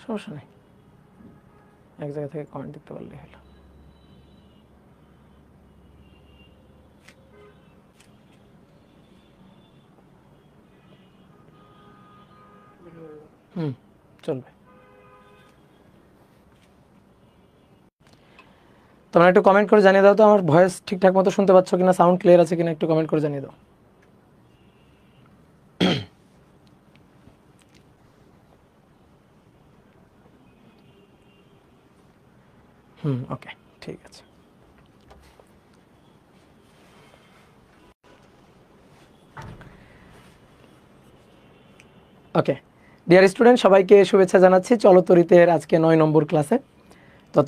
সমস্যা নেই, এক জায়গা থেকে কমেন্ট দিতে পারলেই হলো। চলবে। তোমরা একটু কমেন্ট করে জানিয়ে দাও তো আমার ভয়েস ঠিকঠাক মতো শুনতে পাচ্ছ কিনা, সাউন্ড ক্লিয়ার আছে কিনা, একটু কমেন্ট করে জানিয়ে দাও। ওকে, ঠিক আছে। ওকে ডিয়ার স্টুডেন্ট, সবাইকে শুভেচ্ছা জানাচ্ছি চলতরিতের আজকে 9 নম্বর ক্লাসে। তো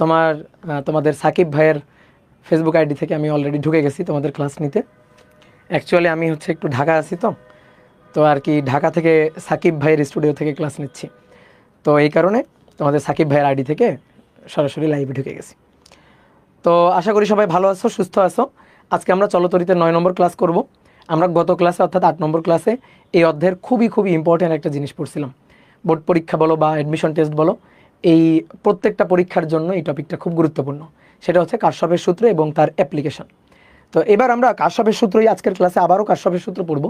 তোমাদের সাকিব ভাইয়ের ফেসবুক আইডি থেকে আমি অলরেডি ঢুকে গেছি তোমাদের ক্লাস নিতে। অ্যাকচুয়ালি আমি হচ্ছে একটু ঢাকা আছি, তো আর কি ঢাকা থেকে সাকিব ভাইয়ের স্টুডিও থেকে ক্লাস নিচ্ছি। তো এই কারণে তোমাদের সাকিব ভাইয়ের আইডি থেকে সরাসরি লাইভে ঢুকে গেছি। তো আশা করি সবাই ভালো আছো, সুস্থ আছো। আজকে আমরা চলতরিতে 9 নম্বর ক্লাস করব। আমরা গত ক্লাসে অর্থাৎ 8 নম্বর ক্লাসে এই অধ্যায়ের খুবই ইম্পর্ট্যান্ট একটা জিনিস পড়ছিলাম। বোর্ড পরীক্ষা বলো বা অ্যাডমিশন টেস্ট বলো, এই প্রত্যেকটা পরীক্ষার জন্য এই টপিকটা খুব গুরুত্বপূর্ণ। সেটা হচ্ছে কারশফের সূত্র এবং তার অ্যাপ্লিকেশন। তো এবার আমরা কারশফের সূত্রই আজকের ক্লাসে আবারও কারশফের সূত্র পড়ব।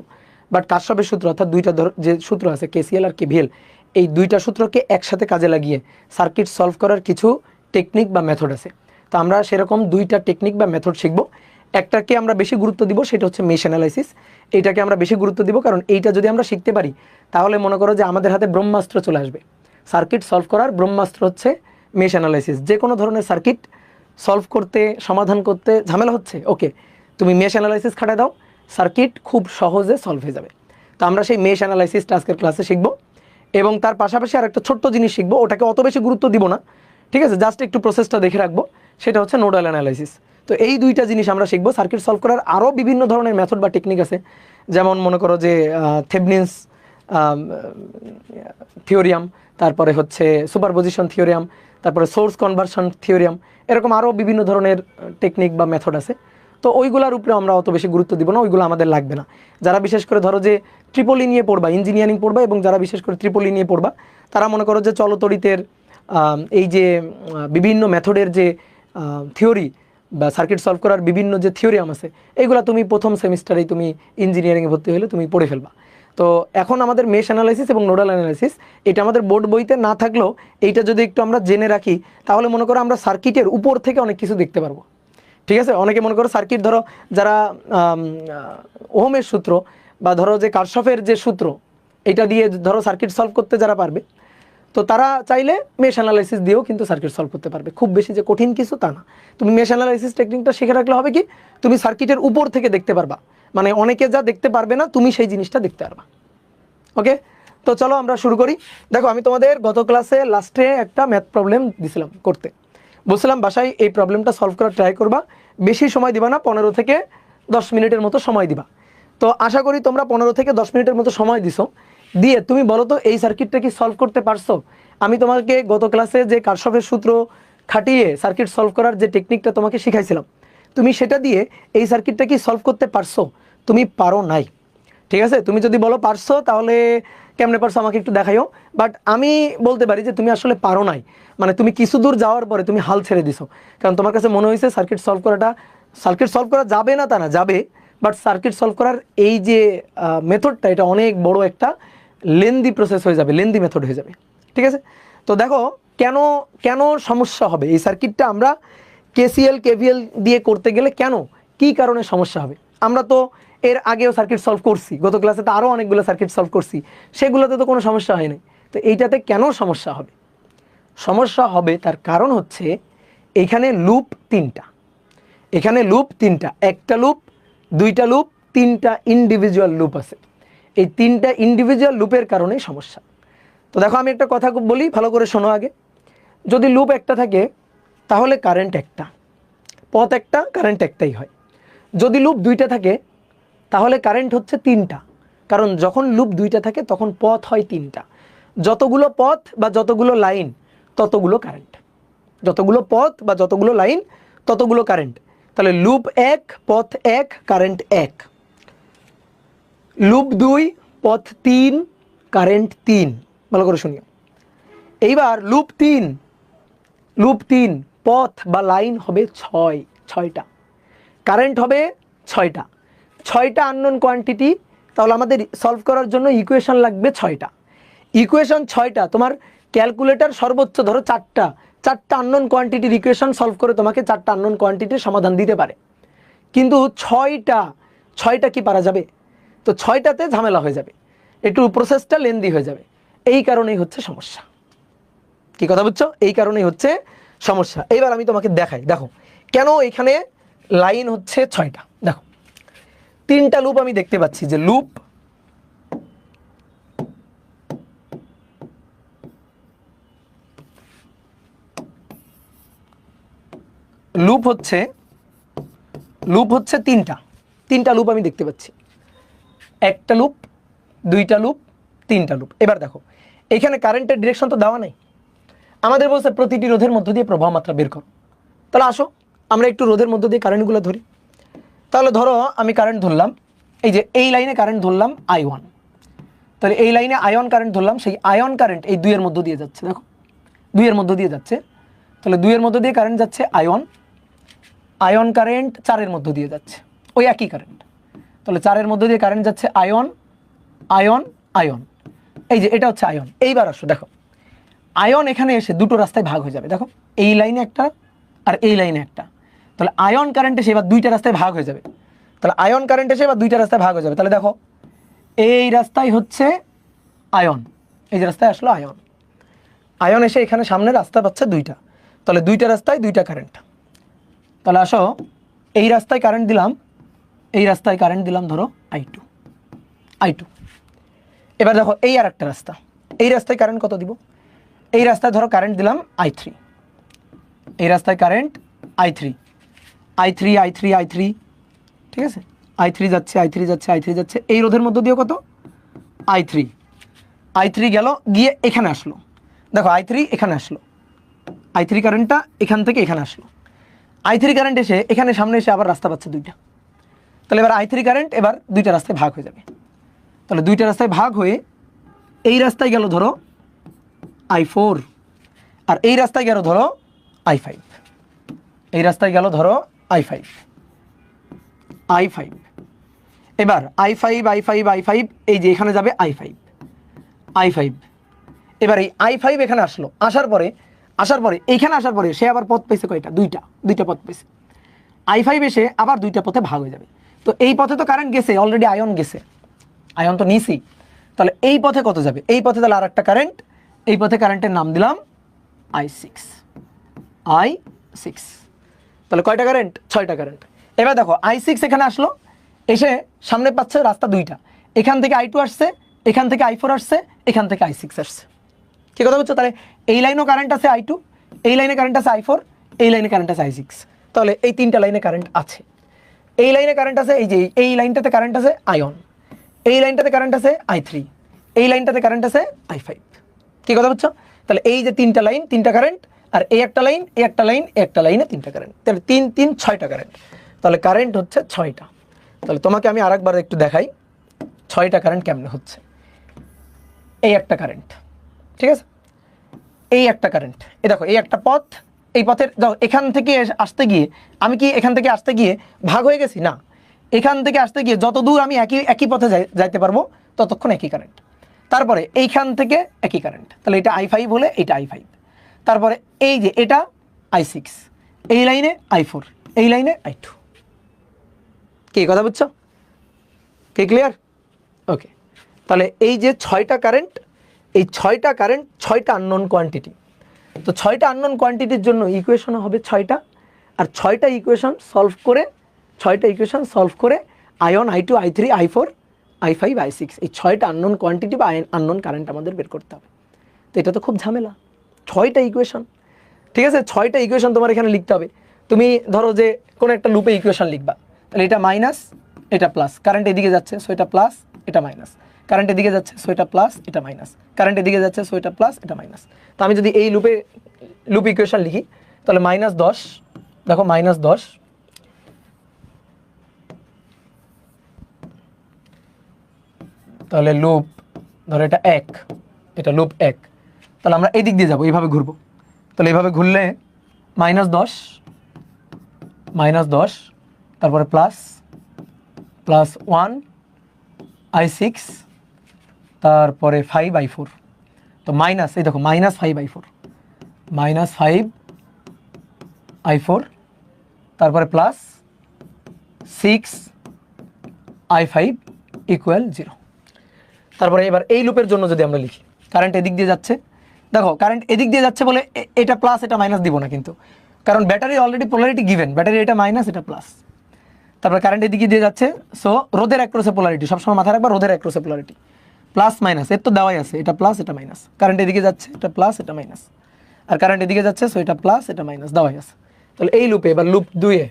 বাট কারশফের সূত্র অর্থাৎ দুইটা যে সূত্র আছে কেসিএল আর কেভিএল, এই দুইটা সূত্রকে একসাথে কাজে লাগিয়ে সার্কিট সলভ করার কিছু টেকনিক বা মেথড আছে। তো আমরা সেরকম দুইটা টেকনিক বা মেথড শিখব। একটাকে আমরা বেশি গুরুত্ব দিব, সেটা হচ্ছে মেশ অ্যানালাইসিস। এইটাকে আমরা বেশি গুরুত্ব দিব কারণ এইটা যদি আমরা শিখতে পারি তাহলে মনে করো যে আমাদের হাতে ব্রহ্মাস্ত্র চলে আসবে। সার্কিট সলভ করার ব্রহ্মাস্ত্র হচ্ছে মেশ অ্যানালাইসিস। যে কোনো ধরনের সার্কিট সলভ করতে, সমাধান করতে ঝামেলা হচ্ছে, ওকে তুমি মেশ অ্যানালাইসিস খাটায় দাও, সার্কিট খুব সহজে সলভ হয়ে যাবে। তো আমরা সেই মেশ অ্যানালাইসিসটা আজকের ক্লাসে শিখব এবং তার পাশাপাশি আর একটা ছোট্ট জিনিস শিখবো, ওটাকে অত বেশি গুরুত্ব দিব না, ঠিক আছে, জাস্ট একটু প্রসেসটা দেখে রাখবো। সেটা হচ্ছে নোডাল অ্যানালাইসিস। তো এই দুইটা জিনিস আমরা শিখবো। সার্কিট সলভ করার আরও বিভিন্ন ধরনের মেথড বা টেকনিক আছে, যেমন মনে করো যে থেভনিন্স থিওরিয়াম, তারপরে হচ্ছে সুপারপজিশন থিওরিয়াম, তারপরে সোর্স কনভার্সন থিওরিয়াম, এরকম আরও বিভিন্ন ধরনের টেকনিক বা মেথড আছে। তো ওইগুলোর উপরে আমরা অত বেশি গুরুত্ব দিব না, ওইগুলো আমাদের লাগবে না। যারা বিশেষ করে ধরো যে ট্রিপলি নিয়ে পড়বা, ইঞ্জিনিয়ারিং পড়বা, এবং যারা বিশেষ করে ট্রিপলি নিয়ে পড়বা, তারা মনে করো যে চলতরিতের এই যে বিভিন্ন মেথডের যে থিওরি বা সার্কিট সলভ করার বিভিন্ন যে থিওরিয়াম আছে, এইগুলো তুমি প্রথম সেমিস্টারেই তুমি ইঞ্জিনিয়ারিংয়ে ভর্তি হলে তুমি পড়ে ফেলবা। তো এখন আমাদের মেশ অ্যানালাইসিস এবং নোডাল অ্যানালাইসিস, এটা আমাদের বোর্ড বইতে না থাকলেও এইটা যদি একটু আমরা জেনে রাখি তাহলে মনে করো আমরা সার্কিটের উপর থেকে অনেক কিছু দেখতে পারবো। ঠিক আছে, অনেকে মনে করো সার্কিট ধরো যারা ওহমের সূত্র বা ধরো যে কারশফের যে সূত্র, এটা দিয়ে ধরো সার্কিট সলভ করতে যারা পারবে, তো তারা চাইলে মেশ অ্যানালাইসিস দিয়েও কিন্তু সার্কিট সলভ করতে পারবে। খুব বেশি যে কঠিন কিছু তা না। তুমি মেশ অ্যানালাইসিস টেকনিকটা শিখে রাখলে হবে কি, তুমি সার্কিটের উপর থেকে দেখতে পারবা, মানে অনেকে যা দেখতে পারবে না তুমি সেই জিনিসটা দেখতে পারবা। ওকে, তো চলো আমরা শুরু করি। দেখো আমি তোমাদের গত ক্লাসে লাস্টে একটা ম্যাথ প্রবলেম দিছিলাম করতে, বলছিলাম বাসায় এই প্রবলেমটা সলভ করার ট্রাই করবা, বেশি সময় দিবা না, 15 থেকে 10 মিনিটের মতো সময় দিবা। তো আশা করি তোমরা 15 থেকে 10 মিনিটের মতো সময় দিছো, দিয়ে তুমি বলো তো এই সার্কিটটা কি সলভ করতে পারছো? আমি তোমাকে গত ক্লাসে যে কারশফের সূত্র খাটিয়ে সার্কিট সলভ করার যে টেকনিকটা তোমাকে শিখাইছিলাম, তুমি সেটা দিয়ে এই সার্কিটটা কি সলভ করতে পারছো? তুমি পারো নাই। ঠিক আছে, তুমি যদি বলো পারছো তাহলে কেমনে পারছো আমাকে একটু দেখাইও। বাট আমি বলতে পারি যে তুমি আসলে পারো নাই, মানে তুমি কিছু দূর যাওয়ার পরে তুমি হাল ছেড়ে দিছো, কারণ তোমার কাছে মনে হয়েছে সার্কিট সলভ করা যাবে না, তা না, যাবে, বাট সার্কিট সলভ করার এই যে মেথডটা, এটা অনেক বড় একটা লেন্দি প্রসেস হয়ে যাবে, লেন্দি মেথড হয়ে যাবে। ঠিক আছে, তো দেখো কেন কেন সমস্যা হবে এই সার্কিটটা আমরা কেসিএল কেভিএল দিয়ে করতে গেলে, কেন কি কারণে সমস্যা হবে। আমরা তো এর আগেও সার্কিট সলভ করছি, গত ক্লাসে তো আরও অনেকগুলো সার্কিট সলভ করছি, সেগুলোতে তো কোনো সমস্যা হয় নাই। তো এইটাতে কেন সমস্যা হবে? সমস্যা হবে তার কারণ হচ্ছে এখানে লুপ তিনটা, এখানে লুপ তিনটা, একটা লুপ, দুইটা লুপ, তিনটা ইন্ডিভিজুয়াল লুপ আছে। এই তিনটা ইন্ডিভিজুয়াল লুপের কারণেই সমস্যা। তো দেখো আমি একটা কথা বলি, ভালো করে শোনো আগে। যদি লুপ একটা থাকে তাহলে কারেন্ট একটা, পথ একটা, কারেন্ট একটাই হয়। যদি লুপ দুইটা থাকে তাহলে কারেন্ট হচ্ছে তিনটা, কারণ যখন লুপ দুইটা থাকে তখন পথ হয় তিনটা। যতগুলো পথ বা যতগুলো লাইন ততগুলো কারেন্ট, যতগুলো পথ বা যতগুলো লাইন ততগুলো কারেন্ট। তাহলে লুপ এক, পথ এক, কারেন্ট এক। লুপ দুই, পথ তিন, কারেন্ট তিন। ভালো করে শুনিও, এইবার লুপ 3 পথ বা লাইন হবে 6টা, কারেন্ট হবে 6টা আননোন কোয়ান্টিটি। তাহলে আমাদের সলভ করার জন্য ইকুয়েশন লাগবে 6টা। ইকুয়েশন 6টা, তোমার ক্যালকুলেটর সর্বোচ্চ ধরো 4টা আননোন কোয়ান্টিটির ইকুয়েশন সলভ করে তোমাকে 4টা আননোন কোয়ান্টিটির সমাধান দিতে পারে, কিন্তু 6টা কি পারা যাবে? তো 6টাতে ঝামেলা হয়ে যাবে, একটু প্রসেসটা লেন্দি হয়ে যাবে। এই কারণেই হচ্ছে সমস্যা। কি কথা বুঝছো? এই কারণেই হচ্ছে সমস্যা। এইবার আমি তোমাকে দেখাই, দেখো কেন এখানে লাইন হচ্ছে 6টা। দেখো 3টা লুপ আমি দেখতে পাচ্ছি, যে লুপ হচ্ছে 3টা লুপ আমি দেখতে পাচ্ছি, একটা লুপ, 2টা লুপ, 3টা লুপ। এবার দেখো এখানে কারেন্টের ডিরেকশন তো দেওয়া নাই, আমাদের বলছে প্রতিটি রোধের মধ্য দিয়ে প্রবাহ মাত্রা বের করো। তাহলে আসো আমরা একটু রোধের মধ্য দিয়ে কারেন্টগুলো ধরি। তাহলে ধরো আমি কারেন্ট ধরলাম, এই যে এই লাইনে কারেন্ট ধরলাম I1, তাহলে এই লাইনে আয়ন কারেন্ট ধরলাম, সেই আয়ন কারেন্ট এই 2 এর মধ্য দিয়ে যাচ্ছে। দেখো 2 এর মধ্য দিয়ে যাচ্ছে, তাহলে 2 এর মধ্য দিয়ে কারেন্ট যাচ্ছে আয়ন কারেন্ট 4 এর মধ্য দিয়ে যাচ্ছে, ওই একই কারেন্ট। তাহলে 4 এর মধ্য দিয়ে কারেন্ট যাচ্ছে আয়ন, এই যে এটা হচ্ছে আয়ন। এইবার আসো দেখো আয়ন এখানে এসে দুটো রাস্তায় ভাগ হয়ে যাবে। দেখো এই লাইনে একটা আর এই লাইনে একটা, তাহলে আয়ন কারেন্ট এসে এবার 2টা রাস্তায় ভাগ হয়ে যাবে। তাহলে আয়ন কারেন্ট এসে এবার 2টা রাস্তায় ভাগ হয়ে যাবে। তাহলে দেখো এই রাস্তায় হচ্ছে আয়ন, এই যে রাস্তায় আসলো আয়ন এসে এখানে সামনে রাস্তা পাচ্ছে 2টা, তাহলে 2টা রাস্তায় 2টা কারেন্ট। তাহলে আসো এই রাস্তায় কারেন্ট দিলাম, এই রাস্তায় কারেন্ট দিলাম ধরো I2। এবার দেখো এই আর একটা রাস্তা, এই রাস্তায় কারেন্ট কত দিব? এই রাস্তায় ধরো কারেন্ট দিলাম I3, এই রাস্তায় কারেন্ট I3, ঠিক আছে, I3 যাচ্ছে, এই রোধের মধ্য দিয়ে কত? I3 গেল, গিয়ে এখানে আসলো। দেখো I3 এখানে আসলো, I3 কারেন্টটা এখান থেকে এখানে আসলো। I3 কারেন্ট এসে এখানে সামনে এসে আবার রাস্তা পাচ্ছে 2টা, তাহলে এবার I3 কারেন্ট এবার 2টা রাস্তায় ভাগ হয়ে যাবে। তাহলে 2টা রাস্তায় ভাগ হয়ে এই রাস্তায় গেল ধরো I4, আর এই রাস্তায় গেল ধরো I5, এই রাস্তায় গেল ধরো I5। এবার I5 এই যে এখানে যাবে I5। এবার এই I5 এখানে আসলো, আসার পরে এইখানে আসার পরে সে আবার পথ পেয়েছে কয়টা? 2টা পথ পেয়েছে। I5 এসে আবার 2টা পথে ভাগ হয়ে যাবে। তো এই পথে তো কারেন্ট গেছে, অলরেডি আয়ন গেছে, আয়ন তো নিছি। তাহলে এই পথে কত যাবে? এই পথে তাহলে আর একটা কারেন্ট, এই পথে কারেন্টের নাম দিলাম I6। তাহলে কয়টা কারেন্ট? 6টা কারেন্ট। এবার দেখো I6 এখানে আসলো, এসে সামনে পাচ্ছে রাস্তা 2টা, এখান থেকে I2 আসছে, এখান থেকে I4 আসছে, এখান থেকে I6 আসছে। কি কথা বলছো? তাহলে এই লাইনেও কারেন্ট আছে I2, এই লাইনে কারেন্ট আছে I4, এই লাইনে কারেন্ট আছে I6। তাহলে এই 3টা লাইনে কারেন্ট আছে। এই লাইনে কারেন্ট আছে, এই যে এই লাইনটাতে কারেন্ট আছে আয়ন, এই লাইনটাতে কারেন্ট আছে I3, এই লাইনটাতে কারেন্ট আছে I5। কি কথা বলছো? তাহলে এই যে 3টা লাইন, 3টা কারেন্ট, আর এই একটা লাইন, এই একটা লাইন, এই একটা লাইনে 3টা কারেন্ট, তাহলে 3 6টা কারেন্ট। তাহলে কারেন্ট হচ্ছে 6টা। তাহলে তোমাকে আমি আরেকবার একটু দেখাই 6টা কারেন্ট কেমনে হচ্ছে। এই একটা কারেন্ট, ঠিক আছে, এই একটা কারেন্ট, এই দেখো এই একটা পথ, এই পথের দেখো এখান থেকে আসতে গিয়ে আমি কি এখান থেকে আসতে গিয়ে ভাগ হয়ে গেছি? না, এখান থেকে আসতে গিয়ে যত দূর আমি একই পথে যাইতে পারবো ততক্ষণ একই কারেন্ট। তারপরে এইখান থেকে একই কারেন্ট, তাহলে এটা I5 হলে এটা I5। তারপরে এই যে এটা I6, এই লাইনে I4, এই লাইনে I2। কি কথা বুঝছো? কি ক্লিয়ার? ওকে। তাহলে এই যে 6টা কারেন্ট, এই 6টা কারেন্ট 6টা আননোন কোয়ান্টিটি। তো 6টা আননোন কোয়ান্টিটির জন্য ইকুয়েশন হবে 6টা, আর 6টা ইকুয়েশন সলভ করে ion, I2, I3, I4, I5, I6 এই 6টা আননোন কোয়ান্টিটি বা আননোন কারেন্ট আমাদের বের করতে হবে। তো এটা তো খুব ঝামেলা, 6টা ইকুয়েশন, ঠিক আছে। 6টা ইকুয়েশন তোমার এখানে লিখতে হবে। তুমি ধরো যে কোনো একটা লুপে ইকুয়েশন লিখবা, তাহলে এটা মাইনাস, এটা প্লাস, কারেন্ট এদিকে যাচ্ছে সো এটা প্লাস, এটা মাইনাস, কারেন্ট এদিকে যাচ্ছে সো এটা প্লাস, এটা মাইনাস, কারেন্ট এদিকে যাচ্ছে সো এটা প্লাস, এটা মাইনাস। তো আমি যদি এই লুপ ইকুয়েশন লিখি, তাহলে -10, দেখো -10, তাহলে লুপ ধরো এটা 1, এটা লুপ 1, তাহলে আমরা এই দিক দিয়ে যাবো, এইভাবে ঘুরবো। তাহলে এইভাবে ঘুরলে -10, তারপরে +1 I6, তারপরে 5I4। তো মাইনাস, এই দেখো -5I4, -5I4, তারপরে +6I5 = 0। তারপরে এবার এই লুপের জন্য যদি আমরা লিখি, কারেন্ট এদিক দিয়ে যাচ্ছে, দেখো কারেন্ট এদিক দিয়ে যাচ্ছে বলে এটা প্লাস এটা মাইনাস দিব না কিন্তু, কারণ battery already polarity given, battery এটা মাইনাস এটা প্লাস। তারপরে কারেন্ট এদিকে দিয়ে যাচ্ছে, সো রোধের অ্যাক্রসে পোলারিটি সবসময় মাথায় রাখবা, রোধের অ্যাক্রসে পোলারিটি প্লাস মাইনাস, এর তো দেওয়াই আছে, এটা প্লাস এটা মাইনাস, কারেন্ট এদিকে যাচ্ছে এটা প্লাস এটা মাইনাস, আর কারেন্ট এদিকে যাচ্ছে, সো এটা প্লাস এটা মাইনাস দেওয়াই আছে। তাহলে এই লুপে এবার লুপ দুয়ে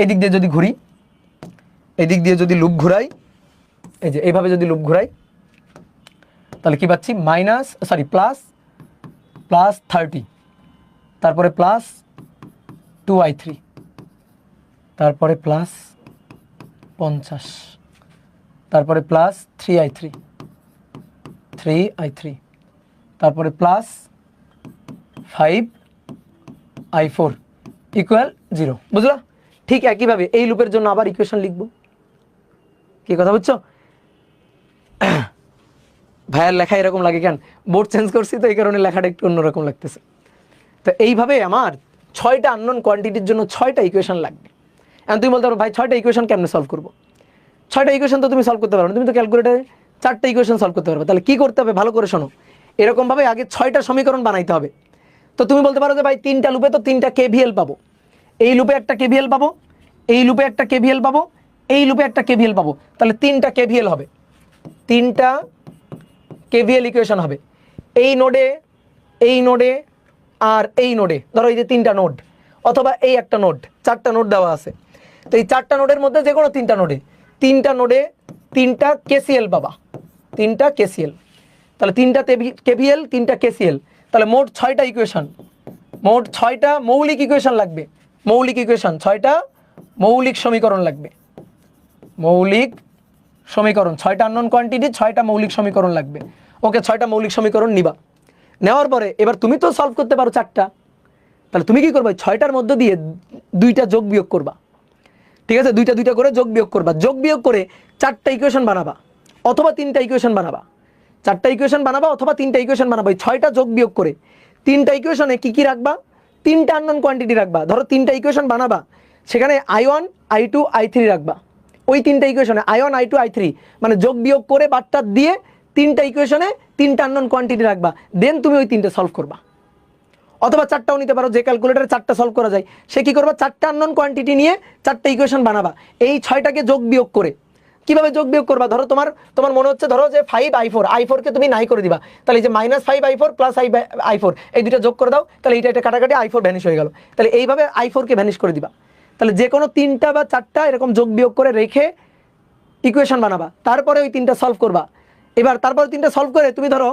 এদিক দিয়ে যদি ঘুরি, এদিক দিয়ে যদি লুপ ঘুরাই, এই যে এইভাবে যদি লুপ ঘুরাই, তাহলে কি পাচ্ছি +30, তারপরে +2I3, তারপরে +50, তারপরে +3I3, তারপরে +5I4 = 0। বুঝলা? ঠিক একইভাবে এই লুপের জন্য আবার ইকুয়েশন লিখবো। কি কথা বুঝছো? ভাইয়ের লেখা এরকম লাগে কেন? বোর্ড চেঞ্জ করছি তো এই কারণে লেখাটা একটু অন্যরকম লাগতেছে। তো এইভাবে আমার 6টা আননোন কোয়ান্টিটির জন্য 6টা ইকুয়েশন লাগবে। এখন তুমি বলতে পারো ভাই 6টা ইকুয়েশন কেমনে সলভ করবো? 6টা ইকুয়েশন তো তুমি সলভ করতে পারো না, তুমি তো ক্যালকুলেটারে 4টা ইকুয়েশন সলভ করতে পারবে। তাহলে কি করতে হবে ভালো করে শোনো, এরকমভাবে আগে 6টা সমীকরণ বানাইতে হবে। তো তুমি বলতে পারো যে ভাই 3টা লুপে তো 3টা KVL পাবো, এই লুপে একটা KVL পাবো, এই লুপে একটা KVL পাবো, এই লুপে একটা KVL পাবো, তাহলে 3টা KVL হবে, 3টা KVL ইকুয়েশন হবে এই নোডে, এই নোডে আর এই নোডে। ধরো এই যে 3টা নোড, অথবা এই একটা নোড, 4টা নোড দেওয়া আছে। তো এই 4টা নোডের মধ্যে যে কোনো 3টা নোডে 3টা KCL পাবা, 3টা KCL। তাহলে 3টা KVL 3টা KCL, তাহলে মোট 6টা ইকুয়েশন, মোট 6টা মৌলিক ইকুয়েশন লাগবে। মৌলিক ইকুয়েশন 6টা মৌলিক সমীকরণ লাগবে, মৌলিক সমীকরণ 6টা আননোন কোয়ান্টিটি, 6টা মৌলিক সমীকরণ লাগবে। ওকে, 6টা মৌলিক সমীকরণ নিবা, নেওয়ার পরে এবার তুমি তো সলভ করতে পারো 4টা, তাহলে তুমি কি করবে 6টার মধ্যে দিয়ে 2টা যোগ বিয়োগ করবা। ঠিক আছে, 2টা করে যোগ বিয়োগ করবা, যোগ বিয়োগ করে 4টা ইকুয়েশন বানাবা অথবা 3টা ইকুয়েশন বানাবা, 4টা ইকুয়েশন বানাবা অথবা 3টা ইকুয়েশন বানাবা। 6টা যোগ বিয়োগ করে 3টা ইকুয়েশনে কি কি রাখবা? 3টা আননোন কোয়ান্টিটি রাখবা। ধরো 3টা ইকুয়েশন বানাবা, সেখানে I1 I2 I3 রাখবা। ওই 3টা ইকুয়েশনে I1 I2 I3 মানে যোগ বিয়োগ করে বারটা দিয়ে 3টা ইকুয়েশনে 3টা আননোন কোয়ান্টিটি রাখবা, দেন তুমি ওই 3টে সলভ করবা। অথবা 4টাও নিতে পারো, যে ক্যালকুলেটারে 4টা সলভ করা যায় সে কি করবা, 4টা আননোন কোয়ান্টিটি নিয়ে 4টা ইকুয়েশন বানাবা। এই 6টাকে যোগ বিয়োগ করে কিভাবে যোগ বিয়োগ করবা? ধরো তোমার মনে হচ্ছে ধরো যে 5I4 কে তুমি নাই করে দিবা, তাহলে এই যে -5I4 + I4 এই দুটো যোগ করে দাও, তাহলে এটা কাটাকাটি I4 ভ্যানিশ হয়ে গেল। তাহলে এইভাবে I4 কে ভ্যানিশ করে দিবা। তাহলে যে কোনো 3টা বা 4টা এরকম যোগ বিয়োগ করে রেখে ইকুয়েশন বানাবা, তারপরে ওই 3টা সলভ করবা। এবার তারপরে 3টা সলভ করে তুমি ধরো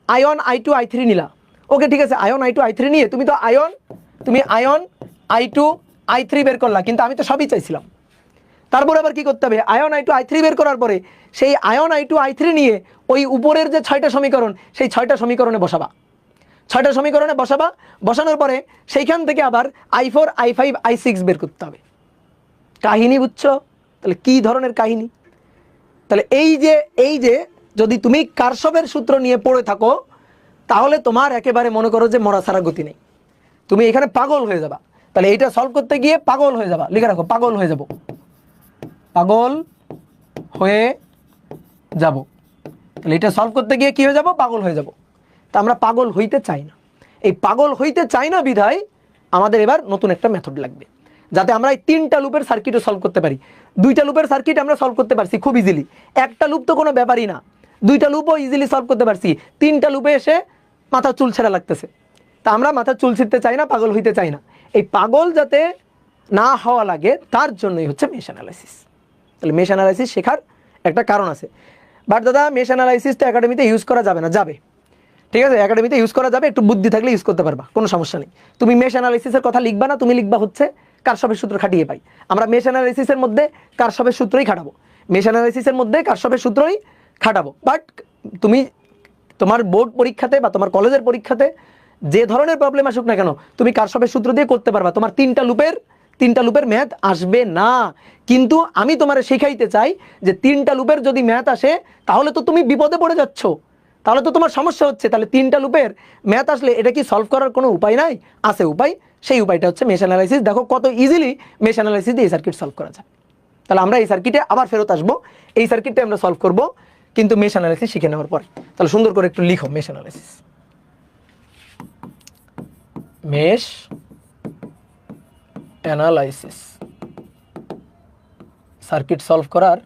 I1 I2 I3 নিলা। ওকে ঠিক আছে, I1 I2 I3 নিয়ে তুমি I1 I2 I3 বের করলা, কিন্তু আমি তো সবই চাইছিলাম। তারপরে আবার কি করতে হবে, I1 I2 I3 বের করার পরে সেই I1 I2 I3 নিয়ে ওই উপরের যে 6টা সমীকরণ, সেই 6টা সমীকরণে বসাবা। 6টা সমীকরণে বসাবা, বসানোর পরে সেইখান থেকে আবার I4 I5 I6 বের করতে হবে। কাহিনী বুঝছো? তাহলে কি ধরনের কাহিনী? তাহলে এই যে যদি তুমি কারশফের সূত্র নিয়ে পড়ে থাকো, তাহলে তোমার একেবারে মনে করো যে মরা ছাড়া গতি নেই, তুমি এখানে পাগল হয়ে যাবা। তাহলে এইটা সলভ করতে গিয়ে পাগল হয়ে যাবা, লিখে রাখো পাগল হয়ে যাব, পাগল হয়ে যাব। তাহলে এটা সলভ করতে গিয়ে কি হয়ে যাব, পাগল হয়ে যাব। তা আমরা পাগল হইতে চাই না, এই পাগল হইতে চাই না বিধায় আমাদের এবার নতুন একটা মেথড লাগবে, যাতে আমরা এই 3টা লুপের সার্কিটও সলভ করতে পারি। 2টা লুপের সার্কিট আমরা সলভ করতে পারছি খুব ইজিলি, একটা লুপ তো কোনো ব্যাপারই না, 2টা লুপও ইজিলি সলভ করতে পারছি। 3টা লুপে এসে মাথা চুল ছেঁড়া লাগতেছে। তা আমরা মাথা চুল ছিঁড়তে চাই না, পাগল হইতে চাই না। এই পাগল যাতে না হওয়া লাগে তার জন্যই হচ্ছে মেশ অ্যানালাইসিস। তাহলে মেশ অ্যানালাইসিস শেখার একটা কারণ আছে। বাট দাদা মেশ অ্যানালাইসিস তো একাডেমিতে ইউজ করা যাবে না, যাবে, ঠিক আছে, একাডেমিতে ইউজ করা যাবে, একটু বুদ্ধি থাকলে ইউজ করতে পারবা, কোনো সমস্যা নেই। তুমি মেশ অ্যানালাইসিসের কথা লিখবা না, তুমি লিখবা হচ্ছে কারশফের সূত্র খাটিয়ে পাই। আমরা মেশ অ্যানালাইসিসের মধ্যে কারশফের সূত্রই খাটাবো, মেশ অ্যানালাইসিসের মধ্যে কারশফের সূত্রই খাটাবো। বাট তুমি তোমার বোর্ড পরীক্ষাতে বা তোমার কলেজের পরীক্ষাতে যে ধরনের প্রবলেম আসুক না কেন, তুমি কারশফের সূত্র দিয়ে করতে পারবা, তোমার তিনটা লুপের ম্যাথ আসবে না। কিন্তু আমি তোমার শেখাইতে চাই যে 3টা লুপের যদি ম্যাথ আসে তাহলে তো তুমি বিপদে পড়ে যাচ্ছ, তাহলে তো তোমার সমস্যা হচ্ছে। তাহলে 3টা লুপের ম্যাথ আসলে এটা কি সলভ করার কোনো উপায় নাই? আছে উপায়, সেই উপায়টা হচ্ছে মেশ অ্যানালাইসিস। দেখো কত ইজিলি মেশ অ্যানালাইসিস দিয়ে এই সার্কিট সলভ করা যায়। তাহলে আমরা এই সার্কিটে আবার ফেরত আসবো, এই সার্কিটটা আমরা সলভ করব কিন্তু মেশ অ্যানালাইসিস শিখে নেওয়ার পরে। তাহলে সুন্দর করে একটু লিখো mesh analysis. Mesh analysis circuit solve করার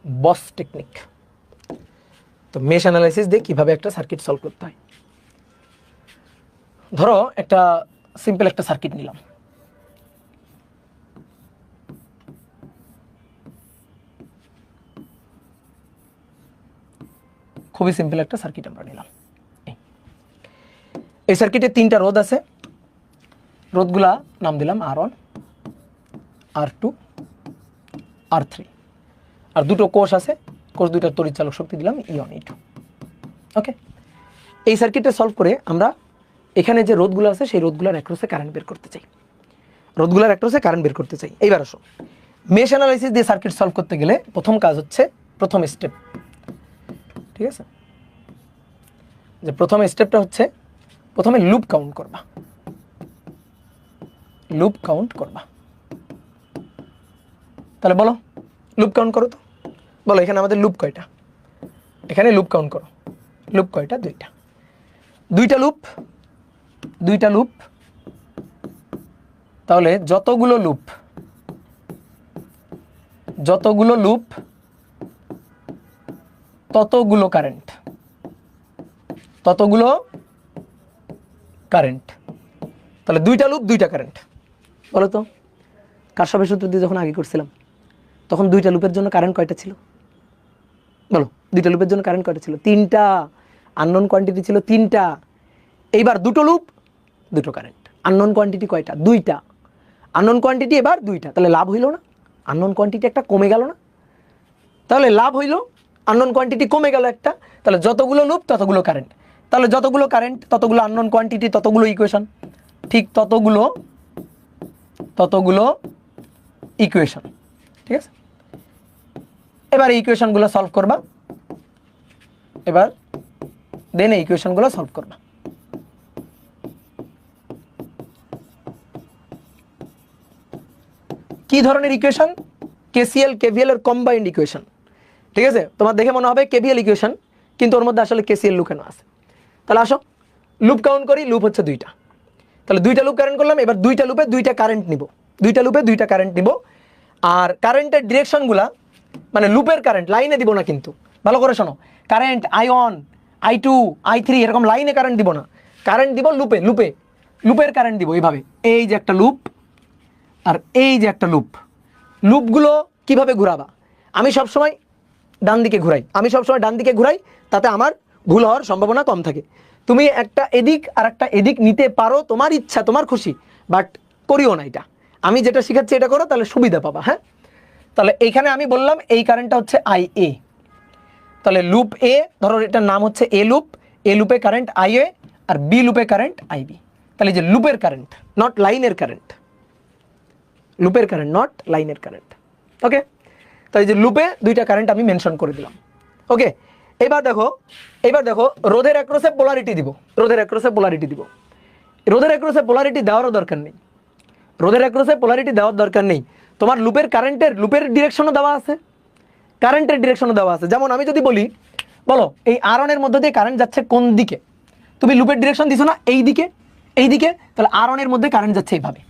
বস টেকনিক। তো মেশ অ্যানালাইসিস দিয়ে কিভাবে একটা সার্কিট সলভ করতে হয়। ধরো একটা সিম্পল একটা সার্কিট নিলাম, খুবই সিম্পল একটা সার্কিট আমরা নিলাম। এই সার্কিটে 3টা রোধ আছে, রোধগুলা নাম দিলাম R1, R2, R3, আর 2টো কোষ আছে, কোষ 2টার তড়িৎ চালক শক্তি দিলাম E1 E2। ওকে, এই সার্কিটটা সলভ করে আমরা এখানে যে রোধগুলো আছে সেই রোধগুলোর অ্যাক্রসে কারেন্ট বের করতে চাই, এইবার আসো, মেশ অ্যানালাইসিস দিয়ে সার্কিট সলভ করতে গেলে প্রথম কাজ হচ্ছে, প্রথম স্টেপ, ঠিক আছে, যে প্রথম স্টেপটা হচ্ছে প্রথমে লুপ কাউন্ট করবা। তাহলে বলো লুপ কাউন্ট করো তো, বলো এখানে আমাদের লুপ কয়টা, এখানে লুপ কাউন্ট করো, লুপ কয়টা? 2টা। 2টা লুপ, তাহলে যতগুলো লুপ ততগুলো কারেন্ট, তাহলে 2টা লুপ 2টা কারেন্ট। বলো তো কারশফের সূত্র দিয়ে যখন আগে করছিলাম তখন 2টা লুপের জন্য কারেন্ট কয়টা ছিল? বলো 2টা লুপের জন্য কারেন্ট কয়টা ছিল? 3টা। আননোন কোয়ান্টিটি ছিল 3টা। এইবার 2টো লুপ 2টো কারেন্ট, আননোন কোয়ান্টিটি কয়টা? 2টা। আননোন কোয়ান্টিটি এবার 2টা, তাহলে লাভ হইল না? আননোন কোয়ান্টিটি একটা কমে গেল না? তাহলে লাভ হইল, আননোন কোয়ান্টিটি কমে গেল একটা, তাহলে যতগুলো লুপ ততগুলো কারেন্ট, তাহলে যতগুলো কারেন্ট ততগুলো আননোন কোয়ান্টিটি, ততগুলো ইকুয়েশন, ঠিক ততগুলো ইকুয়েশন, ঠিক আছে। এবার এই ইকুয়েশনগুলো সলভ করবা, এবার দেন এই ইকুয়েশনগুলো সলভ করবা। কি ধরনের ইকুয়েশন? কেসিএল কেভিএল এর কম্বাইন্ড ইকুয়েশন, ঠিক আছে। তোমার দেখে মনে হবে কেভিএল ইকুয়েশন, কিন্তু ওর মধ্যে আসলে কেসিএল লুকানো আছে। তাহলে আসো লুপ কাউন্ট করি, লুপ হচ্ছে 2টা, তাহলে 2টা লুপ কারেন্ট করলাম। এবার 2টা লুপে 2টা কারেন্ট নিব, 2টা লুপে 2টা কারেন্ট নিব। আর কারেন্টের ডিরেকশনগুলা মানে লুপের কারেন্ট লাইনে দিব না, কিন্তু ভালো করে শোনো, কারেন্ট I1 I2 I3 এরকম লাইনে কারেন্ট দিব না, কারেন্ট দিব লুপের কারেন্ট দিব এইভাবে। এই যে একটা লুপ আর এই যে একটা লুপ, লুপগুলো কিভাবে ঘোরাবা? আমি সবসময় ডান দিকে ঘুরাই, তাতে আমার ভুল হওয়ার সম্ভাবনা কম থাকে। তুমি একটা এদিক আর একটা এদিক নিতে পারো, তোমার ইচ্ছা, তোমার খুশি, বাট করিও না এটা। আমি যেটা শিখাচ্ছি এটা করো, তাহলে সুবিধা পাবা। হ্যাঁ, তাহলে এইখানে আমি বললাম এই কারেন্টটা হচ্ছে IA, তাহলে লুপ এ ধরো এটার নাম হচ্ছে এ লুপে কারেন্ট IA আর বি লুপে কারেন্ট IB। তাহলে যে লুপের কারেন্ট, নট লাইনের কারেন্ট, লুপের কারেন্ট নট লাইনের কারেন্ট। ওকে, তাই যে লুপে 2টা কারেন্ট আমি মেনশন করে দিলাম। ওকে, এবার দেখো রোধের অ্যাক্রসে পোলারিটি দিব, রোধের অ্যাক্রসে পোলারিটি দেওয়ার দরকার নেই। তোমার লুপের ডিরেকশনও দেওয়া আছে, কারেন্টের ডিরেকশনও দেওয়া আছে। যেমন আমি যদি বলি, বলো এই R1 এর মধ্যে দিয়ে কারেন্ট যাচ্ছে কোন দিকে, তুমি লুপের ডিরেকশন দিছো না এই দিকে, তাহলে R1 এর মধ্যে কারেন্ট যাচ্ছে এইভাবে।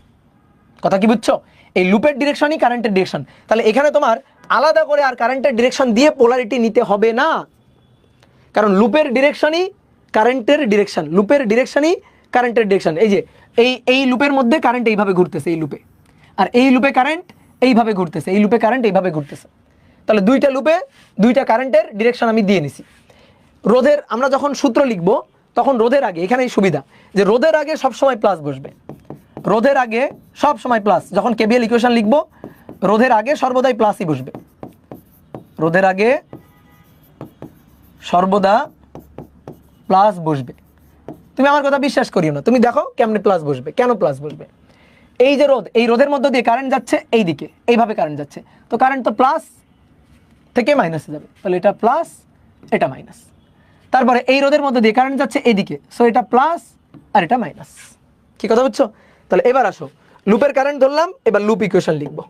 কথা কি বুঝছো? এই লুপের ডিরেকশনই কারেন্টের ডিরেকশন। তাহলে এখানে তোমার আলাদা করে আর কারেন্টের ডিরেকশন দিয়ে পোলারিটি নিতে হবে না, কারণ লুপের ডিরেকশনই কারেন্টের ডিরেকশন, এই যে এই লুপের মধ্যে কারেন্ট এইভাবে ঘুরতেছে, এই লুপে, আর এই লুপে কারেন্ট এইভাবে ঘুরতেছে, তাহলে 2টা লুপে 2টা কারেন্টের ডিরেকশন আমি দিয়ে নিছি। রোধের আমরা যখন সূত্র লিখবো তখন রোধের আগে, এখানেই সুবিধা যে রোধের আগে সবসময় প্লাস বসবে, যখন কেভিএল ইকুয়েশন লিখবো রোধের আগে সর্বদাই প্লাসই বসবে, রোধের আগে সর্বদা প্লাস বসবে। তুমি আমার কথা বিশ্বাস করিও না, তুমি দেখো কেমনে প্লাস বসবে, কেন প্লাস বসবে। এই যে রোধ, এই রোধের মধ্য দিয়ে কারেন্ট যাচ্ছে এই দিকে, এইভাবে কারেন্ট যাচ্ছে, তো কারেন্ট তো প্লাস থেকে মাইনাসে যাবে, তাহলে এটা প্লাস এটা মাইনাস। তারপরে এই রোধের মধ্যে দিয়ে কারেন্ট যাচ্ছে এদিকে, সো এটা প্লাস আর এটা মাইনাস। কি কথা বুঝছো? তাহলে এবার আসো, লুপের কারেন্ট ধরলাম, এবার লুপ ইকুয়েশন লিখবো।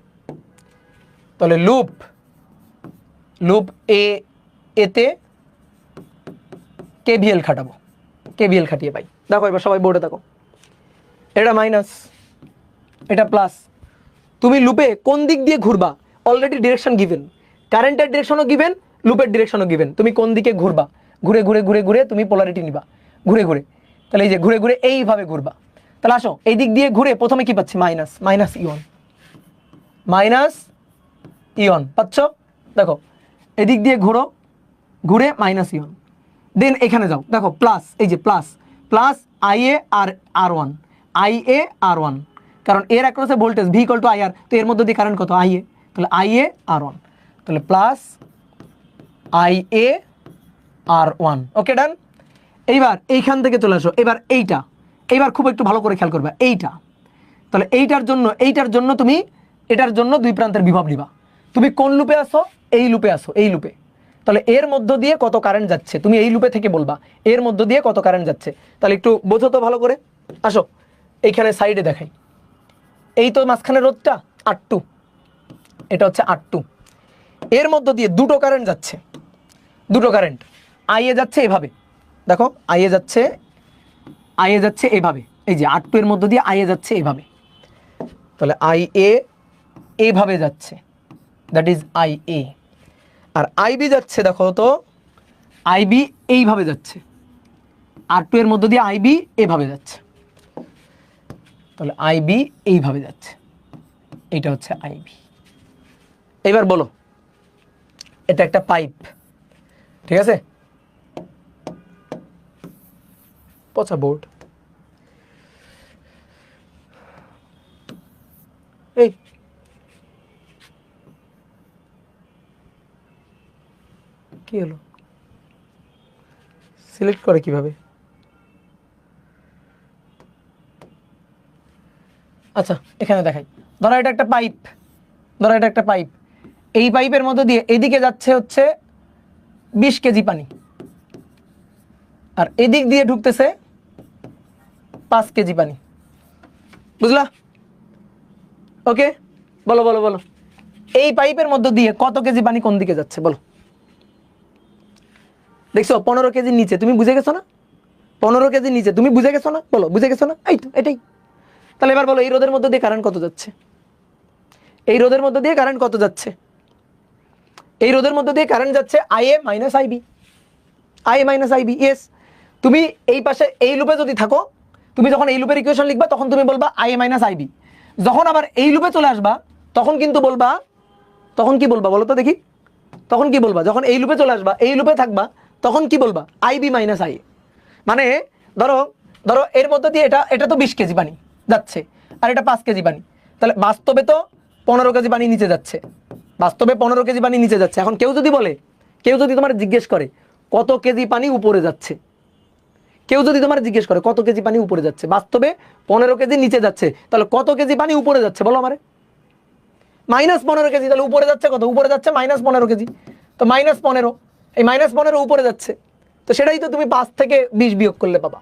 তাহলে লুপ এতে কেভিএল খাটাবো, কেভিএল খাটিয়ে পাই। দেখো এবার সবাই বোর্ডে দেখো, এটা মাইনাস এটা প্লাস। তুমি লুপে কোন দিক দিয়ে ঘুরবা অলরেডি ডিরেকশন গিভেন, কারেন্টের ডিরেকশনও গিভেন, লুপের ডিরেকশনও গিভেন। তুমি কোন দিকে ঘুরবা, ঘুরে ঘুরে ঘুরে ঘুরে তুমি পোলারিটি নিবা ঘুরে ঘুরে। তাহলে এই যে ঘুরে ঘুরে এইভাবে ঘুরবা। তাহলে আসো এই দিক দিয়ে ঘুরে প্রথমে কি পাচ্ছি, মাইনাস, মাইনাস ইয়ন, মাইনাস ইয়ন পাচ্ছ। দেখো এদিক দিয়ে ঘুরো, ঘুরে মাইনাস ইয়ন, দেন এখানে যাও, দেখো প্লাস, এই যে প্লাস প্লাস IA আর ওয়ান, IA আর1, কারণ এর অ্যাক্রসে ভোল্টেজ V = IR, তো এর মধ্যে দিয়ে কারেন্ট কত, IA, তাহলে IA আর1, তাহলে প্লাস IA আর1। ওকে ডান। এইবার এইখান থেকে চলে আসো, এবার এইটা, এইবার খুব একটু ভালো করে খেয়াল করবে এইটা। তাহলে এইটার জন্য তুমি এটার জন্য দুই প্রান্তের বিভব নিবা। তুমি কোন লুপে আসো, এই লুপে আসো, এই লুপে। তাহলে এর মধ্য দিয়ে কত কারেন্ট যাচ্ছে তুমি এই লুপে থেকে বলবা, এর মধ্য দিয়ে কত কারেন্ট যাচ্ছে। তাহলে একটু বোঝো তো ভালো করে। আসো এইখানে সাইডে দেখাই, এই তো মাঝখানে রোধটা R2, এটা হচ্ছে R2, এর মধ্য দিয়ে দুটো কারেন্ট যাচ্ছে, দুটো কারেন্ট। IA যাচ্ছে এভাবে, দেখো IA যাচ্ছে এভাবে, এই যে R2 এর মধ্য দিয়ে IA যাচ্ছে এভাবে। তাহলে IA এইভাবে যাচ্ছে, দ্যাট ইজ IA। আর IB যাচ্ছে, দেখো তো IB এইভাবে যাচ্ছে, R2 এর মধ্য দিয়ে IB এভাবে যাচ্ছে, তাহলে IB এইভাবে যাচ্ছে, এইটা হচ্ছে IB। এবার বলো এটা একটা পাইপ, ঠিক আছে, পচা বোর্ড। এই কি হলো, সিলেক্ট করে কিভাবে? আচ্ছা এখানে দেখাই, ধরো এটা একটা পাইপ, ধরো এটা একটা পাইপ, এই পাইপের মধ্যে দিয়ে এদিকে যাচ্ছে হচ্ছে 20 কেজি পানি, আর এদিক দিয়ে ঢুকতেছে 5 কেজি পানি, বুঝলা? ওকে, বলো বলো বলো, এই পাইপের মধ্যে দিয়ে কত কেজি পানি কোন দিকে যাচ্ছে বলো? দেখছো 15 কেজির নিচে, তুমি বুঝে গেছো না? 15 কেজির নিচে তুমি বুঝে গেছো না? বলো বুঝে গেছো না? এই তো এটাই। তাহলে এবার বলো এই রোধের মধ্যে দিয়ে কারেন্ট কত যাচ্ছে, এই রোধের মধ্যে দিয়ে কারেন্ট কত যাচ্ছে? এই রোধের মধ্যে দিয়ে কারেন্ট যাচ্ছে IA - IB, IA - IB। Yes, তুমি এই পাশে এই লুপে যদি থাকো, তুমি যখন এই লুপের ইকুয়েশন লিখবা তখন তুমি বলবা IA - IB। যখন আবার এই লুপে চলে আসবা তখন কিন্তু বলবা, তখন কি বলবা বলো তো দেখি, তখন কি বলবা? যখন এই লুপে চলে আসবা, এই লুপে থাকবা, তখন কি বলবা? IB - IA। মানে ধরো ধরো এর মধ্যে দিয়ে এটা তো 20 কেজি পানি যাচ্ছে, আর এটা 5 কেজি পানি, তাহলে বাস্তবে তো 15 কেজি পানি নিচে যাচ্ছে, বাস্তবে 15 কেজি পানি নিচে যাচ্ছে। এখন কেউ যদি বলে, কেউ যদি তোমার জিজ্ঞেস করে কত কেজি পানি উপরে যাচ্ছে, কেউ যদি তোমার জিজ্ঞেস করে কত কেজি পানি উপরে যাচ্ছে, বাস্তবে 15 কেজি নিচে যাচ্ছে, তাহলে কত কেজি পানি উপরে যাচ্ছে বলো আমারে? -15 কেজি। তাহলে উপরে যাচ্ছে কত? উপরে যাচ্ছে -15 কেজি, তো -15, এই -15 উপরে যাচ্ছে, তো সেটাই তো তুমি 5 থেকে 20 বিয়োগ করলে পাবা।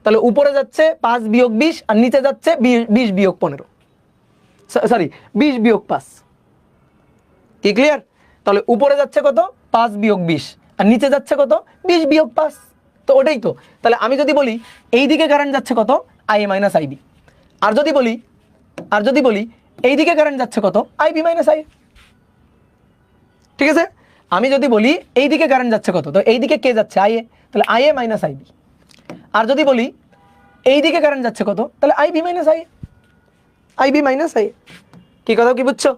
তাহলে উপরে যাচ্ছে 5 বিয়োগ 20, আর নিচে যাচ্ছে 20 বিয়োগ 15, সরি 20 বিয়োগ 5। কি ক্লিয়ার? তাহলে উপরে যাচ্ছে কত? 5 বিয়োগ 20, আর নিচে যাচ্ছে কত? 20 বিয়োগ 5, তো ওটাই তো। তাহলে আমি যদি বলি এই দিকে কারেন্ট যাচ্ছে কত? IA - IB। আর যদি বলি এই দিকে কারেন্ট যাচ্ছে কত? IB - IA। ঠিক আছে, আমি যদি বলি এই দিকে কারেন্ট যাচ্ছে কত, তো এই দিকে কে যাচ্ছে? IA, তাহলে IA - IB। আর যদি বলি এই দিকে কারেন্ট যাচ্ছে কত, তাহলে IB - IA, IB - IA। কি কথা কি বুঝছো?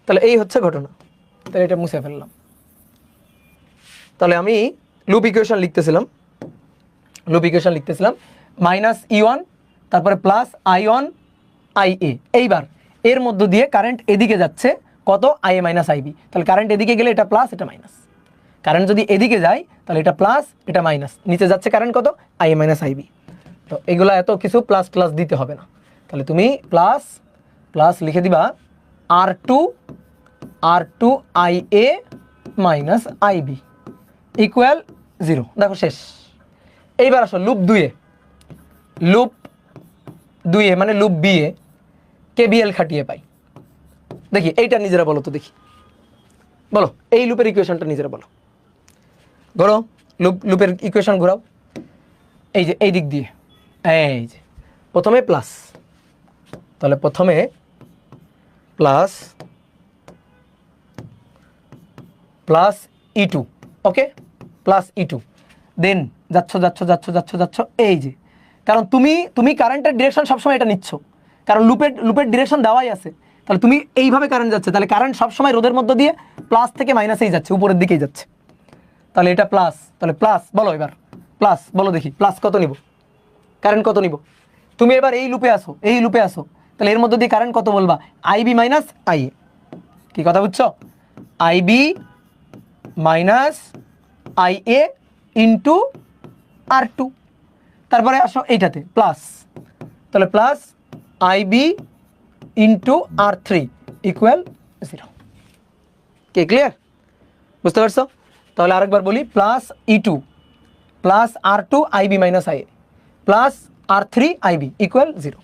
তাহলে এই হচ্ছে ঘটনা। তাহলে এটা মুছে ফেললাম। তাহলে আমি লুপ ইকুয়েশন লিখতেছিলাম, -E1 তারপরে প্লাস I1 IA। এইবার এর মধ্য দিয়ে কারেন্ট এদিকে যাচ্ছে কত? IA - IB। তাহলে কারেন্ট এদিকে গেলে এটা প্লাস এটা মাইনাস, কারেন্ট যদি এদিকে যায় তাহলে এটা প্লাস, এটা মাইনাস, নিচে যাচ্ছে কারেন্ট কত, আই এ মাইনাস আইবি। তো এগুলো এত কিছু প্লাস প্লাস দিতে হবে না, তাহলে তুমি প্লাস প্লাস লিখে দিবা R2 I A minus IB equal 0। দেখো শেষ। এইবার আসো লুপ 2 এ, লুপ 2 এ মানে লুপ বি এ কেবিএল খাটিয়ে পাই। দেখি এইটা নিজেরা বলো তো, দেখি বলো এই লুপের ইকুয়েশনটা নিজেরা বলো। ঘোরো লুপের ইকুয়েশন ঘোরাও, এই যে এই দিক দিয়ে, এই যে প্রথমে প্লাস, তাহলে প্রথমে প্লাস প্লাস E2, ওকে, প্লাস E2, দেন যাচ্ছ, এই যে, কারণ তুমি কারেন্টের ডিরেকশন সবসময় এটা নিচ্ছ, কারণ লুপের ডিরেকশন দেওয়াই আছে, তাহলে তুমি এইভাবে কারেন্ট যাচ্ছে, তাহলে কারেন্ট সবসময় রোধের মধ্য দিয়ে প্লাস থেকে মাইনাসেই যাচ্ছে, উপরের দিকেই যাচ্ছে। তাহলে এটা প্লাস, তাহলে প্লাস বলো, এবার প্লাস বলো দেখি, প্লাস কত নিব, কারেন্ট কত নিব। তুমি এবার এই লুপে আসো, তাহলে এর মধ্যে দিয়ে কারেন্ট কত বলবা, আইবি মাইনাস আই এ। কি কথা বুঝছো, IB minus I A into R2। তারপরে আসো এইটাতে প্লাস, তাহলে plus IB into R3 equal 0। কে ক্লিয়ার, বুঝতে পারছো? তাহলে আরেকবার বলি, plus E2 plus R2 IB minus I A plus R3 IB equal 0।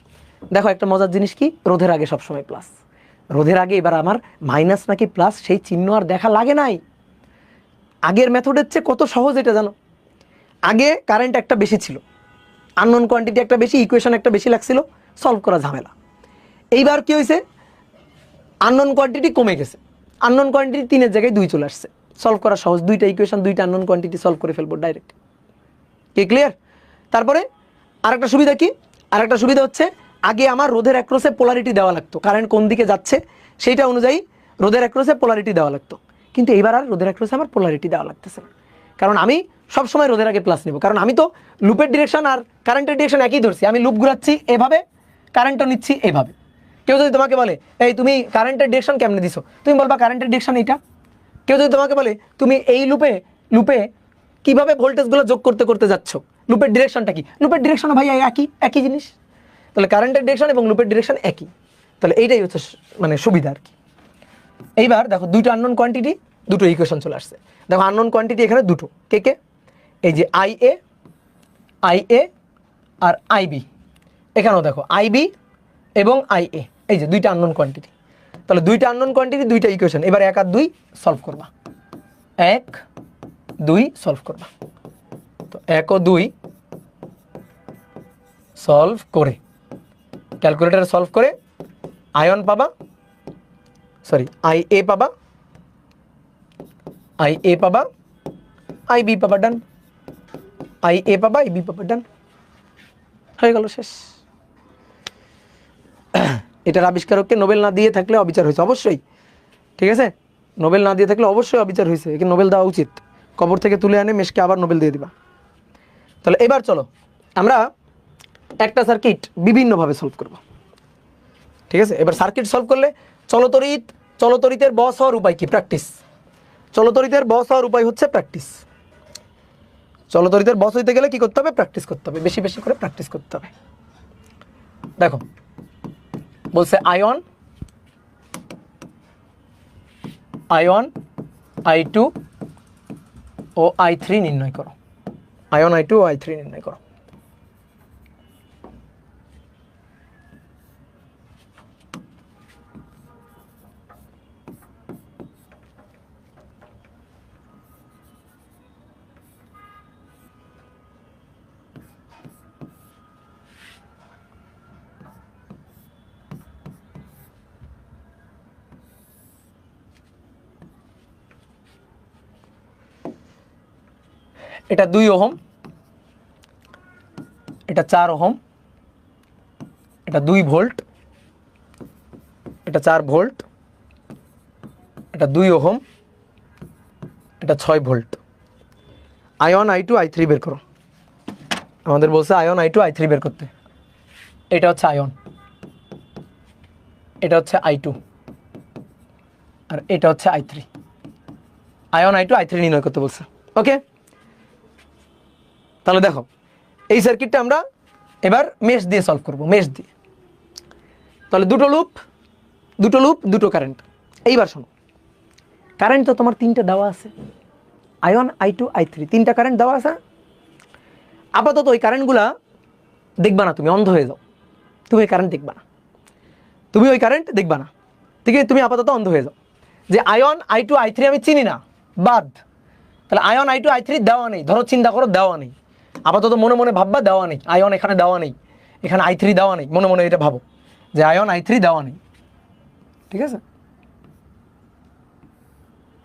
দেখো একটা মজার জিনিস কি, রোধের আগে সবসময় প্লাস, রোধের আগে এবার আমার মাইনাস নাকি প্লাস সেই চিহ্ন আর দেখা লাগে নাই। আগের মেথডের চেয়ে কত সহজ এটা জানো। আগে কারেন্ট একটা বেশি ছিল, আননোন কোয়ান্টিটি একটা বেশি, ইকুয়েশন একটা বেশি লাগছিল, সলভ করা ঝামেলা। এইবার কি হয়েছে, আননোন কোয়ান্টিটি কমে গেছে, আননোন কোয়ান্টিটি 3-এর জায়গায় 2 চলে আসছে, সলভ করা সহজ, 2টা ইকুয়েশন 2টা আননোন কোয়ান্টিটি সলভ করে ফেলবো ডাইরেক্ট। কি ক্লিয়ার? তারপরে আরেকটা সুবিধা কি, আরেকটা সুবিধা হচ্ছে আগে আমার রোধের অ্যাক্রসে পোলারিটি দেওয়া লাগতো, কারেন্ট কোন দিকে যাচ্ছে সেইটা অনুযায়ী রোধের অ্যাক্রসে পোলারিটি দেওয়া লাগতো, কিন্তু এইবার আর রোধের অ্যাক্রসে আমার পোলারিটি দেওয়া লাগতেছে না, কারণ আমি সবসময় রোধের আগে প্লাস নেব, কারণ আমি তো লুপের ডিরেকশন আর কারেন্টের ডিরেকশন একই ধরছি, আমি লুপ ঘুরাচ্ছি এভাবে, কারেন্টও নিচ্ছি এভাবে। কেউ যদি তোমাকে বলে এই তুমি কারেন্টের ডিরেকশন কেমনে দিছো, তুমি বলবা কারেন্টের ডিরেকশন এইটা। কেউ যদি তোমাকে বলে তুমি এই লুপে কিভাবে ভোল্টেজগুলো যোগ করতে করতে যাচ্ছ, লুপের ডিরেকশনটা কি, লুপের ডিরেকশন ভাই একই জিনিস, তাহলে কারেন্টের ডিরেকশন এবং লুপের ডিরেকশন একই, তাহলে এইটাই হচ্ছে মানে সুবিধা আর কি। এইবার দেখো 2টা আননোন কোয়ান্টিটি, 2টো ইকুয়েশন চলে আসছে। দেখো আননোন কোয়ান্টিটি এখানে 2টো, কে এই যে আই এ আর আইবি, এখানেও দেখো আইবি এবং আই এ, এই যে 2টা আননোন কোয়ান্টিটি, তাহলে 2টা আননোন কোয়ান্টিটি 2টা ইকুয়েশন, এবার 1 আর 2 সলভ করবা, 1 2 সলভ করবা। তো 1 ও 2 সলভ করে ক্যালকুলেটারে সলভ করে আয়ন পাবা, সরি আই এ পাবা, আইবি পাবা, ডান, আই এ পাবা, আইবি পাবা, ডান, হয়ে গেল, শেষ। এটার আবিষ্কারককে নোবেল না দিয়ে থাকলে অবিচার হয়েছে অবশ্যই, ঠিক আছে, নোবেল না দিয়ে থাকলে অবশ্যই অবিচার হয়েছে, একে নোবেল দেওয়া উচিত, কবর থেকে তুলে এনে মেশকে আবার নোবেল দিয়ে দিবা। তাহলে এবার চলো আমরা একটা সার্কিট বিভিন্নভাবে সলভ করব, ঠিক আছে। এবার সার্কিট সলভ করলে চলতরিতের বস হওয়ার উপায় কি, প্র্যাকটিস। চলতরিতের বস হওয়ার উপায় হচ্ছে প্র্যাকটিস। চলতরিতের বস হইতে গেলে কি করতে হবে, প্র্যাকটিস করতে হবে, বেশি বেশি করে প্র্যাকটিস করতে হবে। দেখো বলছে আয়ন I2 ও I3 নির্ণয় করো, আয়ন I2 ও I3 নির্ণয় করো। এটা 2 ওহম, এটা 4 ওহম, এটা 2 ভোল্ট, এটা 4 ভোল্ট, এটা 2 ওহম, এটা 6 ভোল্ট। আয়ন I2 I3 বের করো, আমাদের বলছে আয়ন I2 I3 বের করতে। এটা হচ্ছে আয়ন, এটা হচ্ছে I2 আর এটা হচ্ছে I3। আয়ন I2 I3 নির্ণয় করতে বলছে। ওকে, তাহলে দেখো এই সার্কিটটা আমরা এবার মেশ দিয়ে সলভ করব, মেশ দিয়ে। তাহলে দুটো লুপ দুটো কারেন্ট। এইবার শোনো, কারেন্ট তো তোমার তিনটা দেওয়া আছে, আয়ন I2 I3 তিনটা কারেন্ট দেওয়া আছে। আপাতত ওই কারেন্টগুলা দেখবা না, তুমি অন্ধ হয়ে যাও, তুমি ওই কারেন্ট দেখবা না, তুমি ওই কারেন্ট দেখবা না, ঠিক আছে? তুমি আপাতত অন্ধ হয়ে যাও যে আয়ন I2 I3 আমি চিনি না, বাদ। তাহলে আয়ন I2 I3 দেওয়া নেই, ধরো চিন্তা করো দেওয়া নেই, আপাতত মনে মনে ভাববা দেওয়া নেই, আয়ন এখানে দেওয়া নেই, এখানে I3 দেওয়া নেই, মনে মনে এটা ভাবো যে আয়ন I3 দেওয়া নেই, ঠিক আছে?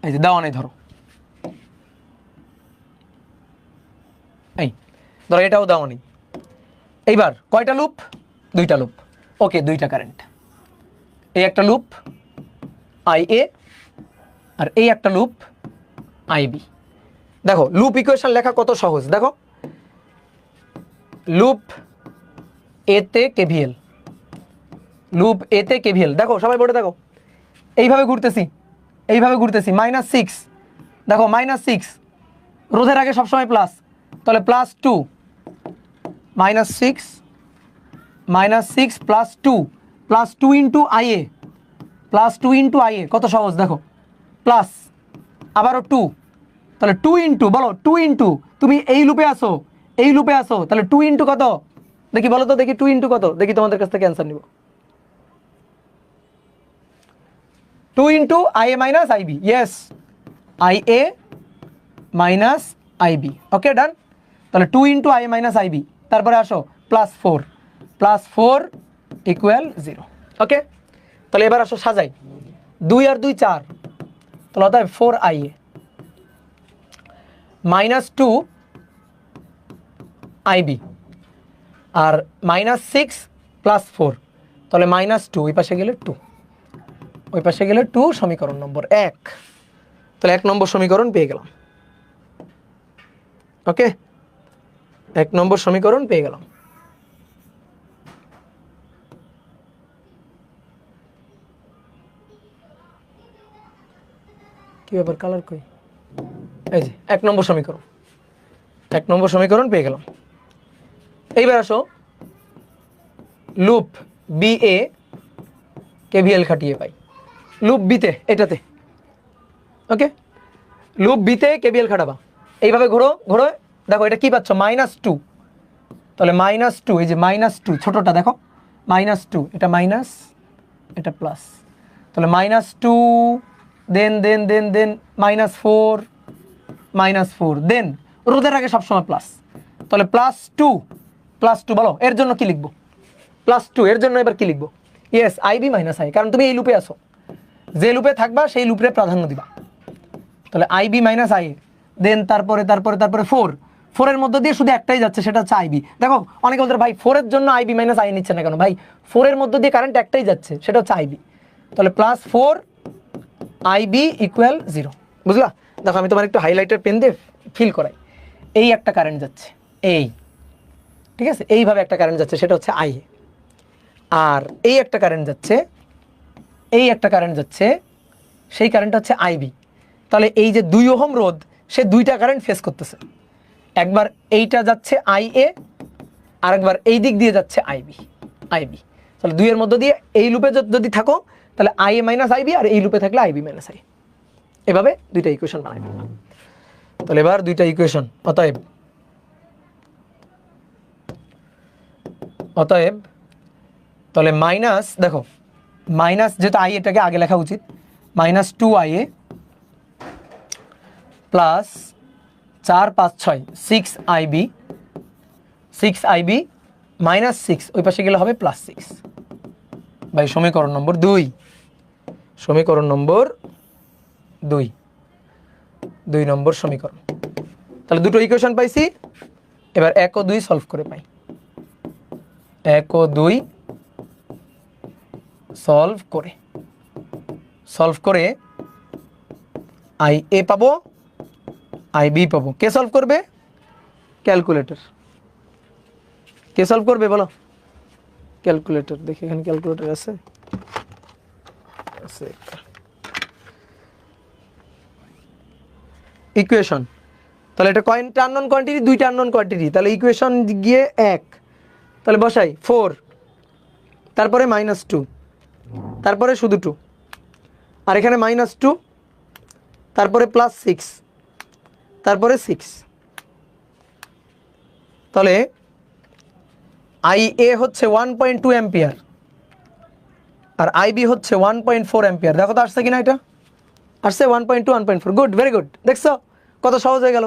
এই যে দেওয়া নেই, ধরো এই ধরো এটাও দেওয়া নেই। এইবার কয়টা লুপ? দুইটা লুপ। ওকে, দুইটা কারেন্ট, এই একটা লুপ IA আর এই একটা লুপ IB। দেখো লুপ ইকুয়েশন লেখা কত সহজ, দেখো লুপ এতে KVL, লুপ এতে KVL, দেখো সবাই বোর্ডে দেখো, এইভাবে ঘুরতেছি, এইভাবে ঘুরতেছি, -6, দেখো -6 রোধের আগে সবসময় প্লাস, তাহলে +2 -6 +2 ইন্টু IA, +2 ইন্টু IA, কত সহজ দেখো, প্লাস আবারও 2, তাহলে 2 ইন্টু, বলো 2 ইন্টু, তুমি এই লুপে আসো, এই লুপে আসো, তাহলে 2 ইন্টু কত দেখি, বলো তো দেখি 2 ইন্টু কত দেখি, তোমাদের কাছ থেকে অ্যান্সার নিব। 2 into IA minus IB, yes IA minus IB, ওকে ডান। তাহলে 2 ইন্টু IA মাইনাস IB, তারপরে আসো +4 ইকুয়াল 0, ওকে। তাহলে এবার আসো সাজাই, 2 আর 2 4, তাহলে অতএব 4IA -2 IB আর -6 +4, তাহলে -2, ওই পাশে গেলে 2, ওই পাশে গেলে 2, সমীকরণ নম্বর 1। তাহলে 1 নম্বর সমীকরণ পেয়ে গেলাম, ওকে, 1 নম্বর সমীকরণ পেয়ে গেলাম। কি ব্যাপার, কালার কই? এই যে 1 নম্বর সমীকরণ, 1 নম্বর সমীকরণ পেয়ে গেলাম। এইবার আসো লুপ BA KVL খাটিয়ে পাই, লুপ বিতে, এটাতে, ওকে, লুপ বিতে KVL খাটাবা, এইভাবে ঘোরো ঘোরো, দেখো এটা কি পাচ্ছ, -2, তাহলে -2, এই যে -2 ছোটটা দেখো, -2, এটা মাইনাস, এটা প্লাস, তাহলে -2 দেন -4 দেন রোধের আগে সবসময় প্লাস, তাহলে +2 বলো এর জন্য কি লিখবো, +2 এর জন্য এবার কি লিখবো, ইয়েস IB মাইনাস I, কারণ তুমি এই লুপে আসো, যে লুপে থাকবা সেই লুপে প্রাধান্য দিবা। তাহলে IB মাইনাস I, দেন তারপরে 4 এর মধ্যে দিয়ে শুধু একটাই যাচ্ছে, সেটা হচ্ছে IB। দেখো অনেকে বলতে ভাই 4 এর জন্য IB মাইনাস I নিচ্ছে না কেন, ভাই 4 এর মধ্যে দিয়ে কারেন্ট একটাই যাচ্ছে, সেটা হচ্ছে IB। তাহলে +4 IB ইকুয়াল 0, বুঝলা? দেখো আমি তোমার একটু হাইলাইটার পেন দিয়ে ফিল করাই, এই একটা কারেন্ট যাচ্ছে, এই, ঠিক আছে, এইভাবে একটা কারেন্ট যাচ্ছে, সেটা হচ্ছে IA, আর এই একটা কারেন্ট যাচ্ছে, এই একটা কারেন্ট যাচ্ছে, সেই কারেন্ট হচ্ছে IB। তাহলে এই যে 2 ওহম রোধ, সে দুইটা কারেন্ট ফেস করতেছে, একবার এইটা যাচ্ছে IA, আর একবার এই দিক দিয়ে যাচ্ছে IB। তাহলে 2 এর মধ্যে দিয়ে এই লুপে যদি থাকো তাহলে IA মাইনাস IB, আর এই লুপে থাকলে IB মাইনাস I, এভাবে দুইটা ইকুয়েশন বানাই ফেললাম। তাহলে এবার দুইটা ইকুয়েশন, অতএব তাহলে মাইনাস, দেখো মাইনাস, যেহেতু I এটাকে আগে লেখা উচিত, -2IA প্লাস 4 5 6 6IB -6, ওই পাশে গেলে হবে +6, ভাই সমীকরণ নম্বর 2, সমীকরণ নম্বর 2 নম্বর সমীকরণ। তাহলে দুটো ইকুয়েশন পাইছি, এবার 1 ও 2 সলভ করে পাই, 1 ও 2 সলভ করে IA পাবো, IB পাবো। কে সলভ করবে? ক্যালকুলেটর। কে সলভ করবে বলো? ক্যালকুলেটর। দেখি এখানে ক্যালকুলেটর আছে, ইকুয়েশন, তাহলে এটা কয়টা আননোন কোয়ান্টিটি, দুইটা আননোন কোয়ান্টিটি, তাহলে ইকুয়েশন গিয়ে 1, তাহলে বসাই 4, তারপরে -2, তারপরে শুধু 2, আর এখানে -2, তারপরে +6, তারপরে 6। তাহলে IA হচ্ছে 1.2 অ্যাম্পিয়ার আর IB হচ্ছে 1.4 অ্যাম্পিয়ার। দেখো তো আসছে কিনা, এটা আসছে 1.2 1.4, গুড, ভেরি গুড। দেখছো কত সহজ হয়ে গেল।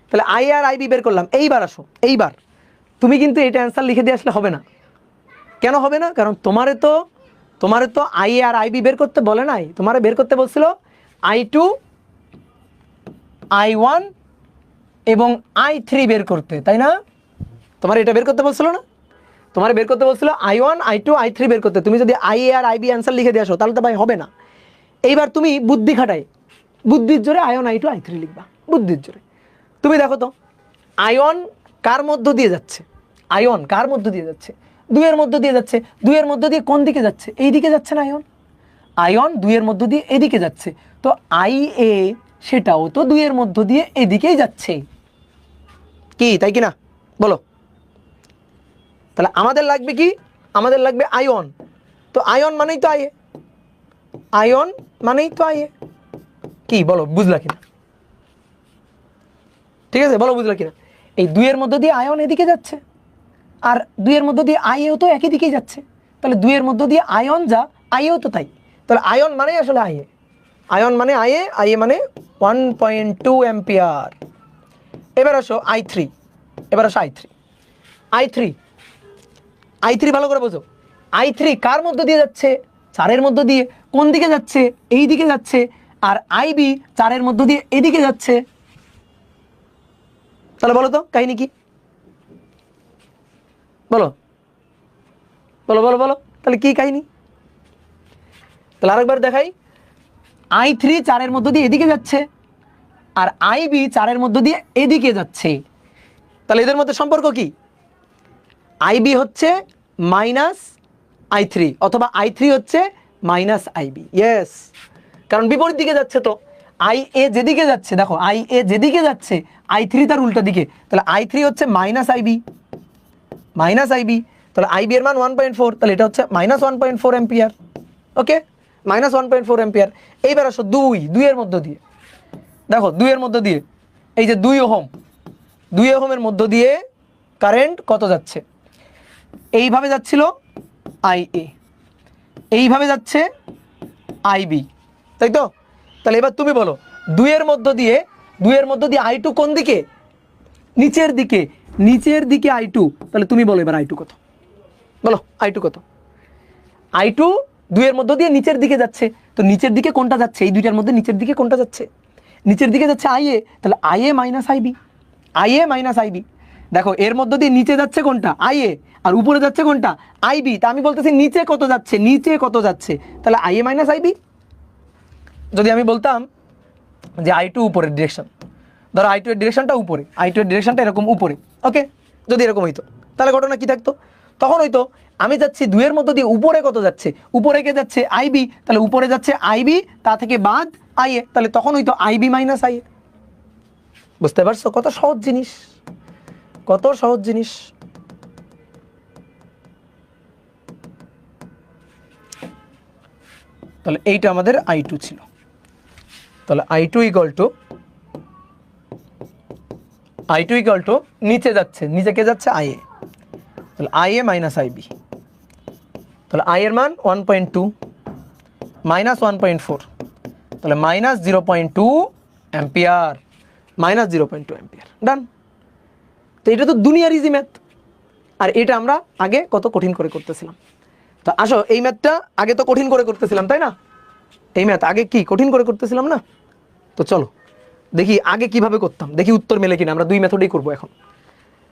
তাহলে আই আর IB বের করলাম। এইবার আসো, এইবার তুমি কিন্তু এটা অ্যান্সার লিখে দিয়ে আসলে হবে না। কেন হবে না? কারণ তোমারে তো IA আর IB বের করতে বলে নাই, তোমারে বের করতে বলছিল I2 I1 এবং I3 বের করতে, তাই না? তোমার এটা বের করতে বলছিল না? তোমার বের করতে বলছিল I1 I2 I3 বের করতে। তুমি যদি IA আর IB অ্যান্সার লিখে দিয়ে আসো তাহলে তো ভাই হবে না। এইবার তুমি বুদ্ধি খাটাই, বুদ্ধির জোরে I1 I2 I3 লিখবা, বুদ্ধির জোরে। তুমি দেখো তো আয়ন কার মধ্য দিয়ে যাচ্ছে, আয়ন কার মধ্য দিয়ে যাচ্ছে? 2 এর মধ্য দিয়ে যাচ্ছে। 2 এর মধ্য দিয়ে কোন দিকে যাচ্ছে? এই দিকে যাচ্ছে না আয়ন? আয়ন 2 এর মধ্য দিয়ে এদিকে যাচ্ছে, তো IA সেটাও তো 2 এর মধ্য দিয়ে এদিকেই যাচ্ছে, কি তাই কি না বলো? তাহলে আমাদের লাগবে কি? আমাদের লাগবে আয়ন। তো আয়ন মানেই তো IA, আয়ন মানেই তো IA। কি বলো, বুঝলা কিনা? ঠিক আছে, বলো বুঝলা কিনা? এই 2 এর মধ্য দিয়ে আয়ন এদিকে যাচ্ছে, আর 2 এর মধ্য দিয়ে IAও তো একই দিকেই যাচ্ছে। তাহলে 2 এর মধ্য দিয়ে আয়ন যা, IAও তো তাই। তাহলে আয়ন মানে আসলে IA, আয়ন মানে IA মানে 1.2 অ্যাম্পিয়ার। এবার আসো I3, এবার আসো I3 ভালো করে বোঝো। I3 কার মধ্য দিয়ে যাচ্ছে? 4 এর মধ্য দিয়ে। কোন দিকে যাচ্ছে? এই দিকে যাচ্ছে। আর IB 4 এর মধ্য দিয়ে এদিকে যাচ্ছে। তাহলে বলো তো কাহিনী কি? বলো বলো বলো বলো, তাহলে কি কাহিনী? তাহলে আরেকবার দেখাই। I3 4 এর মধ্য দিয়ে এদিকে যাচ্ছে, আর IB 4 এর মধ্য দিয়ে এদিকে যাচ্ছে। তাহলে এদের মধ্যে সম্পর্ক কি? IB হচ্ছে -I3 অথবা I3 হচ্ছে -IB। ইয়েস, কারণ বিপরীত দিকে যাচ্ছে। তো IA যেদিকে যাচ্ছে, দেখো IA যেদিকে যাচ্ছে I3 তার উল্টা দিকে, তাহলে I3 হচ্ছে -IB। তাহলে IB এর মান 1.4, তাহলে এটা হচ্ছে -1.4 অ্যাম্পিয়ার। ওকে, -1.4 অ্যাম্পিয়ার। এইবার আসো 2 এর মধ্য দিয়ে। দেখো 2 এর মধ্য দিয়ে এই যে 2 ওহম, 2 ওহমের মধ্য দিয়ে কারেন্ট কত যাচ্ছে? এইভাবে যাচ্ছিল IA, এইভাবে যাচ্ছে IB, তাই তো? তাহলে এবার তুমি বলো 2 এর মধ্য দিয়ে I2 কোন দিকে? নিচের দিকে, নিচের দিকে I2। তাহলে তুমি বলো এবার I2 কত? বলো I2 কত? I2 2 এর মধ্য দিয়ে নিচের দিকে যাচ্ছে, তো নিচের দিকে কোনটা যাচ্ছে? এই দুইটার মধ্যে নিচের দিকে কোনটা যাচ্ছে? নিচের দিকে যাচ্ছে IA, তাহলে IA -IB। দেখো এর মধ্য দিয়ে নিচে যাচ্ছে কোনটা? IA, আর উপরে যাচ্ছে কোনটা? IB। তা আমি বলতেছি নিচে কত যাচ্ছে, নিচে কত যাচ্ছে, তাহলে IA -IB। যদি আমি বলতাম যে I2 উপরের ডিরেকশন, ধরো I2 এর ডিরেকশনটা উপরে, I2 এর ডিরেকশনটা এরকম উপরে, ওকে, যদি এরকম হইতো তাহলে ঘটনা কি থাকতো? তখন হইতো আমি যাচ্ছি 2 এর মধ্য দিয়ে উপরে কত যাচ্ছে? উপরে কে যাচ্ছে? IB, তাহলে উপরে যাচ্ছে IB, তা থেকে বাদ IA, তাহলে তখন হইতো IB -IA। বুঝতে পারছো কত সহজ জিনিস, কত সহজ জিনিস। তাহলে এইটা আমাদের I2 ছিল। তাহলে I2 ইকুয়াল টু নিচে যাচ্ছে, নিচে কে যাচ্ছে? IA, তাহলে IA -IB। তাহলে I এর মান 1.2 -1.4, তাহলে -0.2 অ্যাম্পিয়ার, -0.2 অ্যাম্পিয়ার। ডান। তো এটা তো দুনিয়ার ইজি ম্যাথ, আর এটা আমরা আগে কত কঠিন করে করতেছিলাম। তো আসো এই ম্যাথটা আগে তো কঠিন করে করতেছিলাম, তাই না? এই ম্যাথ আগে কি কঠিন করে করতেছিলাম না? তো চলো দেখি আগে কিভাবে করতাম, দেখি উত্তর মেলে কিনা। আমরা 2 মেথডেই করবো এখন।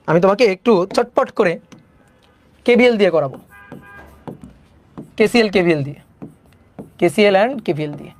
আমি তোমাকে একটু চটপট করে KVL দিয়ে করাবো, KCL KVL দিয়ে, KCL অ্যান্ড KVL দিয়ে।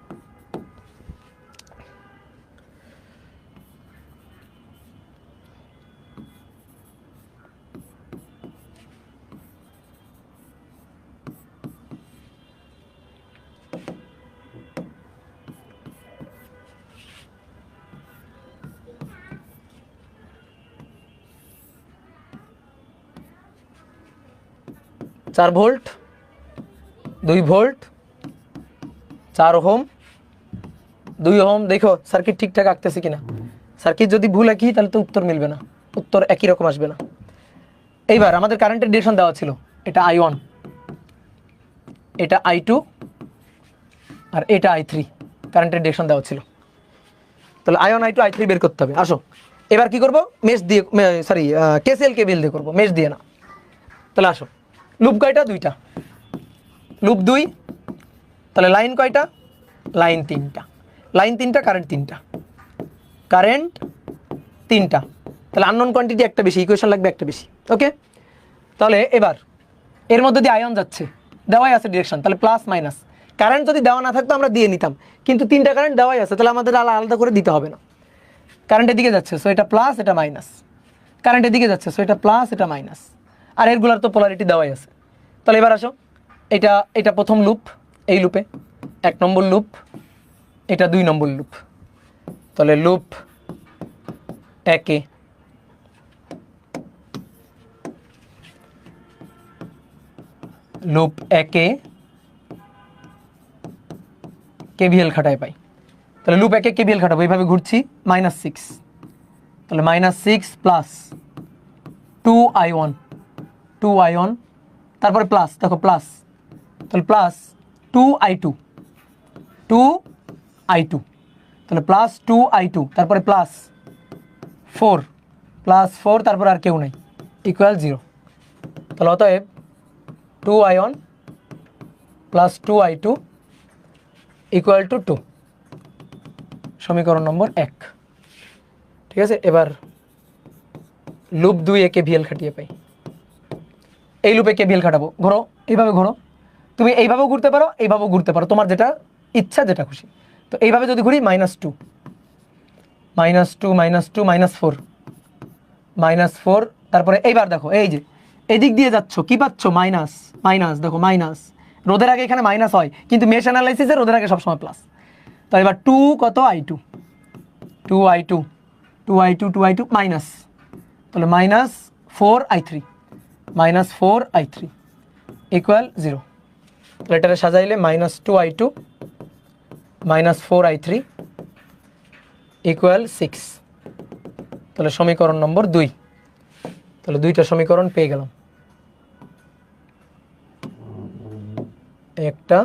4 ভোল্ট, 2 ভোল্ট, 4 ওহম, 2 ওহম। দেখো সার্কিট ঠিকঠাক আঁকতেছে কিনা। সার্কিট যদি ভুল আঁকি তাহলে তো উত্তর মিলবে না, উত্তর একই রকম আসবে না। এইবার আমাদের কারেন্টের ডিরেকশন দেওয়া ছিল, এটা I1, এটা I2 আর এটা I3, কারেন্টের ডিরেকশন দেওয়া ছিল। তাহলে I1 I2 I3 বের করতে হবে। আসো এবার কি করব, মেশ দিয়ে, সরি KCL KVL দিয়ে করব, মেশ দিয়ে না। তাহলে আসো, লুপ কয়টা? 2টা, লুপ 2, তাহলে লাইন কয়টা? লাইন 3টা, লাইন 3টা, কারেন্ট 3টা, কারেন্ট 3টা। তাহলে আননোন কোয়ান্টিটি একটা বেশি, ইকুয়েশন লাগবে একটা বেশি। ওকে, তাহলে এবার এর মধ্যে দিয়ে আয়ন যাচ্ছে, দেওয়াই আছে ডিরেকশন, তাহলে প্লাস মাইনাস। কারেন্ট যদি দেওয়া না থাকতো আমরা দিয়ে নিতাম, কিন্তু 3টা কারেন্ট দেওয়াই আছে, তাহলে আমাদের আলাদা করে দিতে হবে না। কারেন্টের দিকে যাচ্ছে, সো এটা প্লাস, এটা মাইনাস। কারেন্টের দিকে যাচ্ছে, সো এটা প্লাস, এটা মাইনাস। আর এরগুলার তো পোলারিটি দেওয়াই আছে। তাহলে এবার আসো, এটা প্রথম লুপ, এই লুপে 1 নম্বর লুপ, এটা 2 নম্বর লুপ। তাহলে লুপ 1-এ লুপ 1-এ KVL খাটায় পাই। তাহলে লুপ 1-এ KVL খাটাবো, এইভাবে ঘুরছি, -6, তাহলে -6 প্লাস 2I1, 2I1, তারপরে প্লাস, দেখো প্লাস, তাহলে প্লাস 2I2, 2I2, তাহলে প্লাস 2I2, তারপরে প্লাস 4, প্লাস 4, তারপরে আর কেউ নাই, ইকুয়াল 0। তাহলে অতএব 2I1 plus 2I2 equal to 2, সমীকরণ নম্বর 1। ঠিক আছে, এবার লুপ 2-এ KVL খাটিয়ে পাই। এই লুপে KVL খাটাবো, ঘোরো, এইভাবে ঘোরো, তুমি এইভাবেও ঘুরতে পারো, এইভাবেও ঘুরতে পারো, তোমার যেটা ইচ্ছা, যেটা খুশি। তো এইভাবে যদি ঘুরি, -2, -2, -2, -4, -4, তারপরে এইবার দেখো, এই যে এদিক দিয়ে যাচ্ছ, কি পাচ্ছ? মাইনাস, মাইনাস, দেখো মাইনাস, রোদের আগে এখানে মাইনাস হয়, কিন্তু মেশ অ্যানালাইসিসে রোদের আগে সবসময় প্লাস। তো এবার 2 কত? I2, 2I2, 2I2, 2I2 minus, তাহলে -4I3, -4I3 ইকুয়াল 0। তাহলে এটাকে সাজাইলে -2I2 -4I3 ইকুয়াল 6। তাহলে সমীকরণ নম্বর 2। তাহলে 2টা সমীকরণ পেয়ে গেলাম, একটা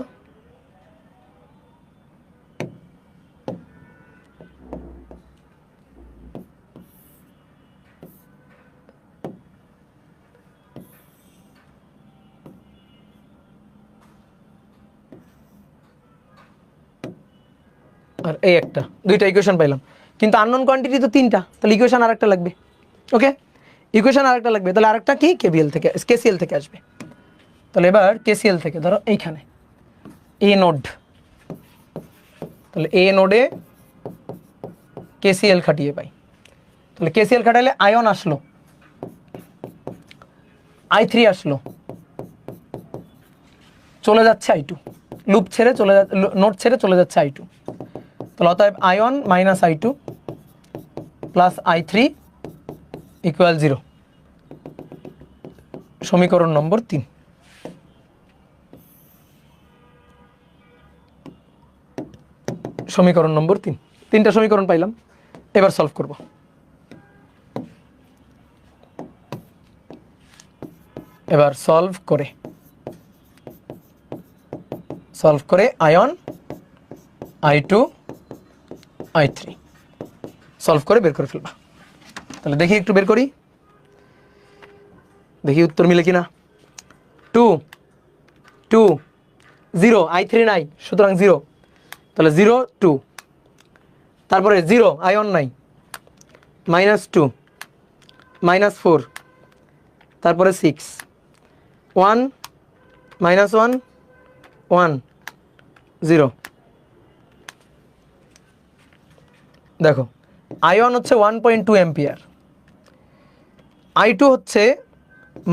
আর এই একটা, 2টা ইকুয়েশন পাইলাম। কিন্তু আননোন কোয়ান্টিটি তো 3টা, তাহলে ইকুয়েশন আরেকটা লাগবে। ওকে, ইকুয়েশন আরেকটা লাগবে, তাহলে আরেকটা কি? KVL থেকে, KCL থেকে আসবে। তাহলে এবার KCL থেকে ধরো এইখানে এ নোড, তাহলে এ নোডে KCL খাটিয়ে পাই। তাহলে KCL খাটাইলে আয়ন আসলো, I3 আসলো, চলে যাচ্ছে I2, লুপ ছেড়ে চলে যাচ্ছে, নোড ছেড়ে চলে যাচ্ছে I2। তাহলে অতএব I1 -I2 plus I3 equal 0, সমীকরণ নম্বর 3। সমীকরণ নম্বর 3, 3টা সমীকরণ পাইলাম। এবার সলভ করব। এবার সলভ করে I1 I2 I3 সলভ করে বের করে ফেলবা। তাহলে দেখি, একটু বের করি, দেখি উত্তর মিলে কিনা। 2, 2, 0, I3 নাই, সুতরাং 0, তাহলে 0, 2, তারপরে 0, I1 নাই, -2, -4, তারপরে 6, 1, -1, 1, 0। দেখো I1 হচ্ছে 1.2 অ্যাম্পিয়ার, I2 হচ্ছে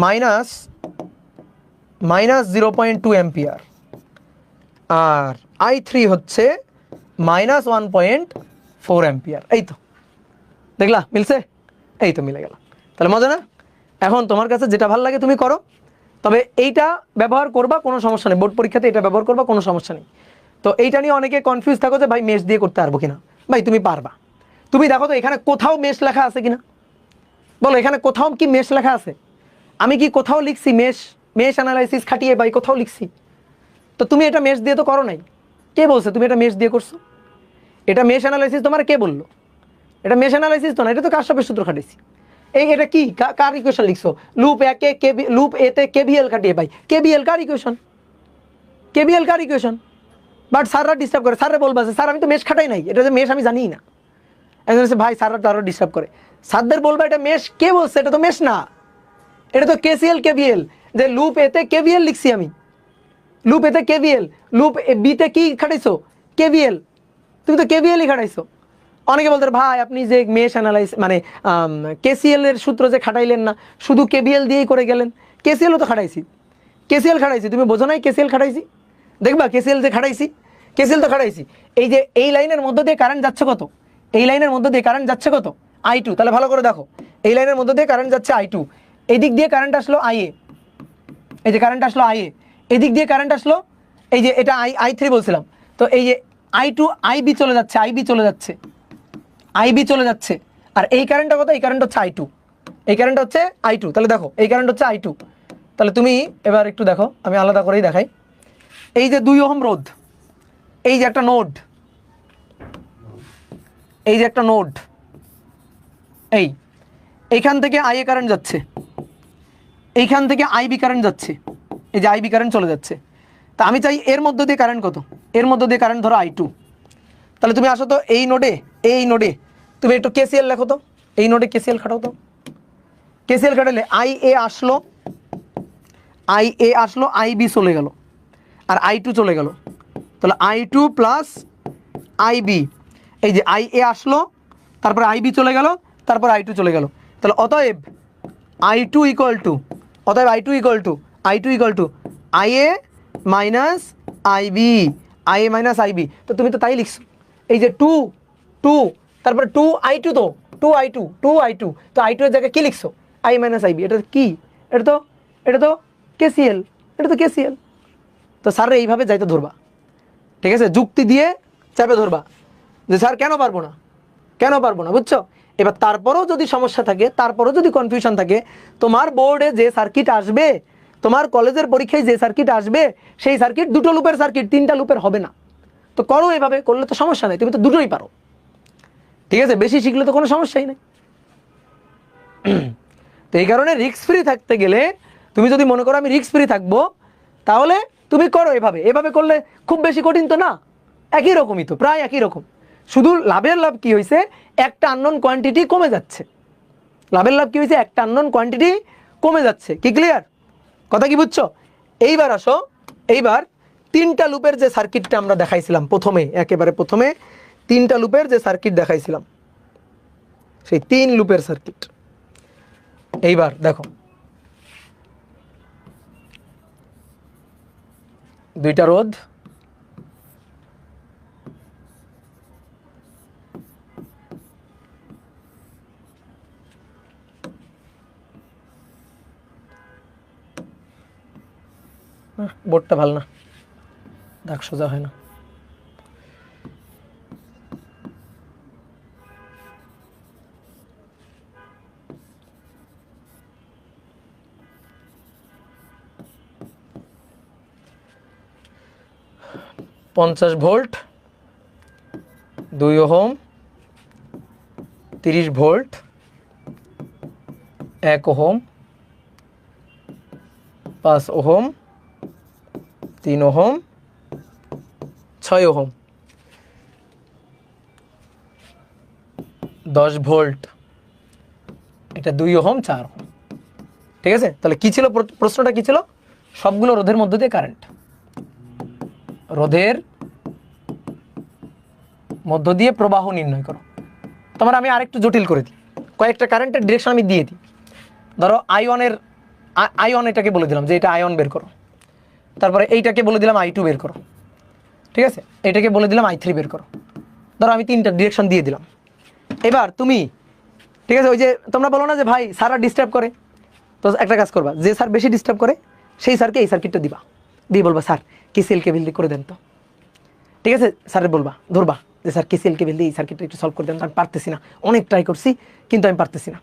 -0.2 অ্যাম্পিয়ার, আর I3 হচ্ছে -1.4 অ্যাম্পিয়ার। এই তো দেখলা মিলছে, এই তো মিলে গেল। তাহলে মজা না? এখন তোমার কাছে যেটা ভালো লাগে তুমি করো, তবে এইটা ব্যবহার করবা কোনো সমস্যা নেই, বোর্ড পরীক্ষাতে এটা ব্যবহার করবা কোনো সমস্যা নেই। তো এইটা নিয়ে অনেকে কনফিউজ থাকো যে ভাই মেশ দিয়ে করতে পারবো কিনা। ভাই তুমি পারবা। তুমি দেখো তো এখানে কোথাও মেশ লেখা আছে কিনা, বলো এখানে কোথাও কি মেশ লেখা আছে? আমি কি কোথাও লিখছি মেশ অ্যানালাইসিস খাটিয়ে ভাই কোথাও লিখছি? তো তুমি এটা মেশ দিয়ে তো করো নাই। কে বলছে তুমি এটা মেশ দিয়ে করছো? এটা মেশ অ্যানালাইসিস তোমার কে বললো? এটা মেশ অ্যানালাইসিস তো না, এটা তো কারশফের সূত্র খাটিয়েছি। এটা কি কার ইকুয়েশন লিখছো? লুপ এতে কেভিএল খাটিয়ে ভাই, KVL car equation? KVL car equation? But স্যাররা ডিস্টার্ব করে, স্যাররা বলবা স্যার আমি তো মেশ খাটাই নাই, এটা যে মেশ আমি জানিই না। একজন ভাই স্যাররা তো আরো ডিস্টার্ব করে, স্যারদের বলবা এটা মেশ, কে বলছে এটা তো মেশ না, এটা তো কেসিএল কেভিএল। যে লুপ এতে কেভিএল লিখছি আমি, লুপ এতে কেভিএল, লুপ বিতে কি খাটাইছো? কেভিএল। তুমি তো কেভিএলই খাটাইছো। অনেকে বলতে ভাই আপনি যে মেশ অ্যানালাইস মানে কেসিএল এর সূত্র যে খাটাইলেন না, শুধু কেভিএল দিয়েই করে গেলেন। কেসিএলও তো খাটাইছি, কেসিএল খাটাইছি, তুমি বোঝো নাই কেসিএল খাটাইছি? দেখবা কেসিএল যে খাটাইছি, কেসিএল তো খাটাইছি। এই যে এই লাইনের মধ্য দিয়ে কারেন্ট যাচ্ছে কত? এই লাইনের মধ্য দিয়ে কারেন্ট যাচ্ছে কত? I2। তাহলে ভালো করে দেখো, এই লাইনের মধ্য দিয়ে কারেন্ট যাচ্ছে I2, এই দিক দিয়ে কারেন্ট আসলো IA, এই যে কারেন্ট আসলো IA, এই দিক দিয়ে কারেন্ট আসলো, এই যে এটা I3 বলছিলাম। তো এই যে I2 IB চলে যাচ্ছে, IB চলে যাচ্ছে, IB চলে যাচ্ছে। আর এই কারেন্টটা কত? এই কারেন্ট হচ্ছে I2, এই কারেন্ট হচ্ছে I2। তাহলে দেখো এই কারেন্ট হচ্ছে I2। তাহলে তুমি এবার একটু দেখো, আমি আলাদা করেই দেখাই। এই যে 2 ওহম রোধ, এই যে একটা নোড, এই যে একটা নোড, এইখান থেকে IA কারেন্ট যাচ্ছে, এইখান থেকে IB কারেন্ট যাচ্ছে, এই যে IB কারেন্ট চলে যাচ্ছে। তা আমি চাই এর মধ্য দিয়ে কারেন্ট কত? এর মধ্য দিয়ে কারেন্ট ধরো I2। তাহলে তুমি আসো তো এই নোডে, এই নোডে তুমি একটু কেসিএল লেখো তো, এই নোডে কেসিএল খাটাও তো। কেসিএল খাটালে IA আসলো, IA আসলো, IB চলে গেল, আর I2 চলে গেল। তাহলে I2 প্লাস IB, এই যে IA আসলো, তারপর IB চলে গেল, তারপর I2 চলে গেল। তাহলে অতএব I2 ইকুয়াল টু, অতএব I2 equal to, I2 equal to IA minus IB, IA minus IB। তো তুমি তো তাই লিখছো, এই যে 2 তারপরে 2I2, তো 2I2 তো I2 এর জায়গায় কি লিখছো? I minus IB। এটা কি? এটা তো কেসিএল, এটা তো কেসিএল। তো স্যার এইভাবে যাইতে ধরবা, ঠিক আছে, যুক্তি দিয়ে চাপে ধরবা যে স্যার কেন পারবো না, কেন পারবো না, বুঝছো? এবার তারপরেও যদি সমস্যা থাকে, তারপরেও যদি কনফিউশন থাকে, তোমার বোর্ডে যে সার্কিট আসবে, তোমার কলেজের পরীক্ষায় যে সার্কিট আসবে, সেই সার্কিট 2টো লুপের সার্কিট, 3টা লুপের হবে না। তো করো এভাবে, করলে তো সমস্যা নেই, তুমি তো দুটোই পারো, ঠিক আছে, বেশি শিখলে তো কোনো সমস্যাই নেই। তো এই কারণে রিস্ক ফ্রি থাকতে গেলে, তুমি যদি মনে করো আমি রিস্ক ফ্রি থাকবো, তাহলে তুমি করো এভাবে। এভাবে করলে খুব বেশি কঠিন তো না, একই রকমই তো, প্রায় একই রকম। শুধু লাভের লাভ কি হয়েছে? একটা আননোন কোয়ান্টিটি কমে যাচ্ছে। লাভের লাভ কি হয়েছে? একটা আননোন কোয়ান্টিটি কমে যাচ্ছে। কি ক্লিয়ার? কথা কি বুঝছো? এইবার আসো, এইবার 3টা লুপের যে সার্কিটটা আমরা দেখাইছিলাম প্রথমে, একেবারে প্রথমে 3টা লুপের যে সার্কিট দেখাইছিলাম, সেই 3 লুপের সার্কিট এইবার দেখো। 2টা রোধ, বোর্ডটা ভালো না, দাগ সোজা হয় না। পঞ্চাশ volt, 2 ohm, 30 volt, 1 ohm, 5 ohm, 3 ohm, 6 ohm, 10 volt, এটা 2 ওহম, 4 ওহম। ঠিক আছে, তাহলে কি ছিল প্রশ্নটা? কি ছিল? সবগুলো রোধের মধ্য দিয়ে কারেন্ট, রোধের মধ্য দিয়ে প্রবাহ নির্ণয় করো। তোমার আমি আরেকটু জটিল করে দিই, কয়েকটা কারেন্টের ডিরেকশন আমি দিয়ে দিই। ধরো আয়ন, এটাকে বলে দিলাম যে এটা আয়ন বের করো, তারপরে এইটাকে বলে দিলাম I2 বের করো, ঠিক আছে, এটাকে বলে দিলাম I3 বের করো। ধরো আমি 3টা ডিরেকশন দিয়ে দিলাম। এবার তুমি, ঠিক আছে, ওই যে তোমরা বলো না যে ভাই স্যাররা ডিস্টার্ব করে, তো একটা কাজ করবা, যে স্যার বেশি ডিস্টার্ব করে সেই স্যারকে এই সার্কিটটা দিবা, দিয়ে বলবা স্যার কেসিএল কেবিল দিয়ে করে দেন তো। ঠিক আছে, স্যারের বলবা, ধরবা যে স্যার কেসিএল কেবিল দিয়ে এই সার্কিটটা একটু সলভ করে দেন, আমি পারতেছি না, অনেক ট্রাই করছি কিন্তু আমি পারতেছি না।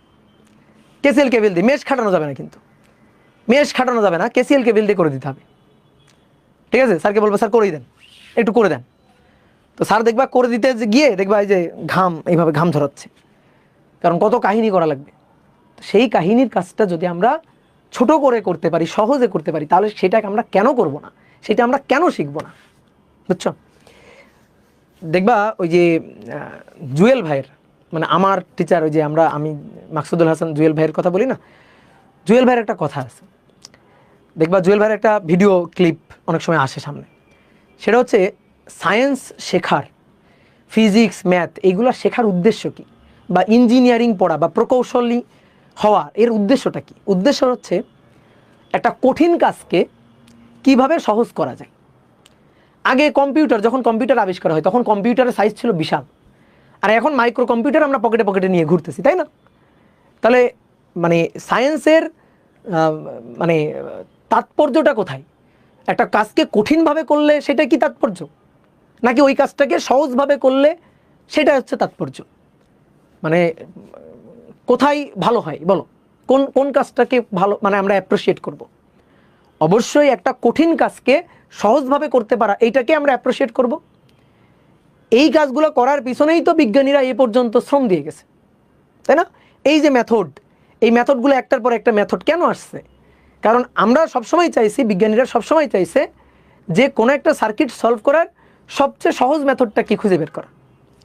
কেসিএল কেবিল দিয়ে মেশ খাটানো যাবে না, কিন্তু মেশ খাটানো যাবে না, কেসিএল কেবিল দিয়ে করে দিতে হবে। ঠিক আছে, স্যারকে বলবো স্যার করেই দেন, একটু করে দেন। তো স্যার দেখবা করে দিতে গিয়ে দেখবা এই যে ঘাম, এইভাবে ঘাম ঝরাচ্ছে, কারণ কত কাহিনী করা লাগবে। সেই কাহিনীর কাজটা যদি আমরা ছোট করে করতে পারি, সহজে করতে পারি, তাহলে সেটাকে আমরা কেন করব না, সেটা আমরা কেন শিখবো না, বুঝছো? দেখবা ওই যে জুয়েল ভাইয়ের, মানে আমার টিচার, ওই যে আমি মাকসুদুল হাসান জুয়েল ভাইয়ের কথা বলি না, জুয়েল ভাইয়ের একটা কথা আছে, দেখবা জুয়েল ভাইয়ের একটা ভিডিও ক্লিপ অনেক সময় আসে সামনে, সেটা হচ্ছে সায়েন্স শেখার, ফিজিক্স ম্যাথ এইগুলো শেখার উদ্দেশ্য কী, বা ইঞ্জিনিয়ারিং পড়া বা প্রকৌশলী হওয়া এর উদ্দেশ্যটা কী? উদ্দেশ্য হচ্ছে একটা কঠিন কাজকে কিভাবে সহজ করা যায়। আগে কম্পিউটার, যখন কম্পিউটার আবিষ্কার হয় তখন কম্পিউটারের সাইজ ছিল বিশাল, আর এখন মাইক্রো কম্পিউটার আমরা পকেটে পকেটে নিয়ে ঘুরতেছি, তাই না? তাহলে মানে সায়েন্সের মানে তাৎপর্যটা কোথায়? একটা কাজকে কঠিনভাবে করলে সেটা কি তাৎপর্য, নাকি ওই কাজটাকে সহজভাবে করলে সেটা হচ্ছে তাৎপর্য? মানে কোথায় ভালো হয় বলো, কোন কোন কাজটাকে ভালো মানে আমরা অ্যাপ্রিসিয়েট করব? অবশ্যই একটা কঠিন কাজকে সহজভাবে করতে পারা, এইটাকে আমরা অ্যাপ্রিসিয়েট করব। এই কাজগুলো করার পিছনেই তো বিজ্ঞানীরা এ পর্যন্ত শ্রম দিয়ে গেছে, তাই না? এই যে মেথড, এই মেথডগুলো একটার পর একটা মেথড কেন আসছে? কারণ আমরা সবসময় চাইছি, বিজ্ঞানীরা সবসময় চাইছে যে কোনো একটা সার্কিট সলভ করার সবচেয়ে সহজ মেথডটা কি খুঁজে বের করা,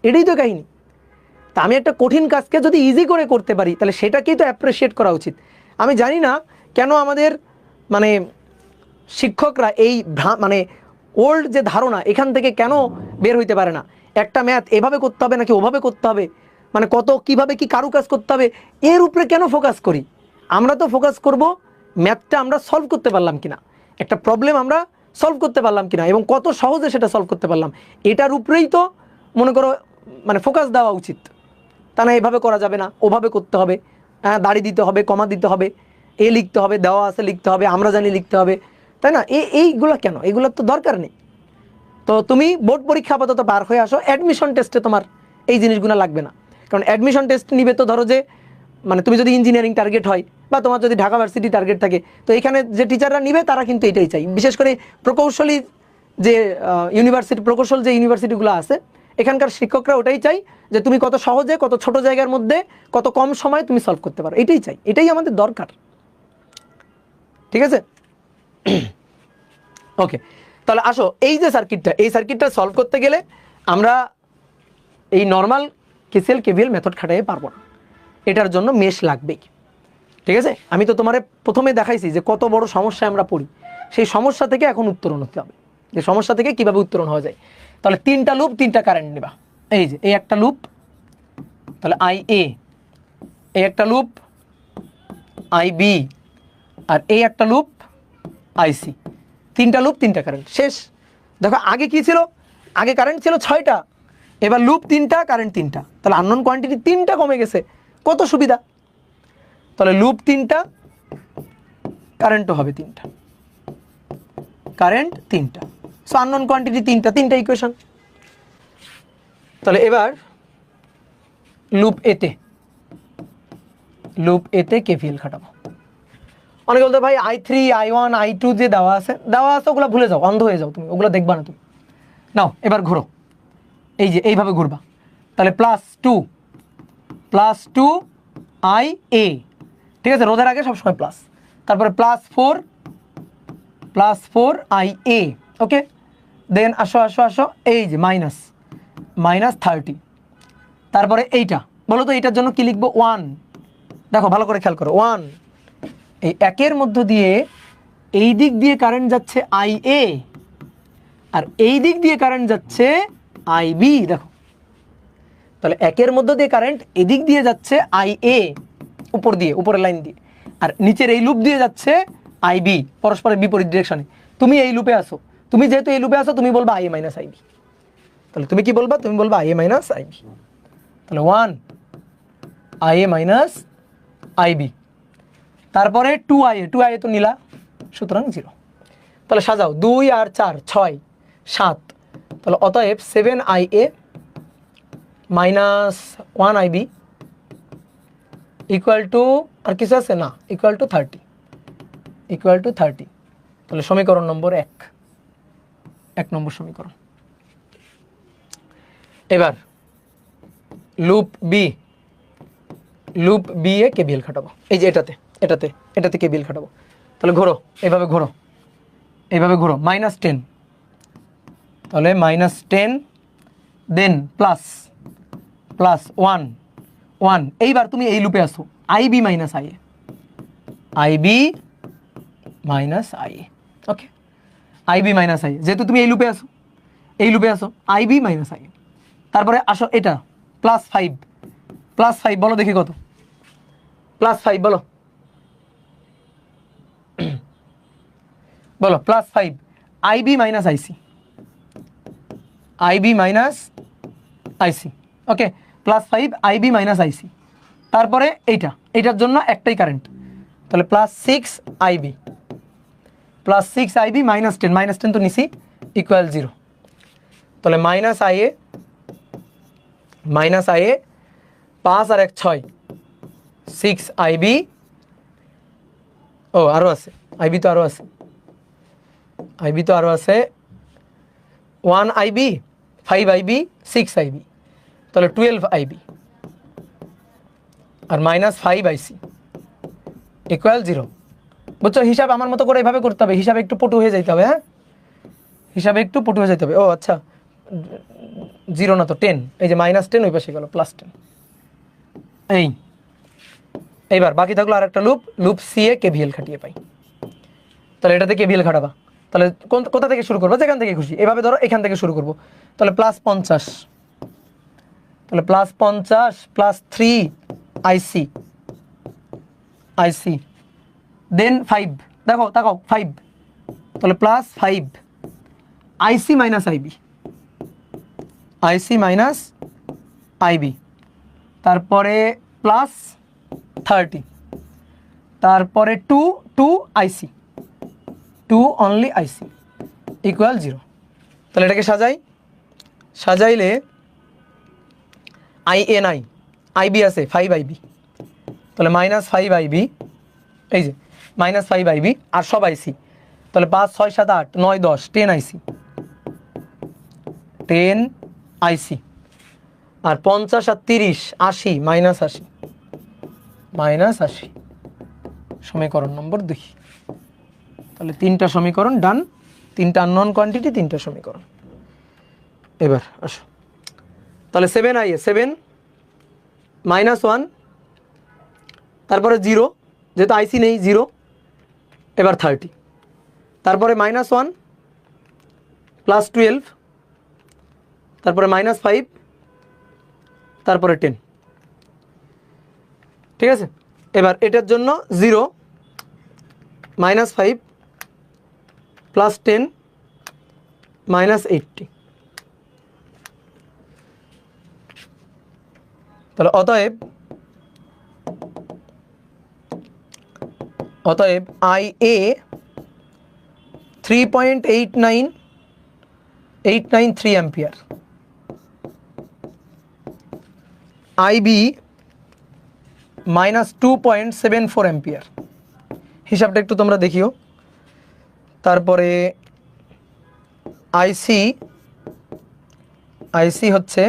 এটাই তো কাহিনী। তা আমি একটা কঠিন কাজকে যদি ইজি করে করতে পারি তাহলে সেটাকেই তো অ্যাপ্রিসিয়েট করা উচিত। আমি জানি না কেন আমাদের মানে শিক্ষকরা এই মানে ওল্ড যে ধারণা এখান থেকে কেন বের হইতে পারে না, একটা ম্যাথ এভাবে করতে হবে নাকি ওভাবে করতে হবে, মানে কত কিভাবে কি কারুকাজ করতে হবে, এর উপরে কেন ফোকাস করি? আমরা তো ফোকাস করব ম্যাথটা আমরা সলভ করতে পারলাম কিনা, একটা প্রবলেম আমরা সলভ করতে পারলাম কিনা, এবং কত সহজে সেটা সলভ করতে পারলাম, এটার উপরেই তো মনে করো মানে ফোকাস দেওয়া উচিত। তা না এভাবে করা যাবে না, ওভাবে করতে হবে, হ্যাঁ দাড়ি দিতে হবে, কমা দিতে হবে, এ লিখতে হবে, দেওয়া আছে লিখতে হবে, আমরা জানি লিখতে হবে, তাই না? এইগুলো কেন? এগুলোর তো দরকার নেই। তো তুমি বোর্ড পরীক্ষা আপাতত পার হয়ে আসো, অ্যাডমিশন টেস্টে তোমার এই জিনিসগুলো লাগবে না। কারণ অ্যাডমিশন টেস্ট নিবে তো ধরো যে মানে তুমি যদি ইঞ্জিনিয়ারিং টার্গেট হয় বা তোমার যদি ঢাকা ভার্সিটি টার্গেট থাকে, তো এখানে যে টিচাররা নিবে তারা কিন্তু এটাই চাই। বিশেষ করে প্রকৌশলী যে ইউনিভার্সিটি, প্রকৌশল যে ইউনিভার্সিটিগুলো আছে, এখানকার শিক্ষকরা ওটাই চাই যে তুমি কত সহজে, কত ছোট জায়গার মধ্যে, কত কম সময়ে তুমি সলভ করতে পারো, এটাই চাই, এটাই আমাদের দরকার। ঠিক আছে, ওকে। তাহলে আসো, এই যে সার্কিটটা, এই সার্কিটটা সলভ করতে গেলে আমরা এই নর্মাল কেসিএল কেভিএল মেথড খাটাইতে পারবো না, এটার জন্য মেশ লাগবেই। ঠিক আছে, আমি তো তোমারে প্রথমে দেখাইছি যে কত বড় সমস্যায় আমরা পড়ি, সেই সমস্যা থেকে এখন উত্তরণ হতে হবে, যে সমস্যা থেকে কিভাবে উত্তরণ হওয়া যায়। তাহলে তিনটা লুপ, তিনটা কারেন্ট নেবা, এই যে এই একটা লুপ, তাহলে আই এ, এই একটা লুপ আই বি, আর এই একটা লুপ আইসি, তিনটা লুপ তিনটা কারেন্ট, শেষ। দেখো আগে কি ছিল, আগে কারেন্ট ছিল 6টা, এবার লুপ 3টা, কারেন্ট 3টা, তাহলে আননোন কোয়ান্টিটি 3টা কমে গেছে, কত সুবিধা। তাহলে লুপ 3টা, কারেন্টও হবে 3টা, কারেন্ট 3টা, সো আননোন কোয়ান্টিটি 3টা, 3টা ইকুয়েশন। তাহলে এবার লুপ এতে, লুপ এতে কেভিএল খাটাবো। অনেকে বলতে ভাই I3 I1 I2 যে দেওয়া আছে ওগুলো ভুলে যাও, অন্ধ হয়ে যাও তুমি, ওগুলো দেখবা না তুমি। নাও এবার ঘুরো, এই যে এইভাবে ঘুরবা, তাহলে +2 I A, ঠিক আছে, রোধের আগে সবসময় প্লাস, তারপরে +4 I A, ওকে। দেন আসো আসো আসো, এই যে -30, তারপরে এইটা বলো তো এইটার জন্য কি লিখবো, 1, দেখো ভালো করে খেয়াল করো, 1, এই একের মধ্য দিয়ে এই দিক দিয়ে কারেন্ট যাচ্ছে IA, আর এই দিক দিয়ে কারেন্ট যাচ্ছে IB, দেখো তাহলে একের মধ্য দিয়ে কারেন্ট এদিক দিয়ে যাচ্ছে IA, উপর দিয়ে, উপরের লাইন দিয়ে, আর নিচের এই লুপ দিয়ে যাচ্ছে IB, পরস্পরের বিপরীত ডিরেকশনে। তুমি এই লুপে আসো, তুমি যেহেতু এই লুপে আসো তুমি বলবা IA - IB, তাহলে তুমি কি বলবা, তুমি বলবা IA - IB, তাহলে 1 IA - IB, তারপরে 2IA তো নিলা, সুতরাং 0। তাহলে সাজাও 2 আর 4 6 7, তাহলে অতএব 7IA minus 1IB equal to, আর কিছু আছে না, ইকুয়াল টু 30, ইকুয়াল টু 30। তাহলে সমীকরণ নম্বর 1 নম্বর সমীকরণ। এবার loop B, loop B A KBL খাটাবো। এই যে এটাতে কেবিএল খাটাবো। তাহলে ঘোরো, এইভাবে ঘোরো, এইভাবে ঘোরো, -10, তাহলে -10 দেন প্লাস 1। এইবার তুমি এই লুপে আসো, IB minus IA, IB minus IA. Okay, IB minus IA, যেহেতু তুমি এই লুপে আসো, আইবি মাইনাস আইএ। তারপরে আসো এটা +5 বলো দেখি কত, +5 বলো, বলো +5 আইবি মাইনাস আইসি, আইবি মাইনাস আইসি। ওকে, +5 আইবি মাইনাস আইসি। তারপরে এইটার জন্য একটাই কারেন্ট, তাহলে +6 আইবি, +6 আইবি -10 তো নিছি, ইকুয়াল 0। তাহলে -IA 5 আর 1 6, 6 আইবি, ও আরও আছে, আইবি তো আরও আছে, 1 আইবি 5 আইবি 6 আইবি, তাহলে 12 আইবি আর -5 আইসি ইকুয়াল 0। বুঝছো, হিসাব আমার মতো করে এভাবে করতে হবে, হিসাবে একটু পটু হয়ে যাইতে হবে। হ্যাঁ, হিসাবে একটু পটু হয়ে যেতে হবে। ও আচ্ছা, 0 না তো 10, এই যে -10 ওই পাশে গেল +10। এইবার বাকি থাকলো আর একটা লুপ সি এ কেভিএল খাটিয়ে পাই। তাহলে এটাতে কেভিএল খাটাবা, তাহলে কোথা থেকে শুরু করবো, যেখান থেকে খুশি, এভাবে ধরো এখান থেকে শুরু করবো। তাহলে +50, তাহলে +50 +3 আইসি দেন 5, দেখো তাকাও 5, তাহলে +5 আইসি মাইনাস আইবি, তারপরে +30, তারপরে 2 আইসি, 2 অনলি আইসি ইকুয়াল 0। তাহলে এটাকে সাজাইলে INI আইবি আছে 5 আইবি, তাহলে -5 আইবি, এই যে -5 আইবি আর সব আইসি, তাহলে 5 6 7 8 9 10 10 আইসি, 10 আইসি। আর 50 আর 30 80 -80 সমীকরণ নম্বর 2। তাহলে 3টা সমীকরণ ডান, 3টা আননোন কোয়ান্টিটি, 3টা সমীকরণ। এবার আসো, তাহলে 7IA 7 -1, তারপরে 0, যেহেতু আইসি নেই 0, এবার 30, তারপরে -1 +12, তারপরে -5, তারপরে 10। ঠিক আছে, এবার এটার জন্য 0 -5 +10 -80। তাহলে অতএব IA 3.893 অ্যাম্পিয়ার, IB -2.74 অ্যাম্পিয়ার। হিসাবটা একটু তোমরা দেখিও। তারপরে আইসি হচ্ছে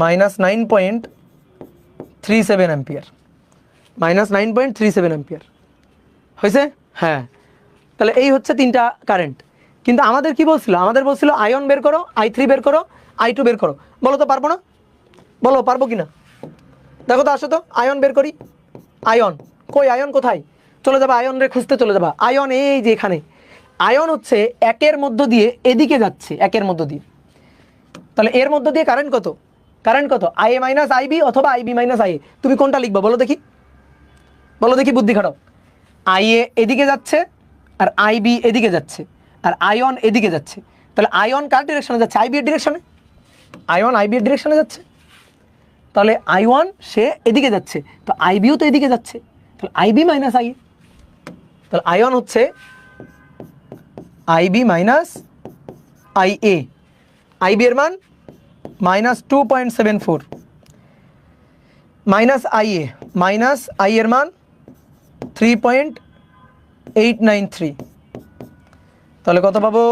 -9.37 অ্যাম্পিয়ার, -9.37 অ্যাম্পিয়ার হয়েছে। হ্যাঁ, তাহলে এই হচ্ছে 3টা কারেন্ট। কিন্তু আমাদের কি বলছিল, আয়ন বের করো, I3 বের করো, I2 বের করো। বলো তো পারবো না? বলো পারবো কি না? দেখো তো, আসো তো আয়ন বের করি। আয়ন কই, আয়ন কোথায়? চলে যাবা আয়ন রে খুঁজতে, চলে যাবা আয়ন এই যে এখানে। আয়ন হচ্ছে 1-এর মধ্য দিয়ে এদিকে যাচ্ছে, 1-এর মধ্য দিয়ে। তাহলে এর মধ্য দিয়ে কারেন্ট কত? IA মাইনাস আইবি অথবা IB মাইনাস IA। তুমি কোনটা লিখবা বলো দেখি, বুদ্ধি খাটাও। IA এদিকে যাচ্ছে আর IB এদিকে যাচ্ছে আর আয়ন এদিকে যাচ্ছে। তাহলে আয়ন কার ডিরেকশনে যাচ্ছে? IB এর ডিরেকশনে। আয়ন IB এর ডিরেকশনে যাচ্ছে, তাহলে I1 সে এদিকে যাচ্ছে, তো IBও তো এদিকে যাচ্ছে, তাহলে IB মাইনাস IA। তাহলে আই1 হচ্ছে আইবি মাইনাস আইএ, আইবি এর মান -2.74 মাইনাস আইএ, মাইনাস আই এর মান 3.893, তাহলে কত পাবো?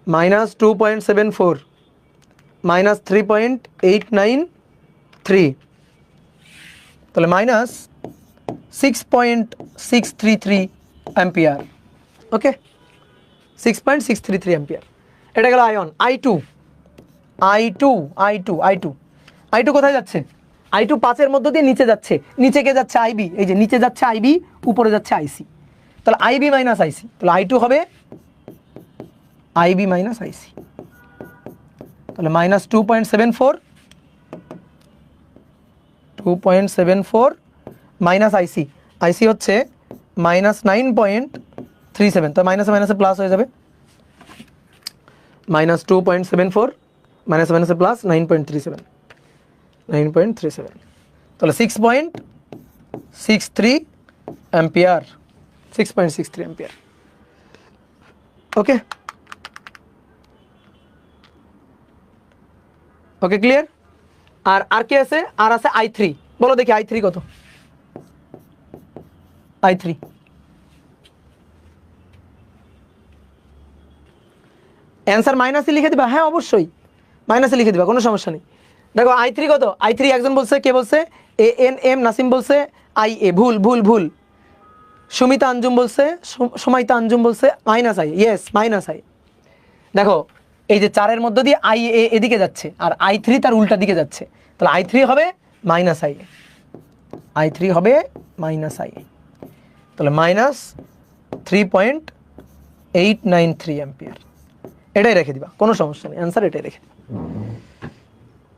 -2.74 মাইনাস 3.893, তাহলে -6.633 অ্যাম্পিয়ার। ওকে, 6.633 অ্যাম্পিয়ার। এটা গেল আয়ন। আই টু কোথায় যাচ্ছে? আই2 5-এর মধ্য দিয়ে নিচে যাচ্ছে। নিচে কে যাচ্ছে? আইবি। এই যে নিচে যাচ্ছে আইবি, উপরে যাচ্ছে আইসি, তাহলে আইবি মাইনাস আইসি, তাহলে আই2 হবে আইবি মাইনাস আইসি, তাহলে -2.74 মাইনাস আইসি, আইসি হচ্ছে -9.37, তো মাইনাসে মাইনাসে প্লাস হয়ে যাবে, -2.74 মাইনাসে মাইনাসে প্লাস 9.37, তাহলে 6.63 অ্যাম্পিয়ার, 6.63 অ্যাম্পিয়ার। ওকে, ওকে ক্লিয়ার? আর কি আছে? আর আছে i3। বলো দেখি i3 কত? i3 অ্যান্সার মাইনাসে লিখে দিবা? হ্যাঁ অবশ্যই মাইনাসে লিখে দিবা, কোনো সমস্যা নেই। দেখো i3 কত? i3 একজন বলছে, কে বলছে? ANM নাসিম বলছে IA, ভুল ভুল ভুল। সুমিতা আঞ্জুম বলছে, সুমাইতা আঞ্জুম বলছে minus I. Yes, minus I. দেখো এই যে 4-এর মধ্য দিয়ে IA এদিকে যাচ্ছে আর i3 তার উল্টা দিকে যাচ্ছে, তাহলে i3 হবে মাইনাস আই, i3 হবে মাইনাস আই, তাহলে -3.893 অ্যাম্পিয়ার। এটাই রেখে দিবা, কোনো সমস্যা নেই, অ্যান্সার এটাই রেখে দিবা।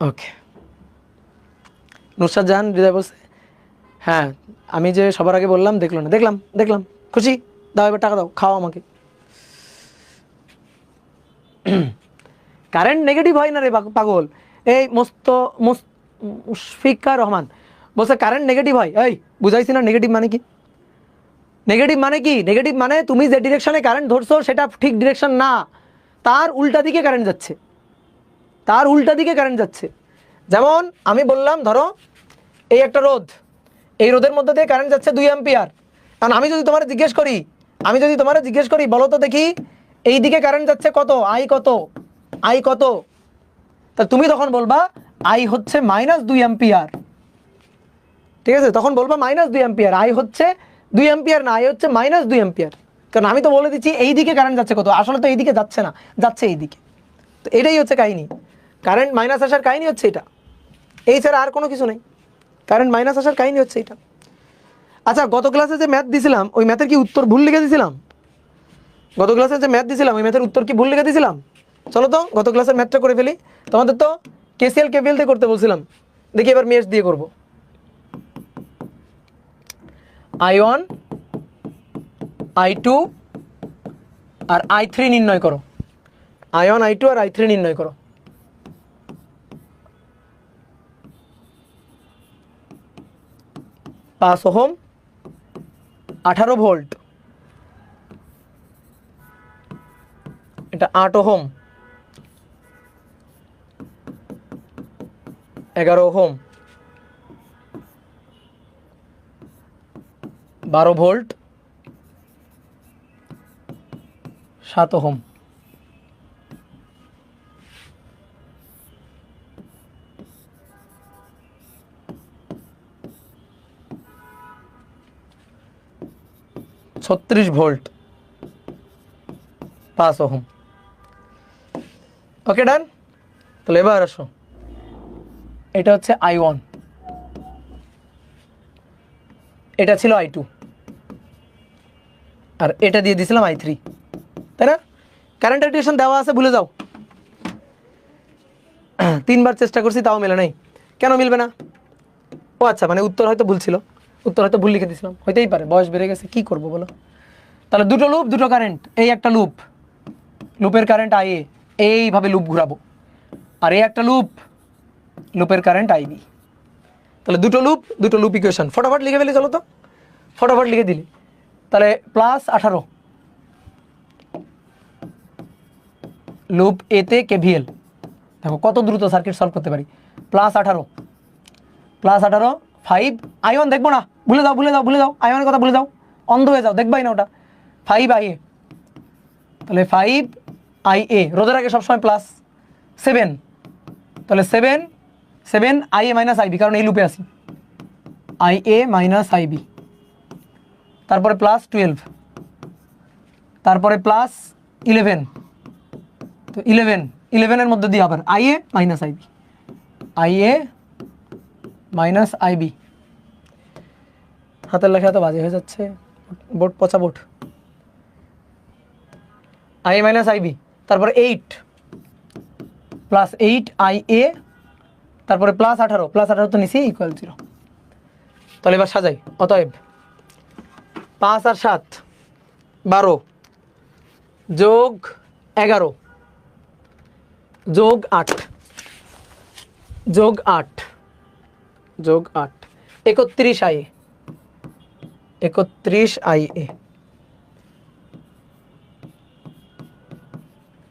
ওকে, নুসরাত জাহান হৃদয় বলছে হ্যাঁ আমি যে সবার আগে বললাম দেখলো না। দেখলাম, খুশি? দাও এবার টাকা দাও, খাও আমাকে। কারেন্ট নেগেটিভ হয় না রে পাগল। এই মুশফিকা রহমান বলছে কারেন্ট নেগেটিভ হয়। এই বুঝাইছি না নেগেটিভ মানে কি? নেগেটিভ মানে কি? নেগেটিভ মানে তুমি যে ডিরেকশনে কারেন্ট ধরছো সেটা ঠিক ডিরেকশন না, তার উল্টা দিকে কারেন্ট যাচ্ছে, তার উল্টা দিকে কারেন্ট যাচ্ছে। যেমন আমি বললাম ধরো এই একটা রোদ, এই রোদের মধ্যে দিয়ে কারেন্ট যাচ্ছে 2 অ্যাম্পিয়ার। কারণ আমি যদি তোমার জিজ্ঞেস করি বলো তো দেখি এই দিকে কারেন্ট যাচ্ছে কত, আই কত, তা তুমি তখন বলবা আই হচ্ছে -2 অ্যাম্পিয়ার। ঠিক আছে, তখন বলবা -2 অ্যাম্পিয়ার, আই হচ্ছে 2 অ্যাম্পিয়ার না, আই হচ্ছে -2 অ্যাম্পিয়ার। কারণ আমি তো বলে দিচ্ছি এই দিকে কারেন্ট যাচ্ছে কত, আসলে তো এই দিকে যাচ্ছে না, যাচ্ছে এই দিকে। তো এটাই হচ্ছে কাহিনী, কারেন্ট মাইনাস আসার কাহিনী হচ্ছে এটা, এই ছাড়া আর কোনো কিছু নেই। কারেন্ট মাইনাস আসার কাহিনী হচ্ছে এটা। আচ্ছা, গত ক্লাসে যে ম্যাথ দিছিলাম ওই ম্যাথের কি উত্তর ভুল লিখে দিছিলাম? গত ক্লাসে যে ম্যাথ দিছিলাম ওই ম্যাথের উত্তর কি ভুল লিখে দিছিলাম? চলো তো গত ক্লাসের ম্যাথটা করে ফেলি। তোমাদের তো কেসিএল কেভিএল দিয়ে করতে বলছিলাম, দেখি এবার মেশ দিয়ে করব। i1 i2 আর i3 নির্ণয় করো। i1 i2 আর i3 নির্ণয় করো। পাঁচ ওহম 18 ভোল্ট, এটা 8 ওহম 11 ওহম 12 ভোল্ট 7 ওহম। ছত্রিশ ভোল্ট 5 ওহম। ওকে ডান। তাহলে এবার আসো, এটা হচ্ছে i1, এটা ছিল i2 আর এটা দিয়ে দিয়েছিলাম i3, তাই না? কারেন্টের ডিরেকশন দেওয়া আছে, ভুলে যাও। 3বার চেষ্টা করছি তাও মেলে নাই। কেন মিলবে না? ও আচ্ছা, মানে উত্তর হয়তো ভুল ছিল, উত্তর হয়তো ভুল লিখে দিয়েছিলাম, হইতেই পারে, বয়স বেড়ে গেছে, কি করব বলো। তাহলে দুটো লুপ দুটো কারেন্ট, এই একটা লুপের কারেন্ট IA, এইভাবে লুপ ঘুরাবো, আর এই একটা লুপের কারেন্ট IB। তাহলে দুটো লুপ ইকুয়েশন ফটাফট লিখে ফেলি চলো তো। ফটাফট লিখে দিলি। তাহলে +18 লুপ এতে কেভিএল। দেখো কত দ্রুত সার্কিট সলভ করতে পারি। +18 5 i1 দেখবো না, ভুলে যাও i1 কথা ভুলে যাও, অন্ধ হয়ে যাও, দেখবাই না ওটা। 5 ia, তাহলে 5 ia রোধের আগে সবসময় +7, তাহলে 7 ia মাইনাস আইবি, কারণ এই লুপে আছি, ia মাইনাস আইবি, তারপরে +12, তারপরে +11, তো 11 মধ্যে দিয়ে আবার ia minus IB, ia minus IB. হাতের লেখা তো বাজে হয়ে যাচ্ছে, বোর্ড পচা বোর্ড। ia মাইনাস আইবি, তারপরে 8 +8 ia, তারপরে +18 তো নিচে =0। তাহলে এবার সাজাই। অতএব 5 আর 7 12 যোগ 11 যোগ 8 যোগ 8 যোগ 8 31 ia, 31 ia,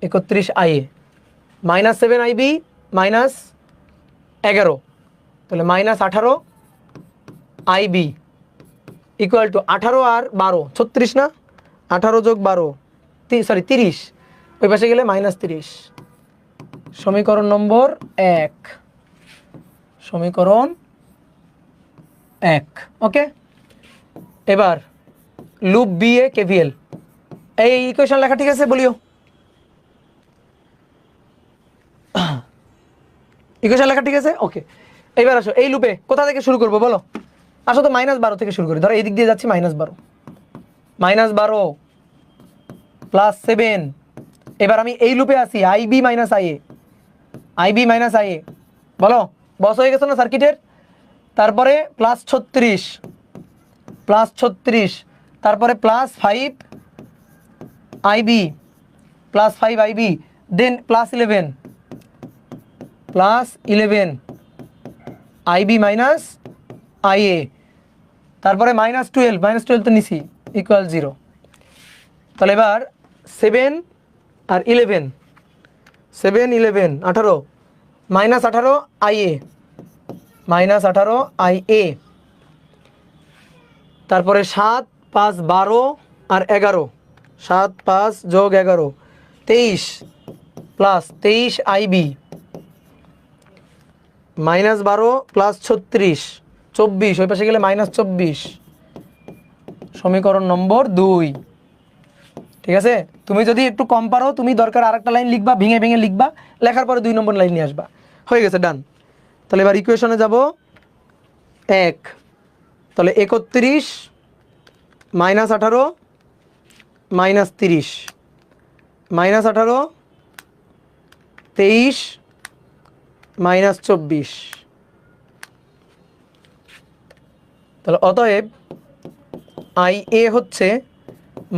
31 ia -7 ib -11, তাহলে -18 ib ইকুয়াল টু 18 আর 12 36 না, 18 যোগ 12 30, ওই পাশে গেলে -30। সমীকরণ নম্বর 1, সমীকরণ 1। ওকে, এবার লুপ বি এ কেভিএল, এই ইকুয়েশন লেখা ঠিক আছে বলিও, ইকুয়েশন লেখা ঠিক আছে। ওকে, এবার আসো এই লুপে কোথা থেকে শুরু করবো বলো, আসো তো -12 থেকে শুরু করি। ধরো এই দিক দিয়ে যাচ্ছি -12 +7, এবার আমি এই লুপে আছি আইবি মাইনাস আইএ, বলো বস হয়ে গেছে না সার্কিটের। তারপরে +36, তারপরে +5 আইবি, দেন +11 আইবি মাইনাস আইএ, তারপরে -12 তো নিছি =0। তাহলে এবার 7 আর 11 7 11 18 -18 আইএ, তারপরে 7 5 12 আর 11, 7 5 যোগ 11 23 +23 আইবি, -12 +36 24, ওই পাশে গেলে -24। সমীকরণ নম্বর 2। ঠিক আছে, তুমি যদি একটু কম পারো তুমি দরকার আরেকটা লাইন লিখবা, ভেঙে ভেঙে লিখবা, লেখার পরে 2 নম্বর লাইন নিয়ে আসবা। হয়ে গেছে, ডান। তাহলে এবার ইকুয়েশনে যাব 1, তাহলে 31 -18 -30 -18 23 -24, তাহলে অতএব IA হচ্ছে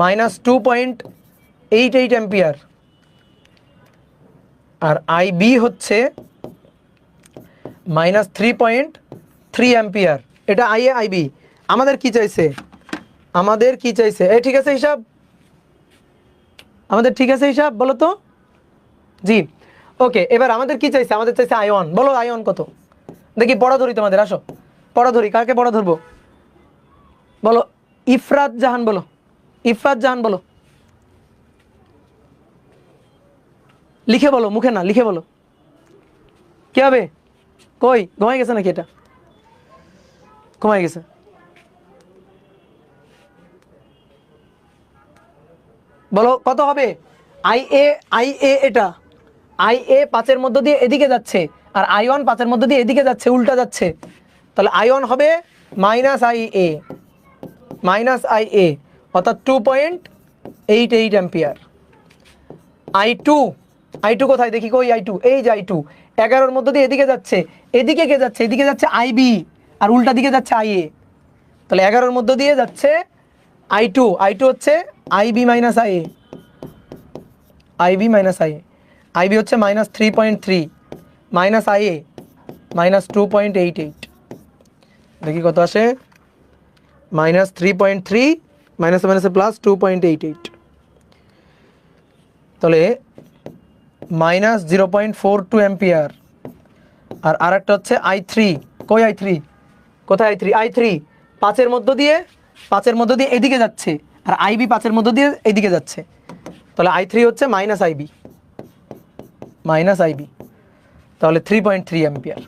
-2.88 অ্যাম্পিয়ার আর IB হচ্ছে -3.3 অ্যাম্পিয়ার। এটা IA IB। আমাদের কি চাইছে, এই ঠিক আছে হিসাব, আমাদের ঠিক আছে হিসাব বলো তো। জি ওকে, এবার আমাদের কি চাইছে, আমাদের চাইছে আয়ন। বলো আয়ন কত, দেখি পড়া ধরি তোমাদের, আসো পড়া ধরি। কাকে পড়া ধরবো বলো, ইফরাত জাহান বলো, লিখে বলো, মুখে না, লিখে বলো। কি হবে, কই ঘুমাই গেছে নাকি, এটা ঘুমাই গেছে। বলো কত হবে, আইএ এটা IA 5-এর মধ্য দিয়ে এদিকে যাচ্ছে আর I1 5-এর মধ্য দিয়ে এদিকে যাচ্ছে, উল্টা যাচ্ছে। তাহলে I1 হবে -IA অর্থাৎ 2.88 অ্যাম্পিয়ার। I2 কোথায় দেখি, কই I2, এই যে I2 11-এর মধ্য দিয়ে এদিকে যাচ্ছে, এদিকে যাচ্ছে IB আর উল্টা দিকে যাচ্ছে IA। তাহলে 11-এর মধ্য দিয়ে যাচ্ছে I2 হচ্ছে IB মাইনাস IA, IB হচ্ছে -3.3 মাইনাস IA -2.88, দেখি কত আসে, মাইনাস 3.3 মাইনাসে মাইনাসে প্লাস 2.88, তাহলে মাইনাস 0.42 অ্যাম্পিয়ার। আর আরেকটা হচ্ছে i3, কই i3, কোথায় i3, i3 5-এর মধ্য দিয়ে এদিকে যাচ্ছে, আর IB 5-এর মধ্য দিয়ে এদিকে যাচ্ছে, তাহলে i3 হচ্ছে মাইনাস আইবি, তাহলে 3.3 অ্যাম্পিয়ার,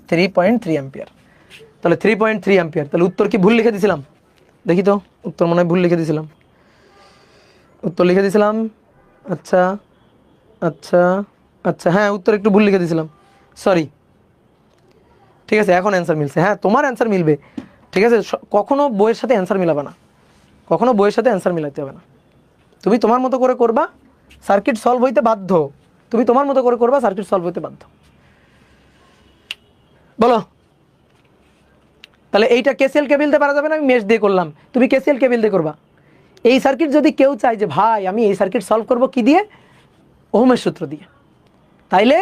3.3 অ্যাম্পিয়ার, তাহলে 3.3 অ্যাম্পিয়ার। তাহলে উত্তর কি ভুল লিখে দিছিলাম? দেখি তো, উত্তর মনে হয় ভুল লিখে দিছিলাম, আচ্ছা আচ্ছা আচ্ছা, হ্যাঁ উত্তর একটু ভুল লিখে দিছিলাম, সরি। ঠিক আছে, এখন অ্যান্সার মিলছে। হ্যাঁ তোমার অ্যান্সার মিলবে, ঠিক আছে। কখনো বইয়ের সাথে অ্যান্সার মিলাবে না, কখনো বইয়ের সাথে অ্যান্সার মিলাতে হবে না। তুমি তোমার মতো করে করবা, সার্কিট সলভ হইতে বাধ্য। তুমি তোমার মতো করে করবা, সার্কিট সলভ হইতে বাধ্য। বলো তাহলে এইটা কেসিএল কেবিল দিয়ে পারা যাবে না, আমি মেশ দিয়ে করলাম, তুমি কেসিএল কেবিল দিয়ে করবা। এই সার্কিট যদি কেউ চায় যে ভাই আমি এই সার্কিট সলভ করব কি দিয়ে, ওহমের সূত্র দিয়ে, তাইলে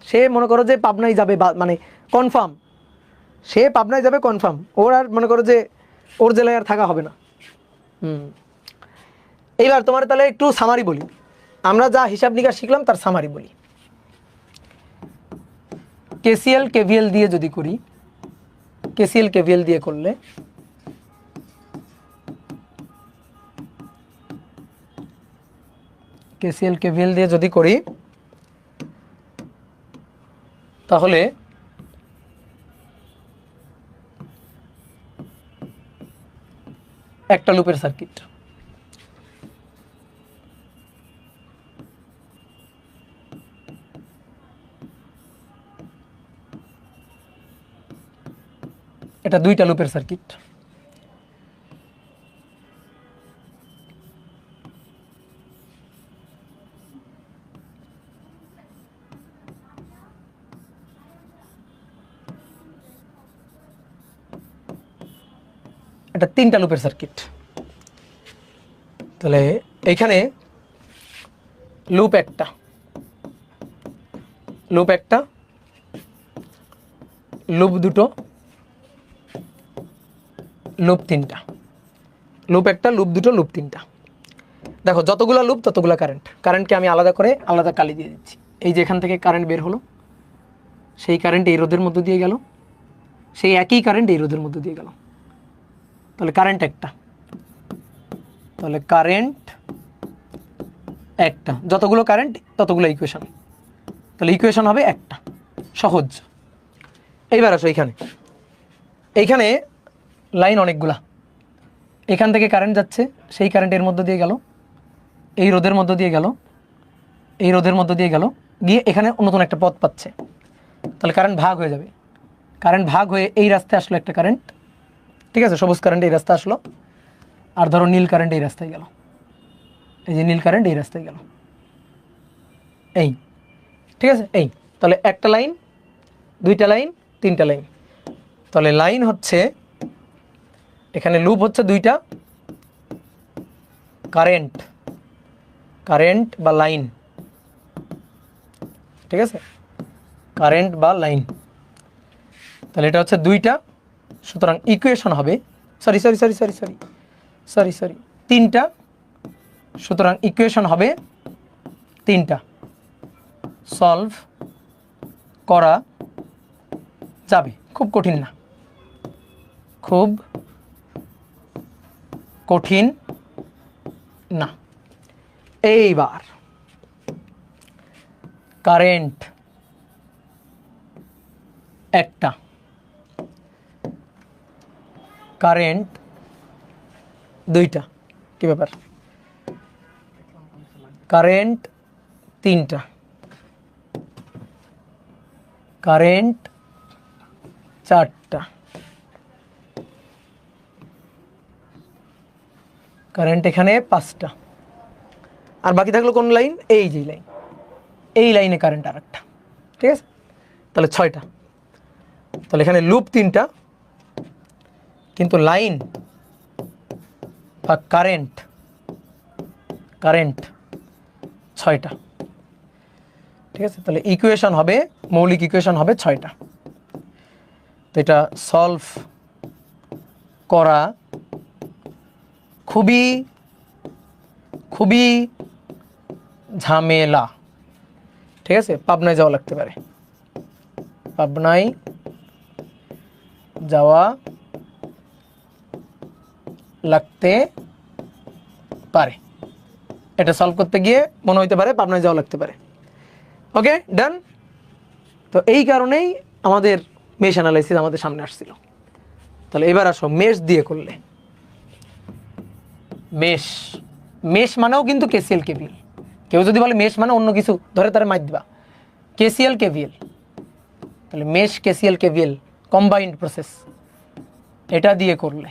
সে মনে করো যে পাবনায় যাবে, মানে কনফার্ম, সে পাবনায় যাবে কনফার্ম, ওর আর মনে করো যে ওর জেলায় আর থাকা হবে না। এইবার তোমার তাহলে একটু সামারি বলি, আমরা যা হিসাব নিকাশ শিখলাম তার সামারি বলি। কেসিএল কেভিএল দিয়ে যদি করি, কেসিএল কেভিএল দিয়ে করলে কেসিএল কেভিএল দিয়ে যদি করি তাহলে একটা লুপের সার্কিট, এটা দুইটা লুপের সার্কিট, এটা তিনটা লুপের সার্কিট। তাহলে এইখানে লুপ একটা, লুপ দুটো, লুপ তিনটা, লুপ একটা, লুপ দুটো, লুপ তিনটা। দেখো যতগুলো লুপ ততগুলো কারেন্টকে আমি আলাদা করে আলাদা কালি দিয়ে দিচ্ছি। এই যে এখান থেকে কারেন্ট বের হলো, সেই কারেন্ট এই রোধের মধ্য দিয়ে গেল, সেই একই কারেন্ট এই রোধের মধ্য দিয়ে গেল, তাহলে কারেন্ট একটা, তাহলে কারেন্ট একটা, যতগুলো কারেন্ট ততগুলো ইকুয়েশন, তাহলে ইকুয়েশন হবে একটা, সহজ। এইবার আসো এইখানে লাইন অনেকগুলা, এখান থেকে কারেন্ট যাচ্ছে, সেই কারেন্টের মধ্য দিয়ে গেল, এই রোধের মধ্য দিয়ে গেল, এই রোধের মধ্য দিয়ে গেল, গিয়ে এখানে নতুন একটা পথ পাচ্ছে, তাহলে কারেন্ট ভাগ হয়ে যাবে। কারেন্ট ভাগ হয়ে এই রাস্তায় আসলো একটা কারেন্ট, ঠিক আছে, সবুজ কারেন্ট এই রাস্তায় আসলো, আর ধরো নীল কারেন্ট এই রাস্তায় গেল, এই যে নীল কারেন্ট এই রাস্তায় গেল, এই, ঠিক আছে। এই তাহলে একটা লাইন, দুইটা লাইন, তিনটা লাইন, তাহলে লাইন হচ্ছে, এখানে লুপ হচ্ছে দুইটা, কারেন্ট বা লাইন, ঠিক আছে, কারেন্ট বা লাইন, তাহলে এটা হচ্ছে দুইটা, সুতরাং ইকুয়েশন হবে, সরি তিনটা, সুতরাং ইকুয়েশন হবে তিনটা, সলভ করা যাবে, খুব কঠিন না, খুব কঠিন না। এইবার কারেন্ট একটা, কারেন্ট দুইটা, কি ব্যাপার, কারেন্ট তিনটা, কারেন্ট চারটা, কারেন্ট এখানে পাঁচটা, আর বাকি থাকলো কোন লাইন, এই যে লাইন, এই লাইনে কারেন্ট আর একটা, ঠিক আছে, তাহলে ছয়টা। তাহলে এখানে লুপ তিনটা, কিন্তু লাইন বা কারেন্ট ছয়টা, ঠিক আছে। তাহলে ইকুয়েশন হবে, মৌলিক ইকুয়েশন হবে ছয়টা। তো এটা সলভ করা খুবই খুবই ঝামেলা। ঠিক আছে, পাবনায় যাওয়া লাগতে পারে, পাবনায় যাওয়া লাগতে পারে। এটা সলভ করতে গিয়ে মনে হইতে পারে পাবনায় যাওয়া লাগতে পারে। ওকে, ডান। তো এই কারণেই আমাদের মেশ অ্যানালাইসিস আমাদের সামনে আসছিল। তাহলে এবার আসো মেশ দিয়ে করলে। মেশ, মেশ মানেও কিন্তু কেসিএল কেভিএল। কেউ যদি বলে মেশ মানে অন্য কিছু, ধরে তারা মাইর দিবা। কেসিএল কেভিএল, তাহলে mesh KCL KVL combined process, এটা দিয়ে করলে,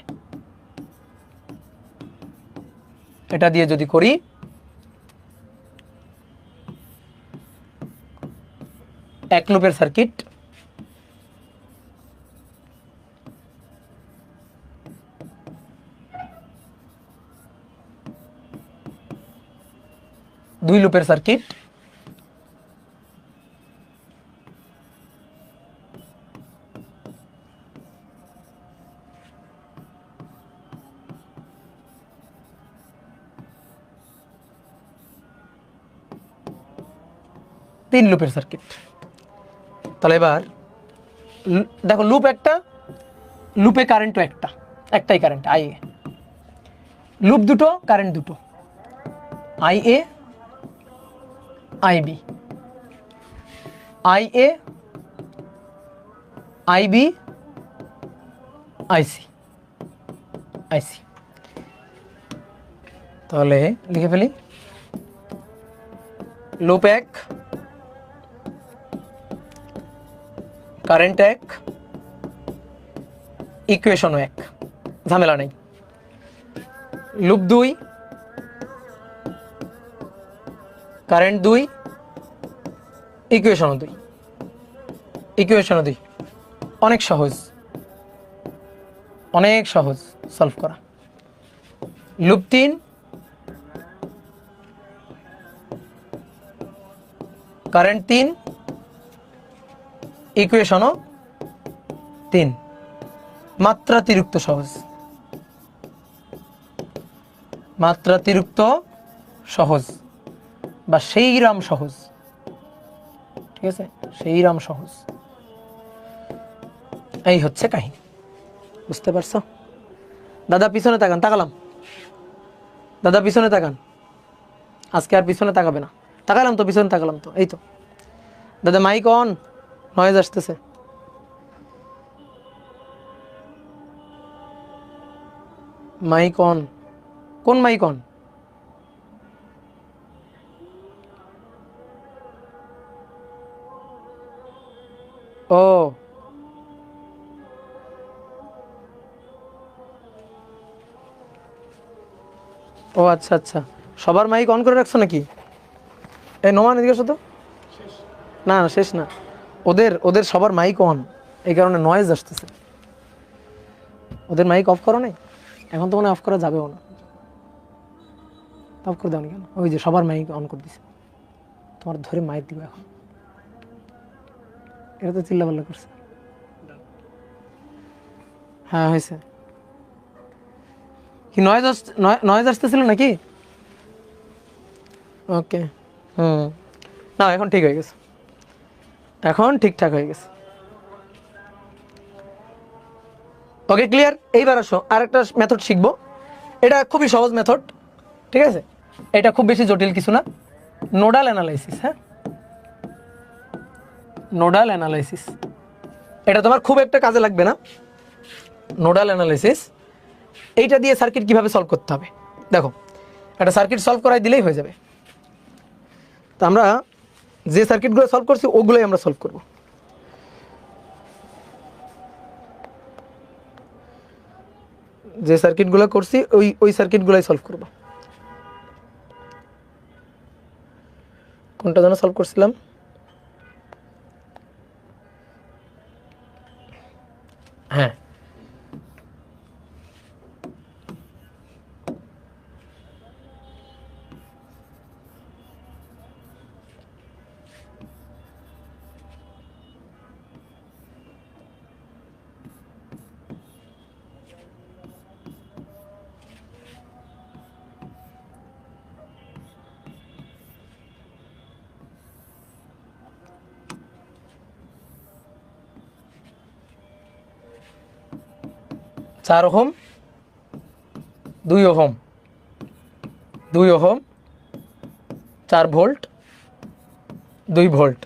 এটা দিয়ে যদি করি, এক লুপের সার্কিট, দুই লুপের সার্কিট, তিন লুপের সার্কিট। তাহলে এবার দেখো লুপ একটা, লুপে কারেন্টও একটা, একটাই কারেন্ট আই এ। লুপ দুটো, কারেন্ট দুটো, I A I B, I A I B IC, IC. তাহলে লিখে ফেলি, লুপ এক, কারেন্ট এক, ইকুয়েশনও এক, ঝামেলা নেই। লুপ দুই, কারেন্ট দুই, ইকুয়েশনও দুই, ইকুয়েশনও দুই। অনেক সহজ, অনেক সহজ সলভ করা। লুপ তিন, কারেন্ট তিন, ইকুয়েশনও তিন। মাত্রাতিরিক্ত সহজ, মাত্রাতিরিক্ত সহজ বা সেইরাম সহজ। ঠিক আছে, সেইরাম সহজ। এই হচ্ছে কাহিনী, বুঝতে পারছো? দাদা পিছনে তাকান, তাকালাম। দাদা পিছনে তাকান, আজকে আর পিছনে তাকাবে না। তাকালাম তো, পিছনে তাকালাম তো, এই তো। দাদা মাইক অন, নয়েজ আসতেছে। মাইক অন, কোন মাইক অন? ও ও আচ্ছা আচ্ছা, সবার মাইক অন করে রাখছো নাকি? এই নোমান এদিকে আসো তো। না না, শেষ না, ওদের ওদের সবার মাইক অন, এই কারণে নয়েজ আসতেছে। ওদের মাইক অফ করো নাই? এখন তো মনে অফ করা যাবেও না। অফ করে দাও নি কেন? ওই যে সবার মাইক অন করে দিছে, তোমার ধরে মাইক দিব এখন। এটা তো চিল্লাপাল্লা করছে। হ্যাঁ হয়েছে। কি নয়েজ নয়েজ আসতেছিল নাকি? ওকে, না এখন ঠিক হয়ে গেছে, এখন ঠিকঠাক হয়ে গেছে। ওকে, ক্লিয়ার। এইবার আসো আরেকটা মেথড শিখবো, এটা খুবই সহজ মেথড। ঠিক আছে, এটা খুব বেশি জটিল কিছু না। Nodal analysis. হ্যাঁ, নোডাল অ্যানালাইসিস, এটা তোমার খুব একটা কাজে লাগবে না। নোডাল অ্যানালাইসিস, এইটা দিয়ে সার্কিট কিভাবে সলভ করতে হবে দেখো। একটা সার্কিট সলভ করাই দিলেই হয়ে যাবে। তো আমরা যে সার্কিটগুলো সলভ করছি ওগুলোই আমরা সলভ করব। যে সার্কিটগুলো করছি ওই সার্কিটগুলোই সলভ করব। কোনটা যেন সলভ করছিলাম? হ্যাঁ, 4 ohm 2 ohm 2 ohm 4 volt 2 volt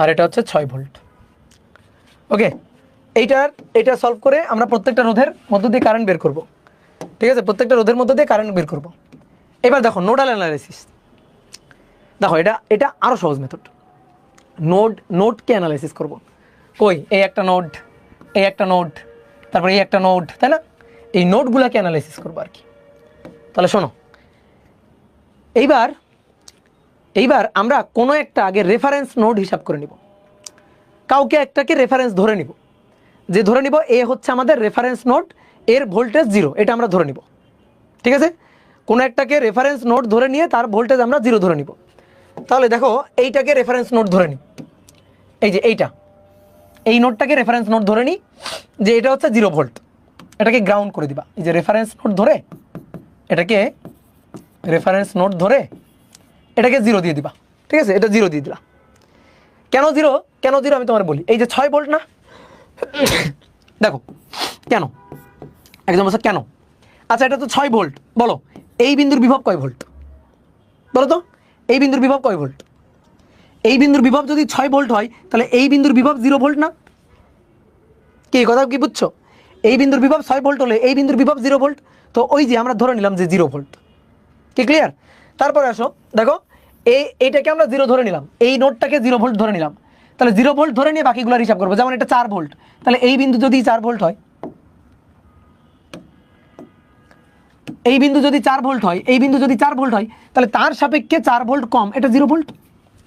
আর এটা হচ্ছে 6 ভোল্ট। ওকে, এইটা সলভ করে আমরা প্রত্যেকটা রোধের মধ্য দিয়ে কারেন্ট বের করব। ঠিক আছে, প্রত্যেকটা রোধের মধ্য দিয়ে কারেন্ট বের করব। এবার দেখো নোডাল অ্যানালাইসিস। দেখো এটা আরও সহজ মেথড। নোডকে অ্যানালাইসিস করব। কই, এই একটা নোড, এই একটা নোড, তারপরে এই একটা নোড, তাই না? এই নোডগুলোকে অ্যানালাইসিস করবো আর কি। তাহলে শোনো, এইবার আমরা কোনো একটা আগে রেফারেন্স নোড হিসাব করে নিব। কাউকে একটাকে রেফারেন্স ধরে নিব, যে ধরে নিব এ হচ্ছে আমাদের রেফারেন্স নোড, এর ভোল্টেজ 0, এটা আমরা ধরে নিব। ঠিক আছে, কোনো একটাকে রেফারেন্স নোড ধরে নিয়ে তার ভোল্টেজ আমরা 0 ধরে নিব। তাহলে দেখো এইটাকে রেফারেন্স নোড ধরে নিই, এই যে এই নোডটাকে রেফারেন্স নোড ধরে নিই যে এটা হচ্ছে 0 ভোল্ট, এটাকে গ্রাউন্ড করে দিবা। এই যে রেফারেন্স নোড ধরে এটাকে রেফারেন্স নোড ধরে এটাকে 0 দিয়ে দিবা। ঠিক আছে, এটা 0 দিয়ে দিলা। কেন 0 আমি তোমার বলি। এই যে 6 ভোল্ট না, দেখো কেন, একজন বলছে কেন? আচ্ছা, এটা তো 6 ভোল্ট, বলো এই বিন্দুর বিভব কয় ভোল্ট? বলো তো, এই বিন্দুর বিভব কয় ভোল্ট? এই বিন্দুর বিভব যদি 6 ভোল্ট হয় তাহলে এই বিন্দুর বিভব 0 ভোল্ট না? কি কথা কি বুঝছো? এই বিন্দুর বিভব 6 ভোল্ট হলে এই বিন্দুর বিভব 0 ভোল্ট। তো ওই যে আমরা ধরে নিলাম যে 0 ভোল্ট। কি ক্লিয়ার? তারপরে আসো, দেখো এইটাকে আমরা 0 ধরে নিলাম, এই নোডটাকে 0 ভোল্ট ধরে নিলাম। তাহলে 0 ভোল্ট ধরে নিয়ে বাকিগুলো হিসাব করবো। যেমন এটা 4 ভোল্ট, তাহলে এই বিন্দু যদি 4 ভোল্ট হয়, এই বিন্দু যদি 4 ভোল্ট হয়, এই বিন্দু যদি 4 ভোল্ট হয়, তাহলে তার সাপেক্ষে 4 ভোল্ট কম, এটা 0 ভোল্ট।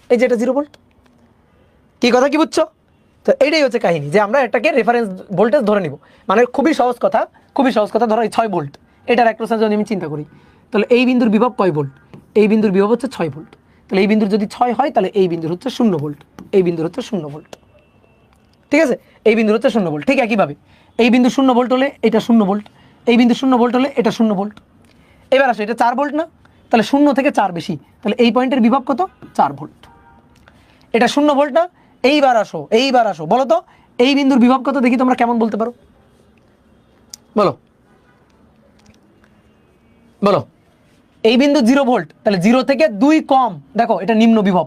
এই যে এটা 0 ভোল্ট। কি কথা কি বুঝছো? তো এইটাই হচ্ছে কাহিনী, যে আমরা এটাকে রেফারেন্স ভোল্টেজ ধরে নিব। মানে খুবই সহজ কথা, ধরো এই 6 ভোল্ট, এটার 1% যদি আমি চিন্তা করি, তাহলে এই বিন্দুর বিভব কয় ভোল্ট? এই বিন্দুর বিভব হচ্ছে 6 ভোল্ট। তাহলে এই বিন্দুর যদি 6 হয় তাহলে এই বিন্দুর হচ্ছে 0 ভোল্ট, এই বিন্দুর হচ্ছে 0 ভোল্ট। ঠিক আছে, এই বিন্দুর হচ্ছে 0 ভোল্ট। ঠিক একইভাবে এই বিন্দু 0 ভোল্ট হলে এটা 0 ভোল্ট, এই বিন্দু 0 ভোল্ট হলে এটা 0 ভোল্ট। এবার আসো, এটা 4 ভোল্ট না, তাহলে 0 থেকে 4 বেশি, তাহলে এই পয়েন্টের বিভব কত? 4 ভোল্ট। এটা 0 ভোল্ট না। এইবার আসো বলো তো, এই বিন্দুর বিভব কত দেখি তোমরা কেমন বলতে পারো? বলো এই বিন্দু 0 ভোল্ট, তাহলে 0 থেকে 2 কম, দেখো এটা নিম্ন বিভব,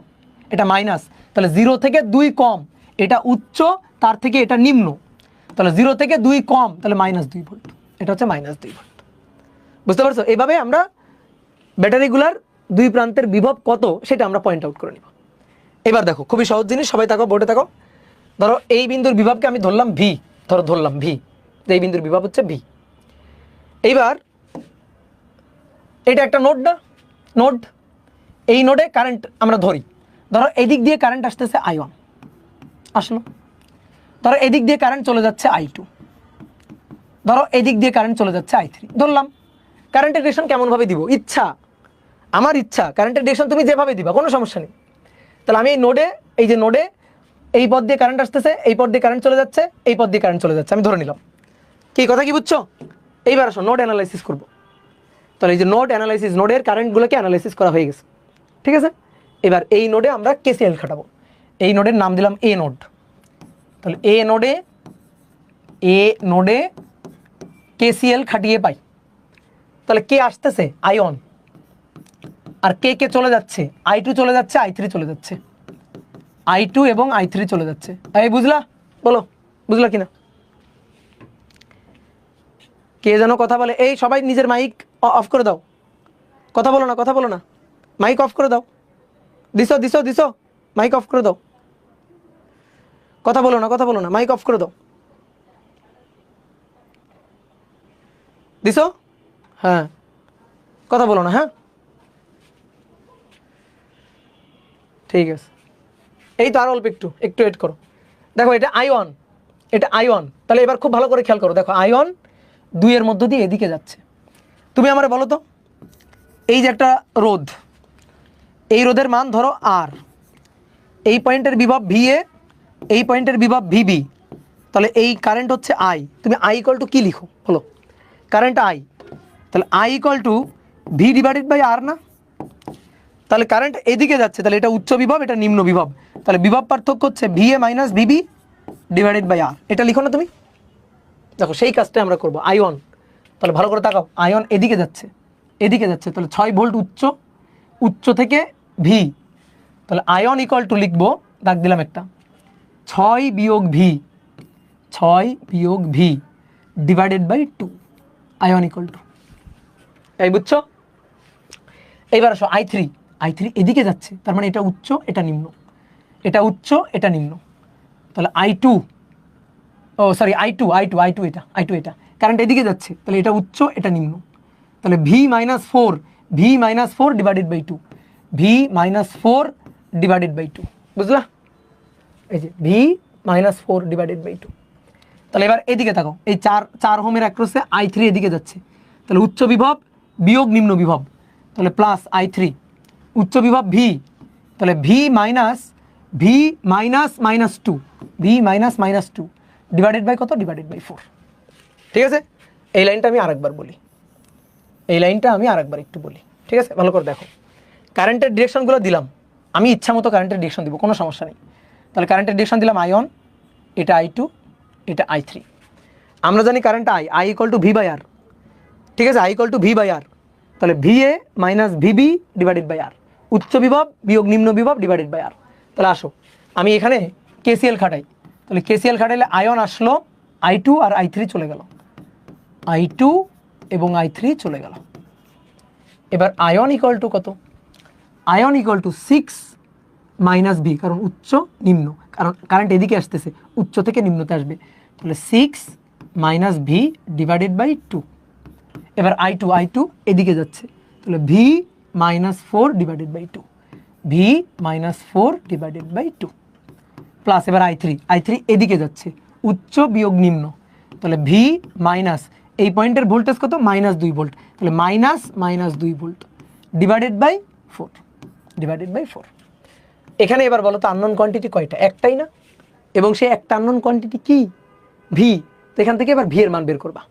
এটা মাইনাস, তাহলে 0 থেকে 2 কম, এটা উচ্চ, তার থেকে এটা নিম্ন, তাহলে 0 থেকে 2 কম, তাহলে -2 ভোল্ট, এটা হচ্ছে -2 ভোল্ট। বুঝতে পারছো? এইভাবে আমরা ব্যাটারিগুলার 2 প্রান্তের বিভব কত সেটা আমরা পয়েন্ট আউট করে নিব। এবার দেখো খুবই সহজ জিনিস, সবাই থাকো, বোর্ডে থাকো। ধরো এই বিন্দুর বিভবকে আমি ধরলাম ভি, ধরলাম ভি, এই বিন্দুর বিভব হচ্ছে ভি। এইবার এটা একটা নোড না, নোড, এই নোডে কারেন্ট আমরা ধরি। ধরো এদিক দিয়ে কারেন্ট আসতেছে I1, আসলো। ধরো এদিক দিয়ে কারেন্ট চলে যাচ্ছে I2, ধরো এদিক দিয়ে কারেন্ট চলে যাচ্ছে I3, ধরলাম। কারেন্টের ডিরেকশন কেমনভাবে দিব? আমার ইচ্ছা কারেন্টের ডিরেকশন তুমি যেভাবে দিবা, কোনো সমস্যা নেই। তাহলে আমি এই যে নোডে এই পথ দিয়ে কারেন্ট আসতেছে, এই পথ দিয়ে কারেন্ট চলে যাচ্ছে, এই পথ দিয়ে কারেন্ট চলে যাচ্ছে, আমি ধরে নিলাম। কি কথা কি বুঝছো? এইবার আসো নোড অ্যানালাইসিস করবো। তাহলে এই যে নোড অ্যানালাইসিস, নোডের কারেন্টগুলোকে অ্যানালাইসিস করা হয়ে গেছে। ঠিক আছে, এবার এই নোডে আমরা কেসিএল খাটাবো। এই নোডের নাম দিলাম এ নোড। তাহলে এ নোডে কেসিএল খাটিয়ে পাই। তাহলে কে আসতেছে? I1, আর কে চলে যাচ্ছে? I2 চলে যাচ্ছে, I3 চলে যাচ্ছে, I2 এবং I3 চলে যাচ্ছে। এই বুঝলা? বলো বুঝলা কিনা? কে যেন কথা বলে, এই সবাই নিজের মাইক অফ করে দাও, কথা বলো না, মাইক অফ করে দাও। দিছো মাইক অফ করে দাও, কথা বলো না, মাইক অফ করে দাও। দিছো? হ্যাঁ, কথা বলো না। হ্যাঁ, ঠিক আছে, এই তো আর অল্প একটু ওয়েট করো। দেখো এটা I1, তাহলে এবার খুব ভালো করে খেয়াল করো। দেখো I1 2 এর মধ্য দিয়ে এদিকে যাচ্ছে। তুমি আমারে বলো তো, এই যে একটা রোধ, এই রোধের মান ধরো R, এই পয়েন্টের বিভব VA, এই পয়েন্টের বিভব VB, তাহলে এই কারেন্ট হচ্ছে I। তুমি I = কি লিখো বলো? কারেন্ট I, তাহলে I = V/R না? তাহলে কারেন্ট এদিকে যাচ্ছে, তাহলে এটা উচ্চ বিভব, এটা নিম্ন বিভব, তাহলে বিভব পার্থক্য হচ্ছে VA - VB/R। এটা লিখো না তুমি, দেখো সেই কাজটা আমরা করব। আয়ন, তাহলে ভালো করে তাকাও, আয়ন এদিকে যাচ্ছে, এদিকে যাচ্ছে, তাহলে 6 ভোল্ট উচ্চ, উচ্চ থেকে ভি, তাহলে আয়ন ইকুয়াল টু লিখবো, দাগ দিলাম একটা, 6 বিয়োগ ভি, 6 বিয়োগ ভি ডিভাইডেড বাই 2, আয়ন ইকুয়াল টু, এই বুঝছো? এইবার আসো I3, I3 এদিকে যাচ্ছে, তার মানে এটা উচ্চ এটা নিম্ন, এটা উচ্চ এটা নিম্ন, তাহলে I2, ও সরি I2 এটা I2 এটা কারেন্ট এদিকে যাচ্ছে, তাহলে এটা উচ্চ এটা নিম্ন, তাহলে V minus four divided by 2, V minus 4 divided by 2, বুঝলা? এই যে ভি মাইনাস 4 ডিভাইডেড বাই 2। তাহলে এবার এদিকে তাকাও, এই 4 ওহমের অ্যাক্রসে I3 এদিকে যাচ্ছে, তাহলে উচ্চ বিভব বিয়োগ নিম্ন বিভব, তাহলে প্লাস I3, উচ্চ বিভব ভি, তাহলে V minus minus 2, V minus minus 2 divided by কত? Divided by 4। ঠিক আছে, এই লাইনটা আমি আরেকবার বলি, এই লাইনটা আমি আরেকবার একটু বলি, ঠিক আছে? ভালো করে দেখো, কারেন্টের ডিরেকশনগুলো দিলাম, আমি ইচ্ছা মতো কারেন্টের ডিরেকশন দিব, কোনো সমস্যা নেই। তাহলে কারেন্টের ডিরেকশন দিলাম আয়ন, এটা I2, এটা I3। আমরা জানি current I equal to V by R, ঠিক আছে? I equal to V by R, তাহলে VA minus VB divided by R, উচ্চ বিভব বিয়োগ নিম্ন বিভব ডিভাইডেড বাই আর। তাহলে আসো আমি এখানে KCL খাটাই, তাহলে KCL খাটাইলে আয়ন আসলো, I2 আর I3 চলে গেল, I2 এবং I3 চলে গেল। এবার আয়ন ইকুয়াল টু কত? Ion equal two 6 minus V, কারণ উচ্চ নিম্ন, কারণ কারেন্ট এদিকে আসতেছে, উচ্চ থেকে নিম্নতে আসবে, তাহলে 6 মাইনাস ভি ডিভাইডেড বাই 2। এবার I2 এদিকে যাচ্ছে, তাহলে V minus 4 divided by 2, V minus 4 divided by 2 plus এবার I3 এদিকে যাচ্ছে, উচ্চ বিয়োগ নিম্ন, তাহলে ভি মাইনাস, এই পয়েন্টের ভোল্টেজ কত? মাইনাস 2 ভোল্ট, তাহলে minus 2 volt divided by 4, divided by 4। এখানে এবার বলো তো আননোন কোয়ান্টিটি কয়টা? একটাই না, এবং সেই একটা আননোন কোয়ান্টিটি কি? ভি। তো এখান থেকে এবার ভি এর মান বের করবা,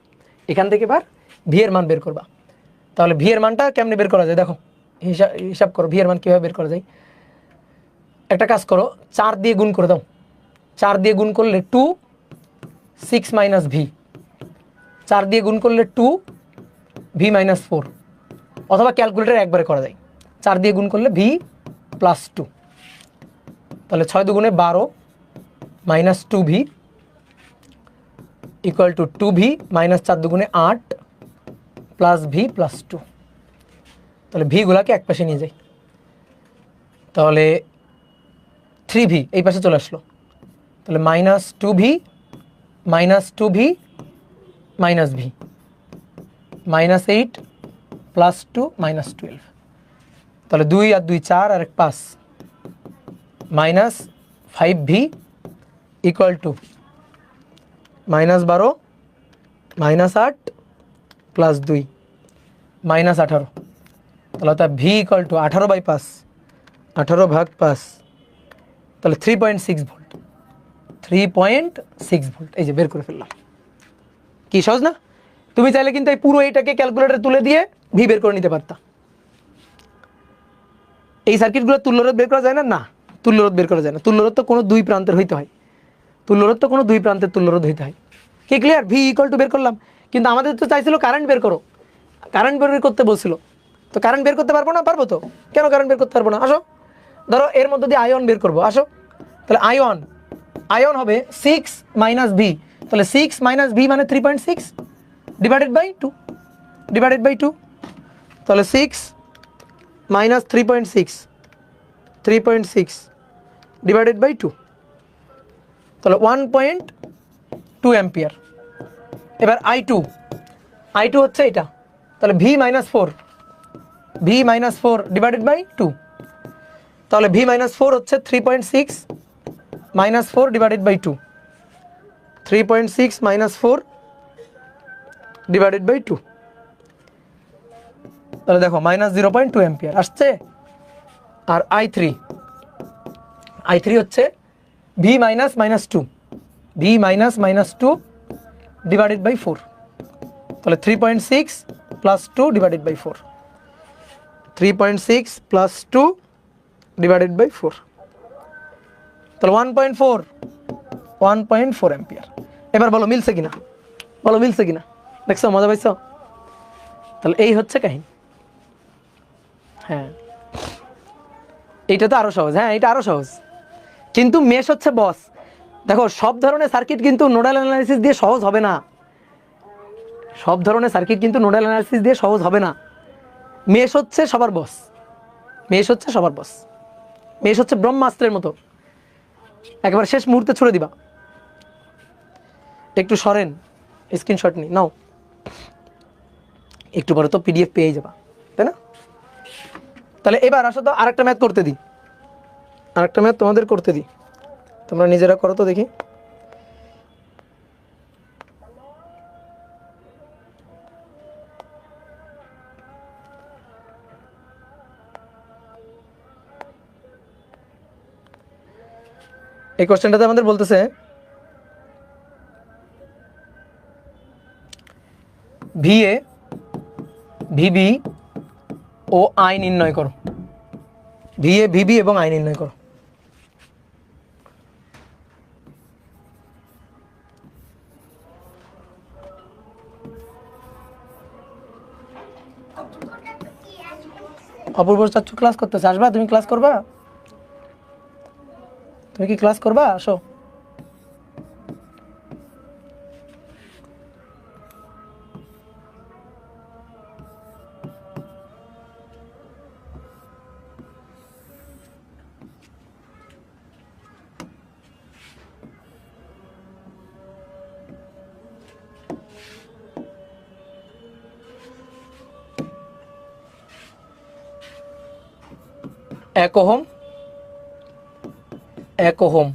এখান থেকে এবার ভি এর মান বের করবা। তাহলে ভি এর মানটা কেমনে বের করা যায় দেখো, হিসাব করো ভি এর মান কীভাবে বের করা যায়। একটা কাজ করো, 4 দিয়ে গুণ করে দাও, 4 দিয়ে গুণ করলে 2, 6 মাইনাস ভি, 4 দিয়ে গুণ করলে 2, ভি মাইনাস 4, অথবা ক্যালকুলেটার একবারে করা যায়, 4 দিয়ে গুণ করলে ভি প্লাস 2, তাহলে 6 দুগুণে 12 minus 2 V equal to 2 V minus 4 দুগুণে 8 প্লাস ভি প্লাস 2। তাহলে ভিগুলাকে এক পাশে নিয়ে যাই, তাহলে 3 ভি এই পাশে চলে আসলো, তাহলে minus 2 V minus 2 V minus V, minus 8 plus 2 minus 12, তাহলে 2 আর 2 4 আর 1 5, minus 5 V equal to minus 12 minus 8 plus 2 minus 18, তাহলে তা ভি ইকুয়াল টু 18 বাই 5, 18 ভাগ 5, তাহলে 3.6 ভোল্ট, 3.6 ভোল্ট। এই যে বের করে ফেললাম, কি সহজ না? তুমি চাইলে কিন্তু এই পুরো এইটাকে ক্যালকুলেটরে তুলে দিয়ে ভি বের করে নিতে পারতা। এই সার্কিটগুলো তুল্যরোধ বের করা যায় না, না তুল্যরোধ বের করা যায় না, তুল্যরোধ তো কোনো দুই প্রান্তের হইতে হয়, তুল্যরোধ তো কোনো দুই প্রান্তের তুল্যরোধ হইতে হয়। কি ক্লিয়ার? ভি ইকুয়াল টু বের করলাম, কিন্তু আমাদের তো চাইছিল কারেন্ট বের করো, কারেন্ট বের করতে বলছিল, তো কারেন্ট বের করতে পারবো না? পারবো তো, কেন কারেন্ট বের করতে পারবো না? আসো ধরো এর মধ্যে দিয়ে আয়ন বের করবো, আসো, তাহলে আয়ন হবে 6 মাইনাস ভি, তাহলে 6 মাইনাস ভি মানে 3.6 ডিভাইডেড বাই 2, ডিভাইডেড বাই 2, তাহলে 6 মাইনাস 3.6 ডিভাইডেড বাই 2, তাহলে 1.2 অ্যাম্পিয়ার। এবার I2 হচ্ছে এটা, তাহলে ভি মাইনাস 4 ডিভাইডেড বাই 2, তাহলে ভি মাইনাস 4 হচ্ছে 3.6 minus 4 divided by 2, 3.6 minus 4 divided by 2, তাহলে দেখো মাইনাস 0.2 অ্যাম্পিয়ার আসছে। আর I3 হচ্ছে ভি মাইনাস 2 ডিভাইডেড বাই 4, তাহলে 3.6 plus 2 divided by 4, 3.6 plus 2 divided by 4, তাহলে 1.4 অ্যাম্পিয়ার। এবার বলো মিলছে কিনা? বলো মিলছে কিনা, দেখছো মজা পাইছো? তাহলে এই হচ্ছে কাহিনী। হ্যাঁ এইটা তো আরো সহজ, হ্যাঁ এটা আরো সহজ, কিন্তু মেশ হচ্ছে বস। দেখো সব ধরনের সার্কিট কিন্তু নোডাল অ্যানালাইসিস দিয়ে সহজ হবে না, সব ধরনের সার্কিট কিন্তু নোডাল অ্যানালাইসিস দিয়ে সহজ হবে না। মেশ হচ্ছে সবার বস, মেশ হচ্ছে সবার বস, মেশ হচ্ছে ব্রহ্মাস্ত্রের মতো, একেবারে শেষ মুহূর্তে ছুড়ে দিবা। একটু সরেন, স্ক্রিনশট নি নাও, একটু পরে তো পিডিএফ পেয়ে যাবা, তাই না? তাহলে এবার আসো তো আরেকটা ম্যাথ করতে দিই, আরেকটা ম্যাথ তোমাদের করতে দিই, তোমরা নিজেরা করো তো দেখি। এই কোশ্চেনটাতে আমাদের বলতেছে ভিএ, ভিবি ও আই নির্ণয় করো। ভিএ, ভিবি এবং আই নির্ণয় করো। অপূর্ব চাচ্ছু ক্লাস করতেছে, আসবা? তুমি ক্লাস করবা? তুমি কি ক্লাস করবা? আসো। এক ওহম, এক ওহম,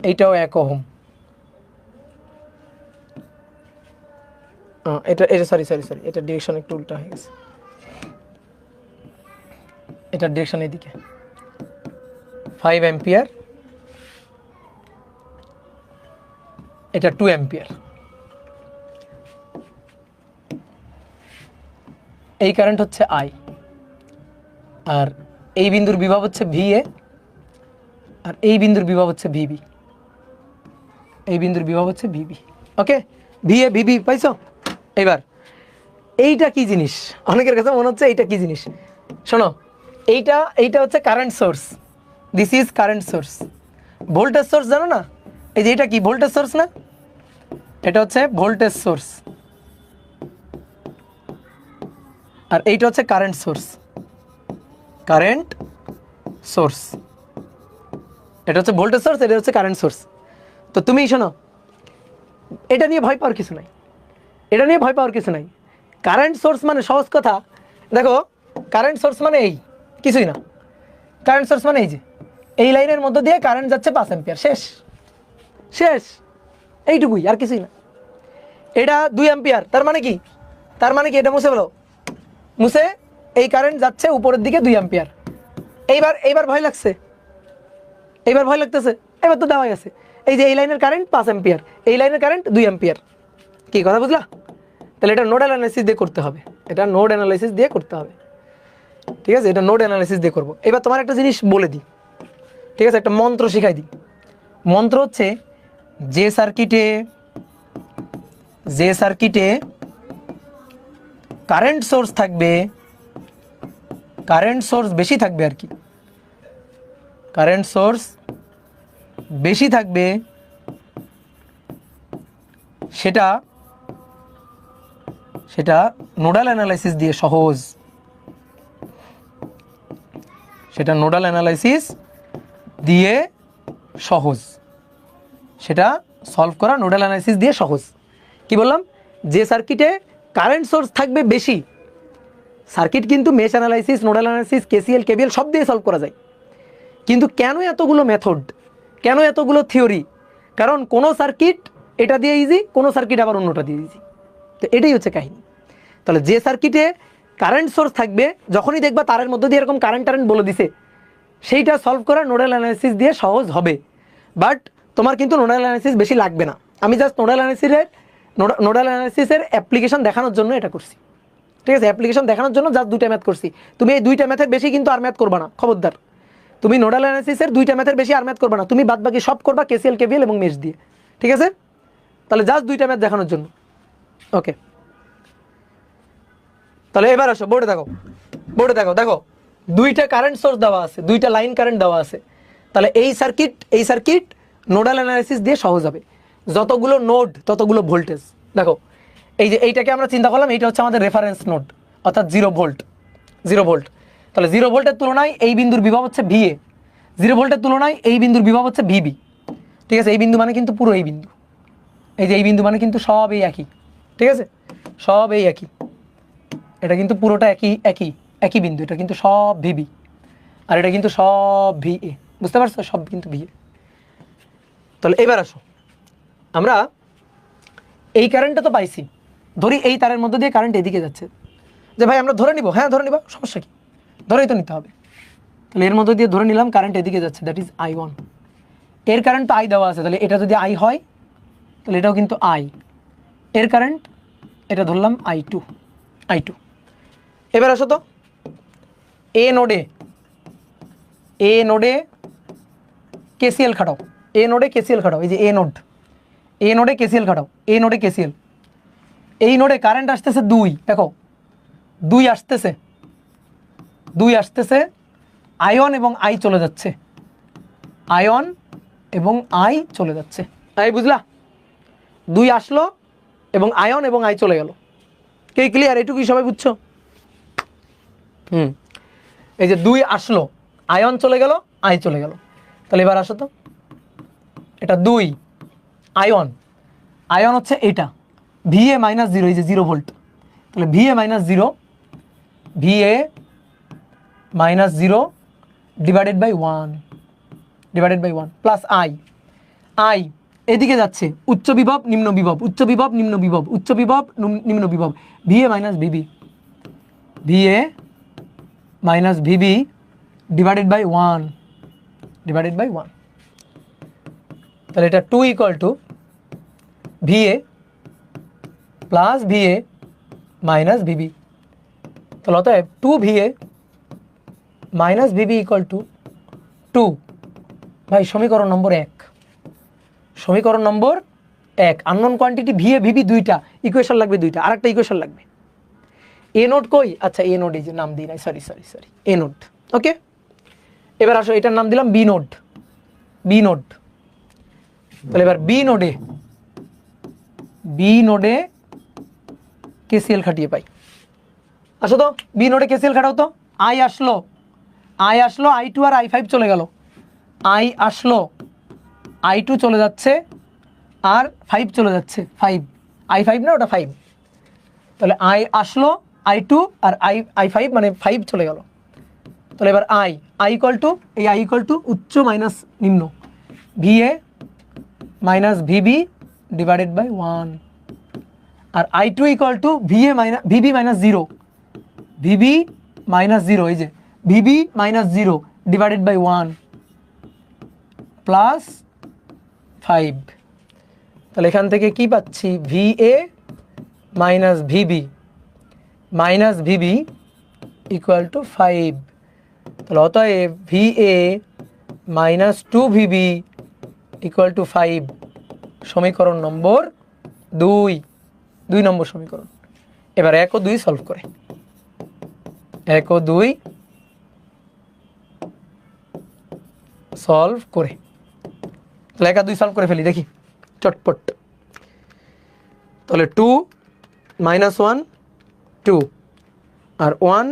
এইটাও এক ওহম। এটা এটা সরি সরি সরি, এটা ডিরেকশন একটু উল্টা হয়ে গেছে, এটা ডিরেকশন এদিকে। 5 অ্যাম্পিয়ার, এটা 2 অ্যাম্পিয়ার। এই কারেন্ট হচ্ছে আই, আর এই বিন্দুর বিভব হচ্ছে ভিএ, আর এই বিন্দুর বিভব হচ্ছে ভিবি, এই বিন্দুর বিভব হচ্ছে ভিবি। ওকে, ভিএ ভিবি পাইছো? এবার এইটা কি জিনিস, অনেকের কাছে মনে হচ্ছে এইটা কি জিনিস। শোনো, এইটা এইটা হচ্ছে current source, this is current source. Voltage source জানো না? এই যে এটা কি ভোল্টেজ সোর্স না? এটা হচ্ছে ভোল্টেজ সোর্স, আর এইটা হচ্ছে কারেন্ট সোর্স, কারেন্ট সোর্স। এটা হচ্ছে ভোল্টেজ সোর্স, এটা হচ্ছে কারেন্ট সোর্স। তো তুমি শোনো, এটা নিয়ে ভয় পাওয়ার কিছু নাই, এটা নিয়ে ভয় পাওয়ার কিছু নাই। কারেন্ট সোর্স মানে সহজ কথা, দেখো কারেন্ট সোর্স মানে এই কিছুই না। কারেন্ট সোর্স মানে এই যে এই লাইনের মধ্য দিয়ে কারেন্ট যাচ্ছে 5 অ্যাম্পিয়ার, শেষ শেষ, এইটুকুই, আর কিছুই না। এটা 2 অ্যাম্পিয়ার, তার মানে কি? তার মানে কি এটা মুছে ফেলো, মুছে এই কারেন্ট যাচ্ছে উপরের দিকে 2 অ্যাম্পিয়ার। এইবার এইবার ভয় লাগছে, এইবার ভয় লাগতেছে, এবার তো দেওয়াই আছে এই যে এই লাইনের কারেন্ট 5 অ্যাম্পিয়ার, এই লাইনের কারেন্ট 2 অ্যাম্পিয়ার। কি কথা বুঝলা? তাহলে এটা নোড অ্যানালাইসিস দিয়ে করতে হবে, এটা নোড অ্যানালাইসিস দিয়ে করতে হবে, ঠিক আছে? এটা নোড অ্যানালাইসিস দিয়ে করবো। এবার তোমার একটা জিনিস বলে দিই, ঠিক আছে? একটা মন্ত্র শিখাই দিই। মন্ত্র হচ্ছে যে সার্কিটে কারেন্ট সোর্স থাকবে, কারেন্ট সোর্স বেশি থাকবে আর কি, কারেন্ট সোর্স বেশি থাকবে, সেটা সেটা নোডাল অ্যানালাইসিস দিয়ে সহজ, সেটা নোডাল অ্যানালাইসিস দিয়ে সহজ, সেটা সলভ করা নোডাল অ্যানালাইসিস দিয়ে সহজ। কি বললাম? যে সার্কিটে কারেন্ট সোর্স থাকবে বেশি, সার্কিট কিন্তু mesh analysis, nodal analysis, KCL KBL সব দিয়ে সলভ করা যায়। কিন্তু কেন এতগুলো মেথড, কেন এতগুলো থিওরি? কারণ কোনো সার্কিট এটা দিয়ে ইজি, কোনো সার্কিট আবার অন্যটা দিয়ে ইজি। তো এটাই হচ্ছে কাহিনী। তাহলে যে সার্কিটে কারেন্ট সোর্স থাকবে, যখনই দেখবা তারের মধ্যে দিয়ে এরকম কারেন্ট বলে দিছে, সেইটা সলভ করা নোডাল অ্যানালাইসিস দিয়ে সহজ হবে। বাট তোমার কিন্তু নোডাল অ্যানালাইসিস বেশি লাগবে না। আমি জাস্ট নোডাল অ্যানালাইসিসের অ্যাপ্লিকেশন দেখানোর জন্য এটা করছি, ঠিক আছে? অ্যাপ্লিকেশন দেখানোর জন্য জাস্ট 2টা ম্যাথ করছি। তুমি এই 2টা ম্যাথের বেশি কিন্তু আর ম্যাথ করবা না, খবরদার। তুমি নোডাল অ্যানালাইসিসের 2টা ম্যাথের বেশি আর ম্যাথ করবা না, তুমি বাদ বাকি সব করবা কেসিএল কেভিএল এবং মেশ দিয়ে, ঠিক আছে? তাহলে জাস্ট দুইটা ম্যাথ দেখানোর জন্য। ওকে, তাহলে এবার আসো বোর্ডে দেখো, বোর্ডে দেখো, দেখো দুইটা কারেন্ট সোর্স দেওয়া আছে, দুইটা লাইন কারেন্ট দেওয়া আছে। তাহলে এই সার্কিট নোডাল অ্যানালাইসিস দিয়ে সহজ হবে। যতগুলো নোড ততগুলো ভোল্টেজ। দেখো এই যে এইটাকে আমরা চিন্তা করলাম, এইটা হচ্ছে আমাদের রেফারেন্স নোড, অর্থাৎ 0 ভোল্ট, 0 ভোল্ট। তাহলে 0 ভোল্টের তুলনায় এই বিন্দুর বিভব হচ্ছে VA, 0 ভোল্টের তুলনায় এই বিন্দুর বিভব হচ্ছে VB। ঠিক আছে, এই বিন্দু মানে কিন্তু পুরো এই বিন্দু, এই যে এই বিন্দু মানে কিন্তু সব এই একই। ঠিক আছে, সব এই একই, এটা কিন্তু পুরোটা একই একই একই বিন্দু, এটা কিন্তু সব VB, আর এটা কিন্তু সব VA। বুঝতে পারছো, সব কিন্তু VA। তাহলে এবার আসো, আমরা এই কারেন্টটা তো পাইছি, ধরি এই তারের মধ্যে দিয়ে কারেন্ট এদিকে যাচ্ছে, যে ভাই আমরা ধরে নিব, হ্যাঁ ধরে নিবা, সমস্যা কি, ধরেই তো নিতে হবে। তাহলে এর মধ্যে দিয়ে ধরে নিলাম কারেন্ট এদিকে যাচ্ছে, দ্যাট ইজ I1। এর কারেন্ট তো I দেওয়া আছে, তাহলে এটা যদি I হয় তাহলে এটাও কিন্তু I। এর কারেন্ট এটা ধরলাম I2। এবার আসো তো এ নোডে KCL খাটাও, এ নোডে KCL খাটাও, এই যে এ নোডে KCL খাটাও, এ নোডে KCL। এই নোডে কারেন্ট আসতেছে 2, দেখো 2 আসতেছে, আয়ন এবং I চলে যাচ্ছে, আয়ন এবং I চলে যাচ্ছে। তাই বুঝলা, 2 আসলো এবং আয়ন এবং I চলে গেল। কে ক্লিয়ার? এটুকুই সবাই বুঝছো? এই যে 2 আসলো, আয়ন চলে গেল, I চলে গেল। তাহলে এবার আসো তো, এটা 2 আয়ন হচ্ছে এটা VA -0, এই যে 0 ভোল্ট। তাহলে VA -0 divided by 1 plus I এদিকে যাচ্ছে, উচ্চ বিভব নিম্ন বিভব, উচ্চ বিভব নিম্ন বিভব, উচ্চ বিভব নিম্ন বিভব, VA -VB ডিভাইডেড বাই 1। তাহলে এটা 2 = VA plus VA minus VB। তাহলে অতএব 2VA মাইনাস VB = 2। ভাই সমীকরণ নম্বর 1, সমীকরণ নম্বর 1। আননোন কোয়ান্টিটি VA VB দুইটা, ইকুয়েশন লাগবে দুইটা, আরেকটা ইকুয়েশন লাগবে। এ নোড কই? আচ্ছা এ নোড, এই যে নাম দিই নাই, সরি এ নোড। ওকে, এবার আসো এটার নাম দিলাম বি নোড। তাহলে এবার বি নোডে KCL খাটিয়ে পাই। আসো তো বি নোডে KCL খাটাও তো। I আসলো I2 আর I5 চলে গেল, I আসলো I2 চলে যাচ্ছে আর 5 চলে যাচ্ছে, 5 I5 না ওটা 5। তাহলে I আসলো I2 আর I5 মানে 5 চলে গেল। তাহলে এবার I = উচ্চ মাইনাস নিম্ন, VA minus VB divided by 1। আর I2 = VB -0, এই যে VB -0 ডিভাইডেড বাই 1 প্লাস 5। তাহলে এখান থেকে কি পাচ্ছি? VA -VB = 5। তাহলে অতএব VA -2VB = 5। সমীকরণ নম্বর 2 নম্বর সমীকরণ। এবার 1 ও 2 সলভ করে, 1 ও 2 সলভ করে, তাহলে 1 আর 2 সলভ করে ফেলি দেখি চটপট। তাহলে 2 - 1 2 আর 1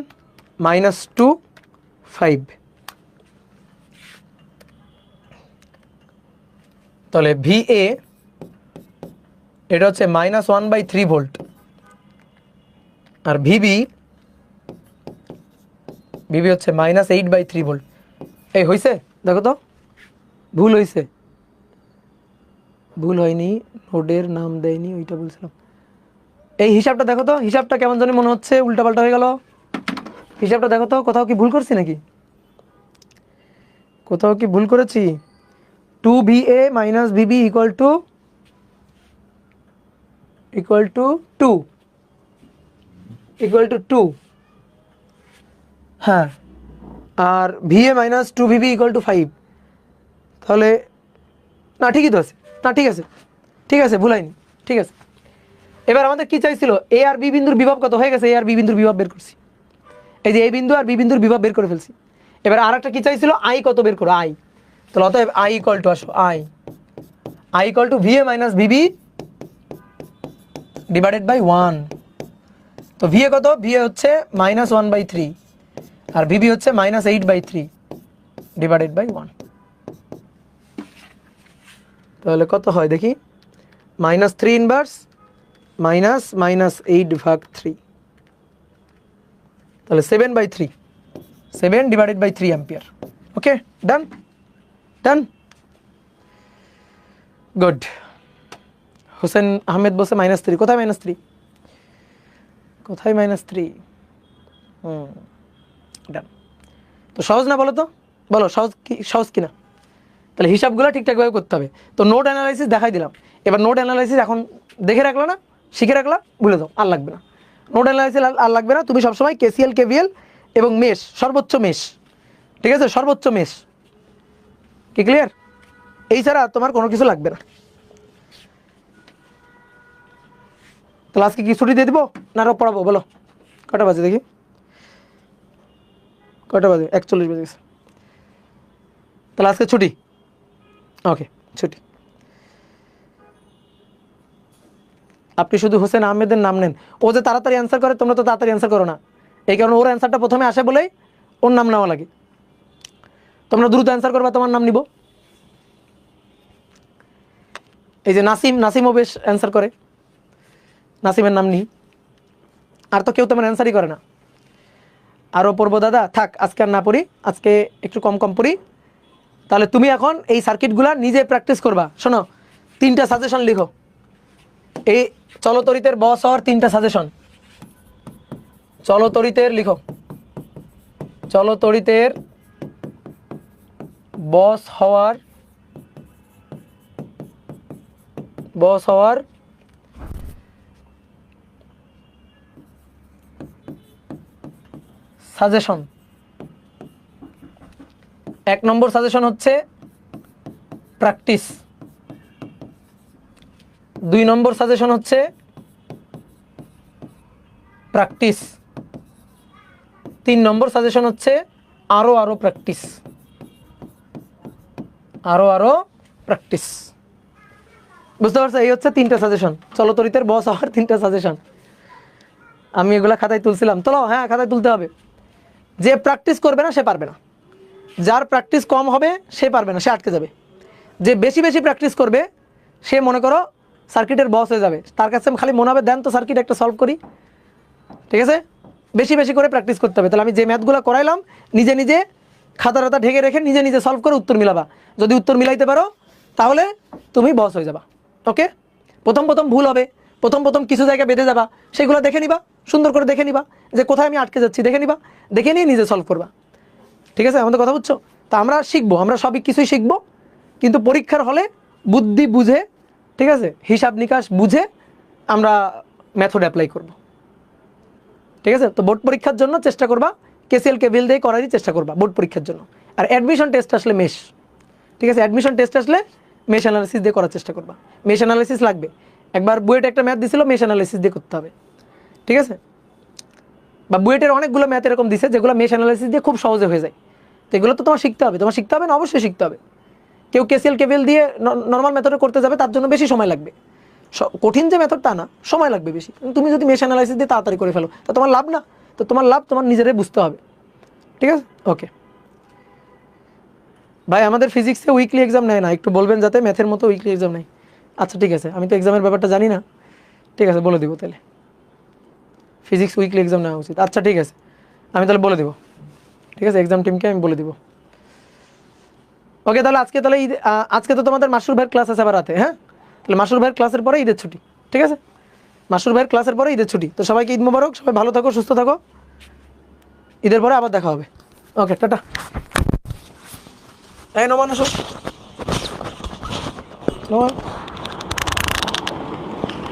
- 2 5। তাহলে VA এটা হচ্ছে -1/3 ভোল্ট, আর VB হচ্ছে -8/3 ভোল্ট। এই হয়েছে? দেখো তো, ভুল হয়েছে? ভুল হয়নি, নোডের নাম দেয়নি, ওইটা বলছিলাম। এই হিসাবটা দেখো তো, হিসাবটা কেমন জানি মনে হচ্ছে উল্টাপাল্টা হয়ে গেল। হিসাবটা দেখো তো, কোথাও কি ভুল করছি নাকি? কোথাও কি ভুল করেছি? 2VA - VB = 2 হ্যাঁ, আর VA -2VB = 5। তাহলে না ঠিকই তো আছে, না ঠিক আছে ভুল হয়নি, ঠিক আছে, এবার আমাদের কি চাইছিল, এ আর বি বিন্দুর বিভব কত হয়ে গেছে, এ আর বি বিন্দুর বিভব বের করছি, এই যে এ বিন্দু আর বি বিন্দুর বিভব বের করে ফেলছি। এবার আর একটা কি চাইছিল, আই কত বের করো, আই। তাহলে অতএব আই ইকুয়াল টু, আসো I equal to VA minus VB divided by 1। তো ভিএ কত, ভিএ হচ্ছে -1/3 আর ভিবি হচ্ছে -8/3 ডিভাইডেড বাই 1। তাহলে কত হয় দেখি, -3 ইনভার্স -8/3, তাহলে 7/3, 7 divided by 3 ampere. Okay, done done, good. Hossain Ahmed বলছে -3, কোথায় -3, কোথায় -3? ডান। তো সহজ না বলো তো, বলো সহজ কি, সহজ কিনা? তাহলে হিসাবগুলো ঠিকঠাকভাবে করতে হবে। তো নোড অ্যানালাইসিস দেখাই দিলাম, এবার নোড অ্যানালাইসিস এখন দেখে রাখলো না, শিখে রাখলা, ভুলে দাও, আর লাগবে না নোড অ্যানালাইসিস, আর লাগবে না। তুমি সবসময় কেসিএল কেভিএল এবং মেশ, সর্বোচ্চ মেশ, ঠিক আছে, সর্বোচ্চ মেশ, কি ক্লিয়ার? এই ছাড়া তোমার কোনো কিছু লাগবে না। তাহলে আজকে কি ছুটি দিয়ে দেবো না আরও পড়াবো, বলো কটা বাজে দেখি, কটা বাজে, 41 বেজে গেছে। তাহলে আজকে ছুটি, ওকে ছুটি। আপনি শুধু হোসেন আহমেদের নাম নেন, ও যে তাড়াতাড়ি অ্যান্সার করে, তোমরা তো তাড়াতাড়ি অ্যান্সার করো না, এই কারণে ওর অ্যান্সারটা প্রথমে আসে বলেই ওর নাম নেওয়া লাগে। তোমরা দ্রুত অ্যান্সার করবা, তোমার নাম নিব। এই যে নাসিমও বেশ অ্যান্সার করে, নাসিমের নাম নিই। আর তো কেউ তোমার অ্যান্সারই করে না। আরও পড়বো দাদা, থাক আজকে আর না পড়ি, আজকে একটু কম কম পড়ি। তাহলে তুমি এখন এই সার্কিটগুলো নিজে প্র্যাকটিস করবা। শোনো, 3টা সাজেশন লিখো, এই চলতরিতের বস হওয়ার 3টা সাজেশন। চলতরিতের লিখো, চলতরিতের বস হওয়ার সাজেশন। 1 নম্বর সাজেশন হচ্ছে প্র্যাকটিস, 2 নম্বর সাজেশন হচ্ছে প্র্যাকটিস, 3 নম্বর সাজেশন হচ্ছে আরো প্র্যাকটিস, আরো প্র্যাকটিস। বুঝতে পারছো? এই হচ্ছে 3টা সাজেশন, চলতরিতের বস হওয়ার 3টা সাজেশন। আমি এগুলা খাতায় তুলছিলাম, চলো হ্যাঁ খাতায় তুলতে হবে। যে প্র্যাকটিস করবে না সে পারবে না, যার প্র্যাকটিস কম হবে সে পারবে না, সে আটকে যাবে। যে বেশি বেশি প্র্যাকটিস করবে সে মনে করো সার্কিটের বস হয়ে যাবে। তার কাছে খালি মনে হবে দেন তো সার্কিট একটা সলভ করি, ঠিক আছে? বেশি বেশি করে প্র্যাকটিস করতে হবে। তাহলে আমি যে ম্যাথগুলো করাইলাম নিজে নিজে খাতা টাতা ঢেকে রেখে নিজে নিজে সলভ করে উত্তর মিলাবা। যদি উত্তর মিলাইতে পারো তাহলে তুমি বস হয়ে যাবা। ওকে, প্রথম ভুল হবে, প্রথম কিছু জায়গায় বেঁধে যাবা, সেগুলো দেখে নিবা, সুন্দর করে দেখে নিবা যে কোথায় আমি আটকে যাচ্ছি, দেখে নিবা, দেখে নিয়ে নিজে সলভ করবা। ঠিক আছে, আমাদের কথা বুঝছো? তা আমরা শিখবো, আমরা সবই কিছুই শিখবো, কিন্তু পরীক্ষার হলে বুদ্ধি বুঝে, ঠিক আছে, হিসাব নিকাশ বুঝে আমরা মেথড অ্যাপ্লাই করব। ঠিক আছে, তো বোর্ড পরীক্ষার জন্য চেষ্টা করবা কেসিএল কেভিএল দিয়ে করারই চেষ্টা করবা বোর্ড পরীক্ষার জন্য। আর অ্যাডমিশন টেস্ট আসলে মেশ, ঠিক আছে, অ্যাডমিশন টেস্ট আসলে মেশ অ্যানালিসিস দিয়ে করার চেষ্টা করবা। মেশ অ্যানালিসিস লাগবে, একবার বুয়েট একটা ম্যাথ দিছিল মেশ অ্যানালিসিস দিয়ে করতে হবে, ঠিক আছে? বা বুয়েটের অনেকগুলো ম্যাথ এরকম দিছে যেগুলো মেশ অ্যানালিসিস দিয়ে খুব সহজে হয়ে যায়। তো এগুলো তো তোমার শিখতে হবে, না অবশ্যই শিখতে হবে। কেউ কেসিএল কেভিএল দিয়ে নর্মাল মেথডে করতে যাবে, তার জন্য বেশি সময় লাগবে। কঠিন যে মেথড তা না, সময় লাগবে বেশি। তুমি যদি মেশ অ্যানালাইসিস দিয়ে তাড়াতাড়ি করে ফেলো তা তোমার লাভ না, তো তোমার লাভ তোমার নিজেরাই বুঝতে হবে। ঠিক আছে, ওকে ভাই। আমাদের ফিজিক্সে উইকলি এক্সাম নেয় না, একটু বলবেন যাতে ম্যাথের মতো উইকলি এক্সাম নেই। আচ্ছা ঠিক আছে, আমি তো এক্সামের ব্যাপারটা জানি না, ঠিক আছে বলে দিব তাহলে। ফিজিক্স উইকলি এক্সাম নেওয়া উচিত, আচ্ছা ঠিক আছে, আমি তাহলে বলে দিব। ঠিক আছে, এক্সাম টিমকে আমি বলে দিব। ওকে, তাহলে আজকে তো তোমাদের মাসুর ভাইয়ের ক্লাস আছে আবার রাতে, হ্যাঁ? তাহলে মাসুর ভাইয়ের ক্লাসের পরে ঈদের ছুটি, ঠিক আছে? মাসুর ভাইয়ের ক্লাসের পরে ঈদের ছুটি। তো সবাইকে ঈদ মোবারক, সবাই ভালো থাকো, সুস্থ থাকো, ঈদের পরে আবার দেখা হবে। ওকে, টাটা। এই নোমান আসো, নোমান,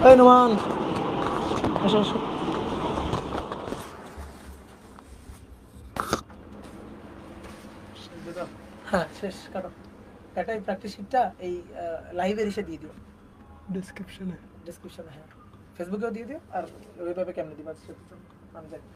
এই নোমান আসো আসো। হ্যাঁ শেষ, কাটো। এটাই প্র্যাকটিস শিটটা এই লাইভের এসে দিয়ে দিও ডিসক্রিপশনে। ডেসক্রিপশনে, হ্যাঁ ফেসবুকেও দিয়ে দিও, আর ওইভাবে কেমনে দিবা আমি জানি।